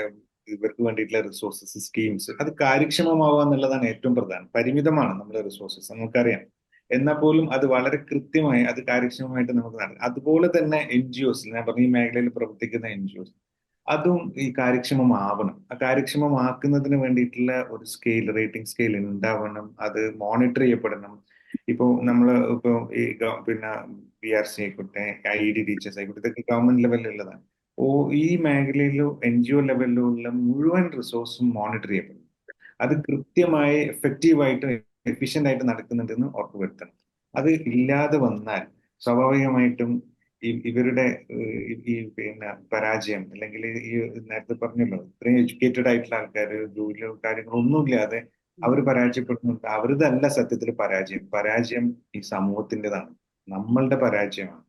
ഇവർക്ക് വേണ്ടിയിട്ടുള്ള റിസോഴ്സസ്, സ്കീംസ്, അത് കാര്യക്ഷമമാവുക എന്നുള്ളതാണ് ഏറ്റവും പ്രധാനം. പരിമിതമാണ് നമ്മുടെ റിസോഴ്സസ്, നമുക്കറിയാം. എന്നാൽ പോലും അത് വളരെ കൃത്യമായി അത് കാര്യക്ഷമമായിട്ട് നമുക്ക് നടക്കും. അതുപോലെ തന്നെ NGOs, ഞാൻ പറഞ്ഞ ഈ മേഖലയിൽ പ്രവർത്തിക്കുന്ന NGOs, അതും ഈ കാര്യക്ഷമമാവണം. ആ കാര്യക്ഷമമാക്കുന്നതിന് വേണ്ടിയിട്ടുള്ള ഒരു റേറ്റിംഗ് സ്കെയിൽ ഉണ്ടാവണം. അത് മോണിറ്റർ ചെയ്യപ്പെടണം. ഇപ്പൊ പിന്നെ BRC ആയിക്കോട്ടെ, IED ടീച്ചേഴ്സ് ആയിക്കോട്ടെ, ഇതൊക്കെ ഗവൺമെന്റ് ലെവലിലുള്ളതാണ്. ഈ മേഖലയിലോ NGO ലെവലിലോ ഉള്ള മുഴുവൻ റിസോഴ്സും മോണിറ്റർ ചെയ്യപ്പെടും. അത് കൃത്യമായി എഫക്റ്റീവായിട്ട് എഫിഷ്യന്റ് ആയിട്ട് നടക്കുന്നുണ്ടെന്ന് ഉറപ്പുവരുത്തണം. അത് ഇല്ലാതെ വന്നാൽ സ്വാഭാവികമായിട്ടും ഇവരുടെ പിന്നെ പരാജയം, അല്ലെങ്കിൽ ഈ നേരത്തെ പറഞ്ഞല്ലോ, ഇത്രയും എഡ്യൂക്കേറ്റഡ് ആയിട്ടുള്ള ആൾക്കാർ ജോലിയോ കാര്യങ്ങളോ ഒന്നുമില്ലാതെ അവർ പരാജയപ്പെടുന്നുണ്ട്. അവരുതല്ല സത്യത്തിൽ പരാജയം ഈ സമൂഹത്തിൻ്റെതാണ്, നമ്മളുടെ പരാജയമാണ്.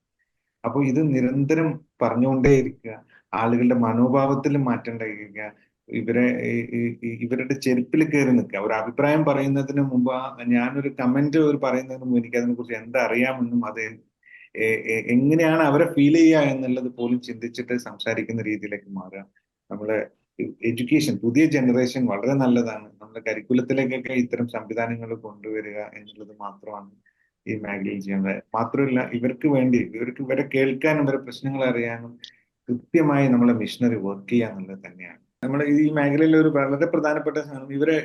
അപ്പൊ ഇത് നിരന്തരം പറഞ്ഞുകൊണ്ടേയിരിക്കുക, ആളുകളുടെ മനോഭാവത്തിൽ മാറ്റം ഉണ്ടായിരിക്കുക, ഇവരുടെ ചെരുപ്പിൽ കയറി നിൽക്കുക. ഒരു അഭിപ്രായം പറയുന്നതിന് മുമ്പ് ഞാനൊരു കമന്റ് പറയുന്നതിന് മുമ്പ് എനിക്ക് അതിനെ കുറിച്ച് എന്താ അറിയാമെന്നും അത് എങ്ങനെയാണ് അവരെ ഫീൽ ചെയ്യുക എന്നുള്ളത് പോലും ചിന്തിച്ചിട്ട് സംസാരിക്കുന്ന രീതിയിലേക്ക് മാറുക. നമ്മളെ എഡ്യൂക്കേഷൻ, പുതിയ ജനറേഷൻ വളരെ നല്ലതാണ്. നമ്മുടെ കരിക്കുലത്തിലേക്കൊക്കെ ഇത്തരം സംവിധാനങ്ങൾ കൊണ്ടുവരിക എന്നുള്ളത് മാത്രമാണ് ഈ മേഖലയിൽ ചെയ്യേണ്ടത്. മാത്രമല്ല, ഇവരെ കേൾക്കാനും ഇവരെ പ്രശ്നങ്ങൾ അറിയാനും കൃത്യമായി നമ്മളെ മിഷനറി വർക്ക് ചെയ്യാന്നുള്ളത് തന്നെയാണ്. നമ്മുടെ ഈ മേഖലയിൽ ഒരു വളരെ പ്രധാനപ്പെട്ട സാധനം, ഇവരെ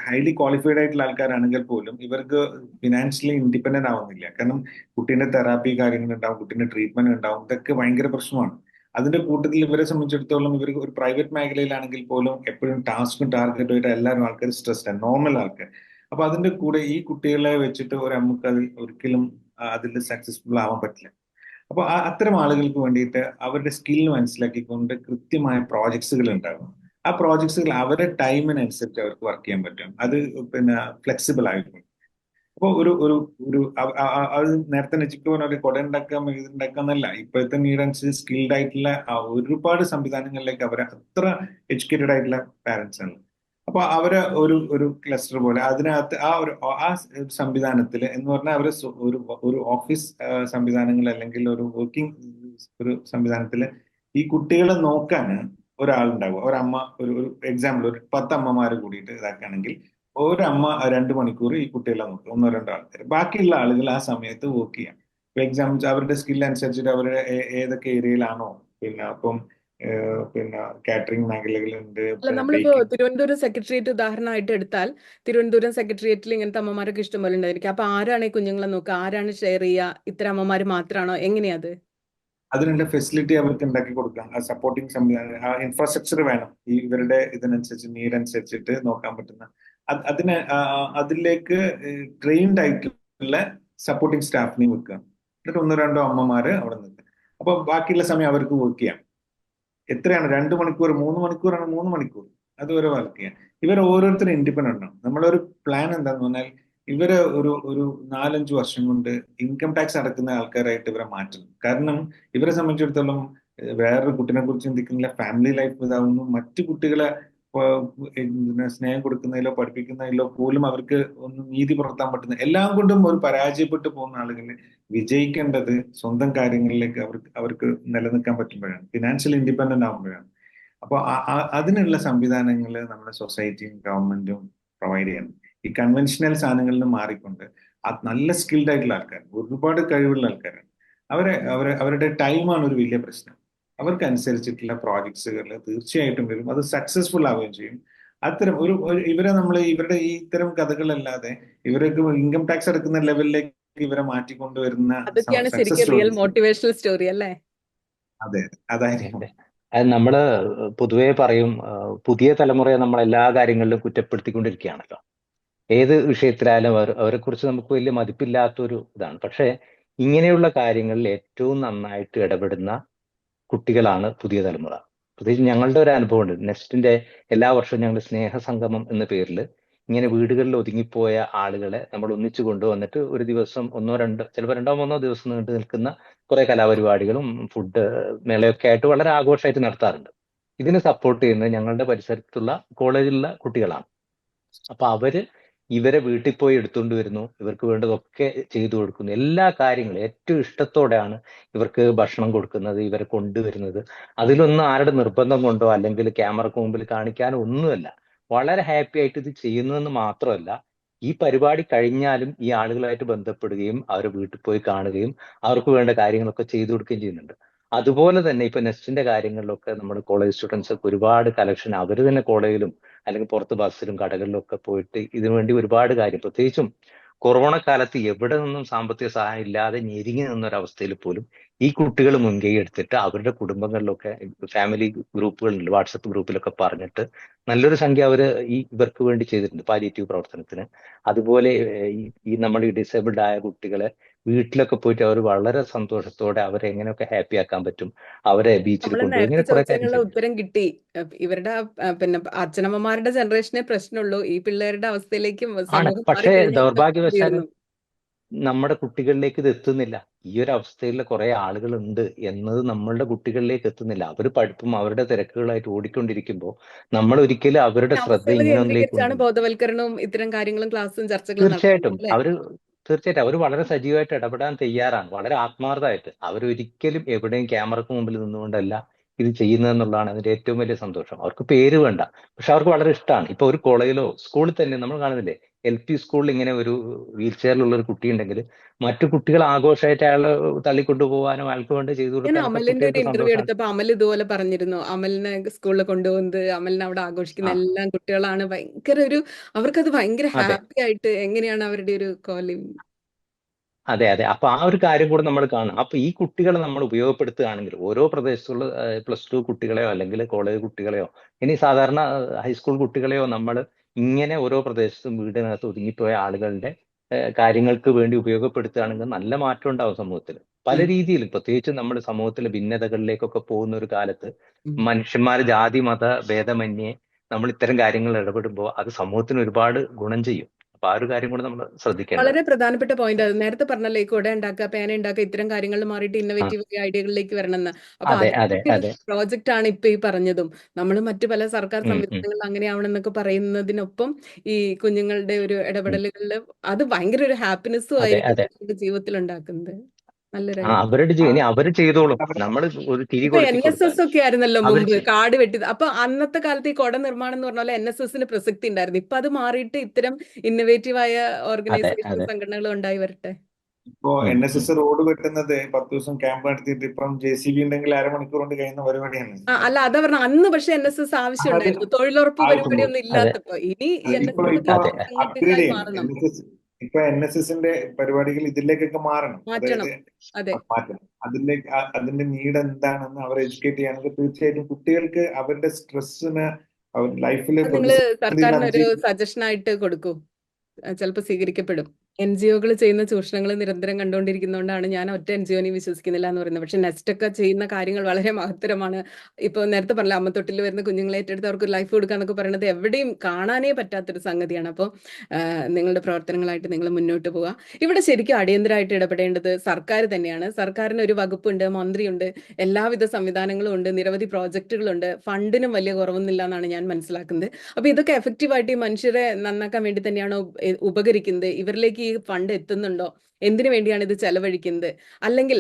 ഹൈലി ക്വാളിഫൈഡ് ആയിട്ടുള്ള ആൾക്കാരാണെങ്കിൽ പോലും ഇവർക്ക് ഫിനാൻഷ്യലി ഇൻഡിപെൻഡന്റ് ആവുന്നില്ല. കാരണം കുട്ടീന്റെ തെറാപ്പി കാര്യങ്ങൾ ഉണ്ടാവും, കുട്ടീന്റെ ട്രീറ്റ്മെന്റ് ഉണ്ടാവും, ഇതൊക്കെ ഭയങ്കര പ്രശ്നമാണ്. അതിന്റെ കൂട്ടത്തിൽ ഇവരെ സംബന്ധിച്ചിടത്തോളം ഇവർക്ക് ഒരു പ്രൈവറ്റ് മേഖലയിലാണെങ്കിൽ പോലും എപ്പോഴും ടാസ്കും ടാർഗറ്റുമായിട്ട് എല്ലാവരും ആൾക്കാർ സ്ട്രെസ്ഡ്, നോർമൽ ആൾക്കാർ. അപ്പൊ അതിന്റെ കൂടെ ഈ കുട്ടികളെ വെച്ചിട്ട് ഒരു അമ്മക്ക് ഒരിക്കലും അതിൽ സക്സസ്ഫുൾ ആവാൻ പറ്റില്ല. അപ്പൊ അത്തരം ആളുകൾക്ക് വേണ്ടിയിട്ട് അവരുടെ സ്കിൽ മനസ്സിലാക്കിക്കൊണ്ട് കൃത്യമായ പ്രോജക്ട്സുകൾ ഉണ്ടാകും. ആ പ്രോജക്ട്സുകൾ അവരുടെ ടൈമിനനുസരിച്ച് അവർക്ക് വർക്ക് ചെയ്യാൻ പറ്റും. അത് പിന്നെ ഫ്ലെക്സിബിൾ ആയിരിക്കും. അപ്പോൾ അത് നേരത്തെ നെച്ചിക്ക് പറഞ്ഞ ഒരു കൊട ഉണ്ടാക്കാം, ഇത് ഉണ്ടാക്കാന്നല്ല, ഇപ്പോഴത്തെ നീഡനുസരിച്ച് സ്കിൽഡ് ആയിട്ടുള്ള ഒരുപാട് സംവിധാനങ്ങളിലേക്ക് അവരെ അത്ര എഡ്യൂക്കേറ്റഡ് ആയിട്ടുള്ള പാരന്റ്സ് ആണ്. അപ്പൊ അപ്പൊ അവര് ഒരു ക്ലസ്റ്റർ പോലെ അതിനകത്ത് ആ സംവിധാനത്തിൽ എന്ന് പറഞ്ഞാൽ അവര് ഒരു ഓഫീസ് സംവിധാനങ്ങൾ അല്ലെങ്കിൽ ഒരു വർക്കിംഗ് ഒരു സംവിധാനത്തിൽ ഈ കുട്ടികളെ നോക്കാൻ ഒരാളുണ്ടാവുക, ഒരമ്മ. ഒരു എക്സാമ്പിൾ, ഒരു 10 അമ്മമാര് കൂടിയിട്ട് ഇതാക്കുകയാണെങ്കിൽ ഒരമ്മ 2 മണിക്കൂർ ഈ കുട്ടികളെ നോക്കുക, 1-2 ആൾക്കാർ. ബാക്കിയുള്ള ആളുകൾ ആ സമയത്ത് വർക്ക് ചെയ്യാം. ഇപ്പൊ എക്സാമ്പിൾ അവരുടെ സ്കിൽ അനുസരിച്ചിട്ട് അവരുടെ ഏതൊക്കെ ഏരിയയിലാണോ, പിന്നെ അപ്പം പിന്നെ കാറ്ററിംഗ് മേഖലകളുണ്ട്, അല്ല, നമ്മളിപ്പോ ബേക്കിംഗ്. തിരുവനന്തപുരം സെക്രട്ടേറിയറ്റ് ഉദാഹരണമായിട്ട് എടുത്താൽ തിരുവനന്തപുരം സെക്രട്ടേറിയറ്റിൽ ഇങ്ങനത്തെ അമ്മമാരൊക്കെ ഇഷ്ടംപോലെ ഉണ്ടായിരിക്കും. അപ്പൊ ആരാണ് ഈ കുഞ്ഞുങ്ങളെ നോക്കുക, ആരാണ് ഷെയർ ചെയ്യുക? ഇത്തരം അമ്മമാര് മാത്രമാണോ, എങ്ങനെയാ അത്? അതിനുള്ള ഫെസിലിറ്റി അവർക്ക് ഉണ്ടാക്കി കൊടുക്കാം. ആ സപ്പോർട്ടിംഗ് സംവിധാനം, ആ ഇൻഫ്രാസ്ട്രക്ചർ വേണം. ഇവരുടെ ഇതിനനുസരിച്ച് നീഡനുസരിച്ചിട്ട് നോക്കാൻ പറ്റുന്ന അതിലേക്ക് ട്രെയിൻഡ് ആയിട്ടുള്ള സപ്പോർട്ടിംഗ് സ്റ്റാഫിനെ വെക്കുക. എന്നിട്ട് 1-2 അമ്മമാര് അവിടെ നിൽക്കുക. അപ്പൊ ബാക്കിയുള്ള സമയം അവർക്ക് വർക്ക് ചെയ്യാം. എത്രയാണ് 2 മണിക്കൂർ 3 മണിക്കൂറാണ്, 3 മണിക്കൂർ അതുവരെ വർക്ക് ചെയ്യാം. ഇവർ ഓരോരുത്തരും ഇൻഡിപെൻഡന്റ് ആണ്. നമ്മളൊരു പ്ലാൻ എന്താന്ന് പറഞ്ഞാൽ ഇവര് ഒരു 4-5 വർഷം കൊണ്ട് ഇൻകം ടാക്സ് അടക്കുന്ന ആൾക്കാരായിട്ട് ഇവരെ മാറ്റണം. കാരണം ഇവരെ സംബന്ധിച്ചിടത്തോളം വേറൊരു കുട്ടിനെ കുറിച്ച് ചിന്തിക്കുന്നില്ല, ഫാമിലി ലൈഫ് ഇതാവുന്നു, മറ്റു കുട്ടികളെ സ്നേഹം കൊടുക്കുന്നതിലോ പഠിപ്പിക്കുന്നതിലോ പോലും അവർക്ക് ഒന്നും നീതി പുലർത്താൻ പറ്റുന്ന, എല്ലാം കൊണ്ടും ഒരു പരാജയപ്പെട്ടു പോകുന്ന ആളുകൾ വിജയിക്കേണ്ടത് സ്വന്തം കാര്യങ്ങളിലേക്ക് അവർക്ക് നിലനിൽക്കാൻ പറ്റുമ്പോഴാണ്, ഫിനാൻഷ്യൽ ഇൻഡിപെൻഡന്റ് ആകുമ്പോഴാണ്. അപ്പോൾ അതിനുള്ള സംവിധാനങ്ങൾ നമ്മുടെ സൊസൈറ്റിയും ഗവൺമെന്റും പ്രൊവൈഡ് ചെയ്യണം. ഈ കൺവെൻഷണൽ സാധനങ്ങളിൽ നിന്ന് മാറിക്കൊണ്ട് നല്ല സ്കിൽഡ് ആയിട്ടുള്ള ആൾക്കാർ, ഒരുപാട് കഴിവുള്ള ആൾക്കാരാണ്. അവരുടെ ടൈമാണ് ഒരു വലിയ പ്രശ്നം. അവർക്കനുസരിച്ചിട്ടുള്ള പ്രോജക്ട്സുകൾ തീർച്ചയായിട്ടും വരും, അത് സക്സസ്ഫുൾ ആവുകയും ചെയ്യും. അത്തരം ഇവരുടെ ഈ ഇത്തരം കഥകളല്ലാതെ ഇവർക്ക് ഇൻകം ടാക്സ് അടക്കുന്ന ലെവലിലേക്ക് ഇവരെ മാറ്റിക്കൊണ്ടുവരുന്ന അതൊക്കെയാണ് സക്സസ് ശരിക്കും റിയൽ സ്റ്റോറീസ്. മോട്ടിവേഷണൽ സ്റ്റോറി അല്ലേ? അതെ, അതായിരിക്കും. അതെ. അത് നമ്മള് പൊതുവേ പറയും, പുതിയ തലമുറയെ നമ്മൾ എല്ലാ കാര്യങ്ങളിലും കുറ്റപ്പെടുത്തിക്കൊണ്ടിരിക്കുകയാണല്ലോ. ഏത് വിഷയത്തിലായാലും അവരെ കുറിച്ച് നമുക്ക് വലിയ മതിപ്പില്ലാത്തൊരു ഇതാണ്. പക്ഷേ ഇങ്ങനെയുള്ള കാര്യങ്ങളിൽ ഏറ്റവും നന്നായിട്ട് ഇടപെടുന്ന കുട്ടികളാണ് പുതിയ തലമുറ. പ്രത്യേകിച്ച് ഞങ്ങളുടെ ഒരു അനുഭവം ഉണ്ട്. നെസ്റ്റിന്റെ എല്ലാ വർഷവും ഞങ്ങൾ സ്നേഹസംഗമം എന്ന പേരിൽ ഇങ്ങനെ വീടുകളിൽ ഒതുങ്ങിപ്പോയ ആളുകളെ നമ്മൾ ഒന്നിച്ചു കൊണ്ടുവന്നിട്ട് ഒരു ദിവസം 1-2, ചിലപ്പോൾ 2-3 ദിവസം നീണ്ടു നിൽക്കുന്ന കുറെ കലാപരിപാടികളും ഫുഡ് മേളയൊക്കെ ആയിട്ട് വളരെ ആഘോഷമായിട്ട് നടത്താറുണ്ട്. ഇതിന് സപ്പോർട്ട് ചെയ്യുന്നത് ഞങ്ങളുടെ പരിസരത്തുള്ള കോളേജിലുള്ള കുട്ടികളാണ്. അപ്പൊ ഇവരെ വീട്ടിൽ പോയി എടുത്തുകൊണ്ട് വരുന്നു, ഇവർക്ക് വേണ്ടതൊക്കെ ചെയ്തു കൊടുക്കുന്നു, എല്ലാ കാര്യങ്ങളും ഏറ്റവും ഇഷ്ടത്തോടെയാണ് ഇവർക്ക് ഭക്ഷണം കൊടുക്കുന്നത്, ഇവരെ കൊണ്ടുവരുന്നത്. അതിലൊന്നും ആരുടെ നിർബന്ധം കൊണ്ടോ അല്ലെങ്കിൽ ക്യാമറക്ക് മുമ്പിൽ കാണിക്കാനോ ഒന്നുമല്ല. വളരെ ഹാപ്പി ആയിട്ട് ഇത് ചെയ്യുന്നതെന്ന് മാത്രമല്ല, ഈ പരിപാടി കഴിഞ്ഞാലും ഈ ആളുകളായിട്ട് ബന്ധപ്പെടുകയും അവരെ വീട്ടിൽ പോയി കാണുകയും അവർക്ക് വേണ്ട കാര്യങ്ങളൊക്കെ ചെയ്തു കൊടുക്കുകയും ചെയ്യുന്നുണ്ട്. അതുപോലെ തന്നെ ഇപ്പൊ നെസ്റ്റിന്റെ കാര്യങ്ങളിലൊക്കെ നമ്മുടെ കോളേജ് സ്റ്റുഡൻസ് ഒക്കെ ഒരുപാട് കളക്ഷൻ അവർ തന്നെ കോളേജിലും അല്ലെങ്കിൽ പുറത്ത് ബസ്സിലും കടകളിലും ഒക്കെ പോയിട്ട് ഇതിനുവേണ്ടി ഒരുപാട് കാര്യം, പ്രത്യേകിച്ചും കൊറോണ കാലത്ത് എവിടെ നിന്നും സാമ്പത്തിക സഹായം ഇല്ലാതെ ഞെരുങ്ങി നിന്നൊരവസ്ഥയിൽ പോലും ഈ കുട്ടികൾ മുൻകൈ എടുത്തിട്ട് അവരുടെ കുടുംബങ്ങളിലൊക്കെ ഫാമിലി ഗ്രൂപ്പുകളുണ്ട്, വാട്സപ്പ് ഗ്രൂപ്പിലൊക്കെ പറഞ്ഞിട്ട് നല്ലൊരു സംഖ്യ ഇവർക്ക് വേണ്ടി ചെയ്തിട്ടുണ്ട് പാലിയേറ്റീവ് പ്രവർത്തനത്തിന്. അതുപോലെ നമ്മുടെ ഈ ഡിസേബിൾഡ് ആയ കുട്ടികളെ വീട്ടിലൊക്കെ പോയിട്ട് അവർ വളരെ സന്തോഷത്തോടെ അവരെ എങ്ങനെയൊക്കെ ഹാപ്പി ആക്കാൻ പറ്റും, അവരെ ബീച്ചിൽ നമ്മള് കൊണ്ടുപോയി, നേരത്തെ ഇങ്ങനെ കുറെ കാര്യം ചോദിച്ചതിനുള്ള ചെയ്തിട്ടുണ്ട്. ഉത്തരം കിട്ടി. ഇവരുടെ പിന്നെ അച്ഛനമ്മമാരുടെ ജനറേഷനെ പ്രശ്നമുള്ളൂ. ഈ പിള്ളേരുടെ അവസ്ഥയിലേക്ക് ആണ്. സമൂഹം പക്ഷേ മാറിക്കഴിഞ്ഞാൽ പ്രശ്നം ദൗർഭാഗ്യവശാൽ തീർന്നു. നമ്മുടെ കുട്ടികളിലേക്ക് ഇത് എത്തുന്നില്ല. ഈ ഒരു അവസ്ഥയിലുള്ള കുറെ ആളുകളുണ്ട് എന്നത് നമ്മളുടെ കുട്ടികളിലേക്ക് എത്തുന്നില്ല. അവർ പഠിപ്പും അവരുടെ തിരക്കുകളായിട്ട് ഓടിക്കൊണ്ടിരിക്കുമ്പോൾ നമ്മൾ ഒരിക്കലും അവരുടെ ഈ ശ്രദ്ധ അവസ്ഥകൾ ഇങ്ങനെ ഒന്നിലേക്ക് കേന്ദ്രീകരിച്ചാണ് കൊണ്ടുവരും. ബോധവൽക്കരണവും ഇത്തരം കാര്യങ്ങളും ക്ലാസ്സും ചർച്ചകളും തീർച്ചയായിട്ടും നടത്തുന്നത് അല്ലേ? അവർ വളരെ സജീവമായിട്ട് ഇടപെടാൻ തയ്യാറാണ്, വളരെ ആത്മാർത്ഥമായിട്ട്. അവരൊരിക്കലും എവിടെയും ക്യാമറക്ക് മുമ്പിൽ നിന്നുകൊണ്ടല്ല ഇത് ചെയ്യുന്നതെന്നുള്ളതാണ് അതിന്റെ ഏറ്റവും വലിയ സന്തോഷം. അവർക്ക് പേര് വേണ്ട, പക്ഷെ അവർക്ക് വളരെ ഇഷ്ടമാണ്. ഇപ്പൊ ഒരു കോളേജിലോ സ്കൂളിൽ തന്നെ നമ്മൾ കാണുന്നില്ലേ, LP സ്കൂളിൽ ഇങ്ങനെ ഒരു വീൽ ചെയറിലുള്ള ഒരു കുട്ടി ഉണ്ടെങ്കിൽ മറ്റു കുട്ടികൾ ആഘോഷമായിട്ട് അയാളെ തള്ളിക്കൊണ്ടുപോകാനോ അയാൾക്ക് വേണ്ടി ചെയ്തു ഞാൻ കൊടുക്കാനൊക്കെ അമലിന്റെ ഒരു കുട്ടികൾക്ക് ഇന്റർവ്യൂ സന്തോഷമാണ്. എടുത്തപ്പോ അമൽ ഇതുപോലെ പറഞ്ഞിരുന്നു. അമലിനെ സ്കൂളിൽ കൊണ്ടുപോകുന്നത്, അമലിനെ അവിടെ ആഘോഷിക്കുന്ന ആ, എല്ലാം കുട്ടികളാണ്. അവർക്കത് ഭയങ്കര അതെ, ഹാപ്പി ആയിട്ട്, എങ്ങനെയാണ് അവരുടെ ഒരു കോലിംഗ്. അതെ, അതെ. അപ്പൊ ആ ഒരു കാര്യം കൂടെ നമ്മൾ കാണണം. അപ്പൊ ഈ കുട്ടികളെ നമ്മൾ ഉപയോഗപ്പെടുത്തുകയാണെങ്കിൽ ഓരോ പ്രദേശത്തുള്ള +2 കുട്ടികളെയോ അല്ലെങ്കിൽ കോളേജ് കുട്ടികളെയോ ഇനി സാധാരണ ഹൈസ്കൂൾ കുട്ടികളെയോ നമ്മൾ ഇങ്ങനെ ഓരോ പ്രദേശത്തും വീടിനകത്ത് ഒതുങ്ങിപ്പോയ ആളുകളുടെ കാര്യങ്ങൾക്ക് വേണ്ടി ഉപയോഗപ്പെടുത്തുകയാണെങ്കിൽ നല്ല മാറ്റം ഉണ്ടാവും സമൂഹത്തിൽ. പല രീതിയിലും, പ്രത്യേകിച്ച് നമ്മുടെ സമൂഹത്തിലെ ഭിന്നതകളിലേക്കൊക്കെ പോകുന്ന ഒരു കാലത്ത് മനുഷ്യന്മാർ ജാതി മത ഭേദമന്യേ നമ്മൾ ഇത്തരം കാര്യങ്ങൾ ഇടപെടുമ്പോൾ അത് സമൂഹത്തിന് ഒരുപാട് ഗുണം ചെയ്യും. അപ്പൊ ആ ഒരു കാര്യം കൂടെ നമ്മൾ ശ്രദ്ധിക്കേണ്ടത്. വളരെ പ്രധാനപ്പെട്ട പോയിന്റ് അത്. നേരത്തെ പറഞ്ഞല്ലോ, ഈ കുട ഉണ്ടാക്കുക, പേന ഉണ്ടാക്കുക, ഇത്തരം കാര്യങ്ങളിൽ മാറിയിട്ട് ഇന്നോവേറ്റീവ് ഐഡിയകളിലേക്ക് വരണമെന്ന്. അപ്പൊ അതെ അതെ അതിന്റെ അതെ. പ്രോജക്റ്റ് ആണ് ഇപ്പൊ ഈ പറഞ്ഞതും. നമ്മൾ മറ്റു പല സർക്കാർ ഉം, ഉം. സംവിധാനങ്ങളിൽ അങ്ങനെയാവണമെന്നൊക്കെ പറയുന്നതിനൊപ്പം ഈ കുഞ്ഞുങ്ങളുടെ ഒരു ഇടപെടലുകളിൽ അത് ഭയങ്കര ഒരു ഹാപ്പിനെസ്സും അതെ ആയിരിക്കും അതെ. അവരുടെ ജീവിതത്തിൽ ഉണ്ടാക്കുന്നത്. നല്ലൊരു ആ idea. അവരുടെ ഇനി അവര് ചെയ്തോളും, നമ്മൾ ഒരു തിരി ഇപ്പൊ കൊളുത്തി NSS കൊടുത്താൽ ഒക്കെ ആയിരുന്നല്ലോ അവര് മുമ്പ് ചെയ്യും. കാട് വെട്ടി. അപ്പൊ അന്നത്തെ കാലത്ത് ഈ കുട നിർമ്മാണം എന്ന് പറഞ്ഞ പോലെ NSSന് പ്രസക്തി ഉണ്ടായിരുന്നു. ഇപ്പൊ അത് മാറിയിട്ട് ഇത്തരം ഇന്നോവേറ്റീവ് ആയ അതെ ഓർഗനൈസേഷൻ അതെ. സംഘടനകൾ ഉണ്ടായി വരട്ടെ. ഇപ്പോ ഉം, ഉം. NSS റോഡ് വെട്ടുന്നത് 10 ദിവസം ക്യാമ്പ് നടത്തിയിട്ട് ഇപ്പം JCB ഉണ്ടെങ്കിൽ അരമണിക്കൂർ കൊണ്ട് കഴിയുന്ന പരിപാടിയാണ്. അല്ല അതാ പറഞ്ഞ, അന്ന് പക്ഷെ NSS ആവശ്യം അത് ഉണ്ടായിരുന്നു. തൊഴിലുറപ്പ് ആവശ്യമുള്ളൂ. പരിപാടിയൊന്നും അതെ ഇല്ലാത്തപ്പോ. ഇനി ഇപ്പൊ NSS ഇപ്പൊ അതെ. അപ്ഗ്രേഡ് സംഘടനകളായി ചെയ്യണം. മാറണം, ഇപ്പൊ NSSന്റെ പരിപാടികൾ ഇതിലേക്കൊക്കെ മാറണം. മാറ്റണം. അതായത് അതെ. മാറ്റണം. അതിലേക്ക് അതിന്റെ നീഡ് എന്താണെന്ന് അവരെ എഡ്യൂക്കേറ്റ് ചെയ്യുകയാണെങ്കിൽ തീർച്ചയായിട്ടും കുട്ടികൾക്ക് അവരുടെ സ്ട്രെസ്സിന് ലൈഫിലെ അത് നിങ്ങള് പ്രതിസന്ധികൾ സർക്കാരിന് ഒരു അതിജീവിക്കാൻ സജഷൻ ആയിട്ട് കൊടുക്കൂ. ചിലപ്പോൾ സ്വീകരിക്കപ്പെടും. NGO-കൾ ചെയ്യുന്ന ചൂഷണങ്ങൾ നിരന്തരം കണ്ടുകൊണ്ടിരിക്കുന്നതുകൊണ്ടാണ് ഞാൻ ഒറ്റ NGO-നെയും വിശ്വസിക്കുന്നില്ല എന്ന് പറയുന്നത്. പക്ഷെ നെസ്റ്റ് ഒക്കെ ചെയ്യുന്ന കാര്യങ്ങൾ വളരെ മഹത്തരമാണ്. ഇപ്പോൾ നേരത്തെ പറഞ്ഞ അമ്മത്തൊട്ടിൽ വരുന്ന കുഞ്ഞുങ്ങളെ ഏറ്റെടുത്ത് അവർക്ക് ലൈഫ് കൊടുക്കുക എന്നൊക്കെ പറയുന്നത് എവിടെയും കാണാനേ പറ്റാത്തൊരു സംഗതിയാണ്. അപ്പോൾ നിങ്ങളുടെ പ്രവർത്തനങ്ങളായിട്ട് നിങ്ങൾ മുന്നോട്ട് പോവുക. ഇവിടെ ശരിക്കും അടിയന്തരമായിട്ട് ഇടപെടേണ്ടത് സർക്കാർ തന്നെയാണ്. സർക്കാരിന് ഒരു വകുപ്പുണ്ട്, മന്ത്രിയുണ്ട്, എല്ലാവിധ സംവിധാനങ്ങളും ഉണ്ട്, നിരവധി പ്രോജക്റ്റുകളുണ്ട്, ഫണ്ടിനും വലിയ കുറവൊന്നുമില്ല എന്നാണ് ഞാൻ മനസ്സിലാക്കുന്നത്. അപ്പോൾ ഇതൊക്കെ എഫക്റ്റീവായിട്ട് ഈ മനുഷ്യരെ നന്നാക്കാൻ വേണ്ടി തന്നെയാണോ ഉപകരിക്കുന്നത്? ഇവരിലേക്ക് ഈ ഫണ്ട് എത്തുന്നുണ്ടോ? എന്തിനു വേണ്ടിയാണ് ഇത് ചെലവഴിക്കുന്നത്? അല്ലെങ്കിൽ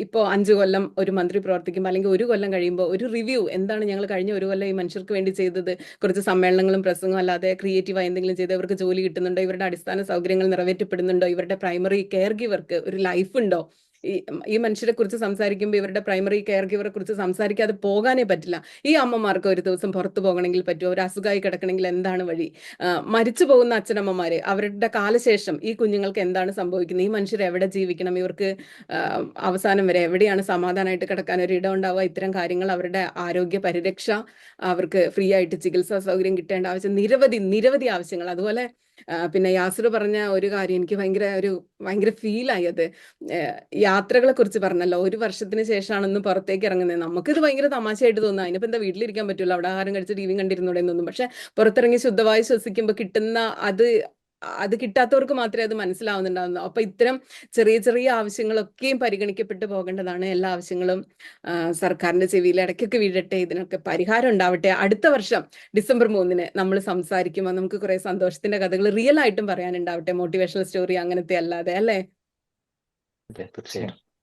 ഇപ്പോൾ 5 കൊല്ലം ഒരു മന്ത്രി പ്രവർത്തിക്കുമ്പോൾ അല്ലെങ്കിൽ 1 കൊല്ലം കഴിയുമ്പോൾ ഒരു റിവ്യൂ, എന്താണ് ഞങ്ങൾ കഴിഞ്ഞ 1 കൊല്ലം ഈ മനുഷ്യർക്ക് വേണ്ടി ചെയ്തത്? കുറച്ച് സമ്മേളനങ്ങളും പ്രസംഗവും അല്ലാതെ ക്രിയേറ്റീവായി എന്തെങ്കിലും ചെയ്ത് ഇവർക്ക് ജോലി കിട്ടുന്നുണ്ടോ? ഇവരുടെ അടിസ്ഥാന സൗകര്യങ്ങൾ നിറവേറ്റപ്പെടുന്നുണ്ടോ? ഇവരുടെ പ്രൈമറി കെയർ ഗിവർക്ക് ഒരു ലൈഫ് ഉണ്ടോ? ഈ മനുഷ്യരെ കുറിച്ച് സംസാരിക്കുമ്പോൾ ഇവരുടെ പ്രൈമറി കെയർ ഗിവറെ കുറിച്ച് സംസാരിക്കാതെ പോകാനേ പറ്റില്ല. ഈ അമ്മമാർക്ക് ഒരു ദിവസം പുറത്തു പോകണമെങ്കിൽ പറ്റുമോ? ഒരു അസുഖമായി കിടക്കണമെങ്കിൽ എന്താണ് വഴി? മരിച്ചു പോകുന്ന അച്ഛനമ്മമാര്, അവരുടെ കാലശേഷം ഈ കുഞ്ഞുങ്ങൾക്ക് എന്താണ് സംഭവിക്കുന്നത്? ഈ മനുഷ്യർ എവിടെ ജീവിക്കണം? ഇവർക്ക് അവസാനം വരെ എവിടെയാണ് സമാധാനമായിട്ട് കിടക്കാൻ ഒരു ഇടം ഉണ്ടാവുക? ഇത്തരം കാര്യങ്ങൾ, അവരുടെ ആരോഗ്യ പരിരക്ഷ, അവർക്ക് ഫ്രീ ആയിട്ട് ചികിത്സാ സൗകര്യം കിട്ടേണ്ട ആവശ്യം, നിരവധി ആവശ്യങ്ങൾ. അതുപോലെ പിന്നെ യാസിർ പറഞ്ഞ ഒരു കാര്യം എനിക്ക് ഭയങ്കര ഫീലായി. അത് യാത്രകളെ കുറിച്ച് പറഞ്ഞല്ലോ. 1 വർഷത്തിന് ശേഷമാണെന്ന് പുറത്തേക്ക് ഇറങ്ങുന്നത്. നമുക്കിത് ഭയങ്കര തമാശയായിട്ട് തോന്നുന്നു. അതിനിപ്പോൾ എന്താ, വീട്ടിലിരിക്കാൻ പറ്റുമല്ലോ, അവിടെ ആഹാരം കഴിച്ച് ടി വി കണ്ടിരുന്നൂടെ എന്നൊന്നും. പക്ഷെ പുറത്തിറങ്ങി ശുദ്ധവായു ശ്വസിക്കുമ്പോൾ കിട്ടുന്ന അത് കിട്ടാത്തവർക്ക് മാത്രമേ അത് മനസ്സിലാവുന്നുണ്ടാവുന്നു. അപ്പൊ ഇത്തരം ചെറിയ ആവശ്യങ്ങളൊക്കെയും പരിഗണിക്കപ്പെട്ടു പോകേണ്ടതാണ്. എല്ലാ ആവശ്യങ്ങളും സർക്കാരിന്റെ ചെവിയിൽ ഇടയ്ക്കൊക്കെ വീഴട്ടെ. ഇതിനൊക്കെ പരിഹാരം ഉണ്ടാവട്ടെ. അടുത്ത വർഷം ഡിസംബർ 3-ന് നമ്മൾ സംസാരിക്കുമ്പോൾ നമുക്ക് കുറെ സന്തോഷത്തിന്റെ കഥകൾ റിയൽ ആയിട്ടും പറയാനുണ്ടാവട്ടെ. മോട്ടിവേഷണൽ സ്റ്റോറി അങ്ങനത്തെ അല്ലാതെ, അല്ലേ? അതെ തീർച്ചയായും.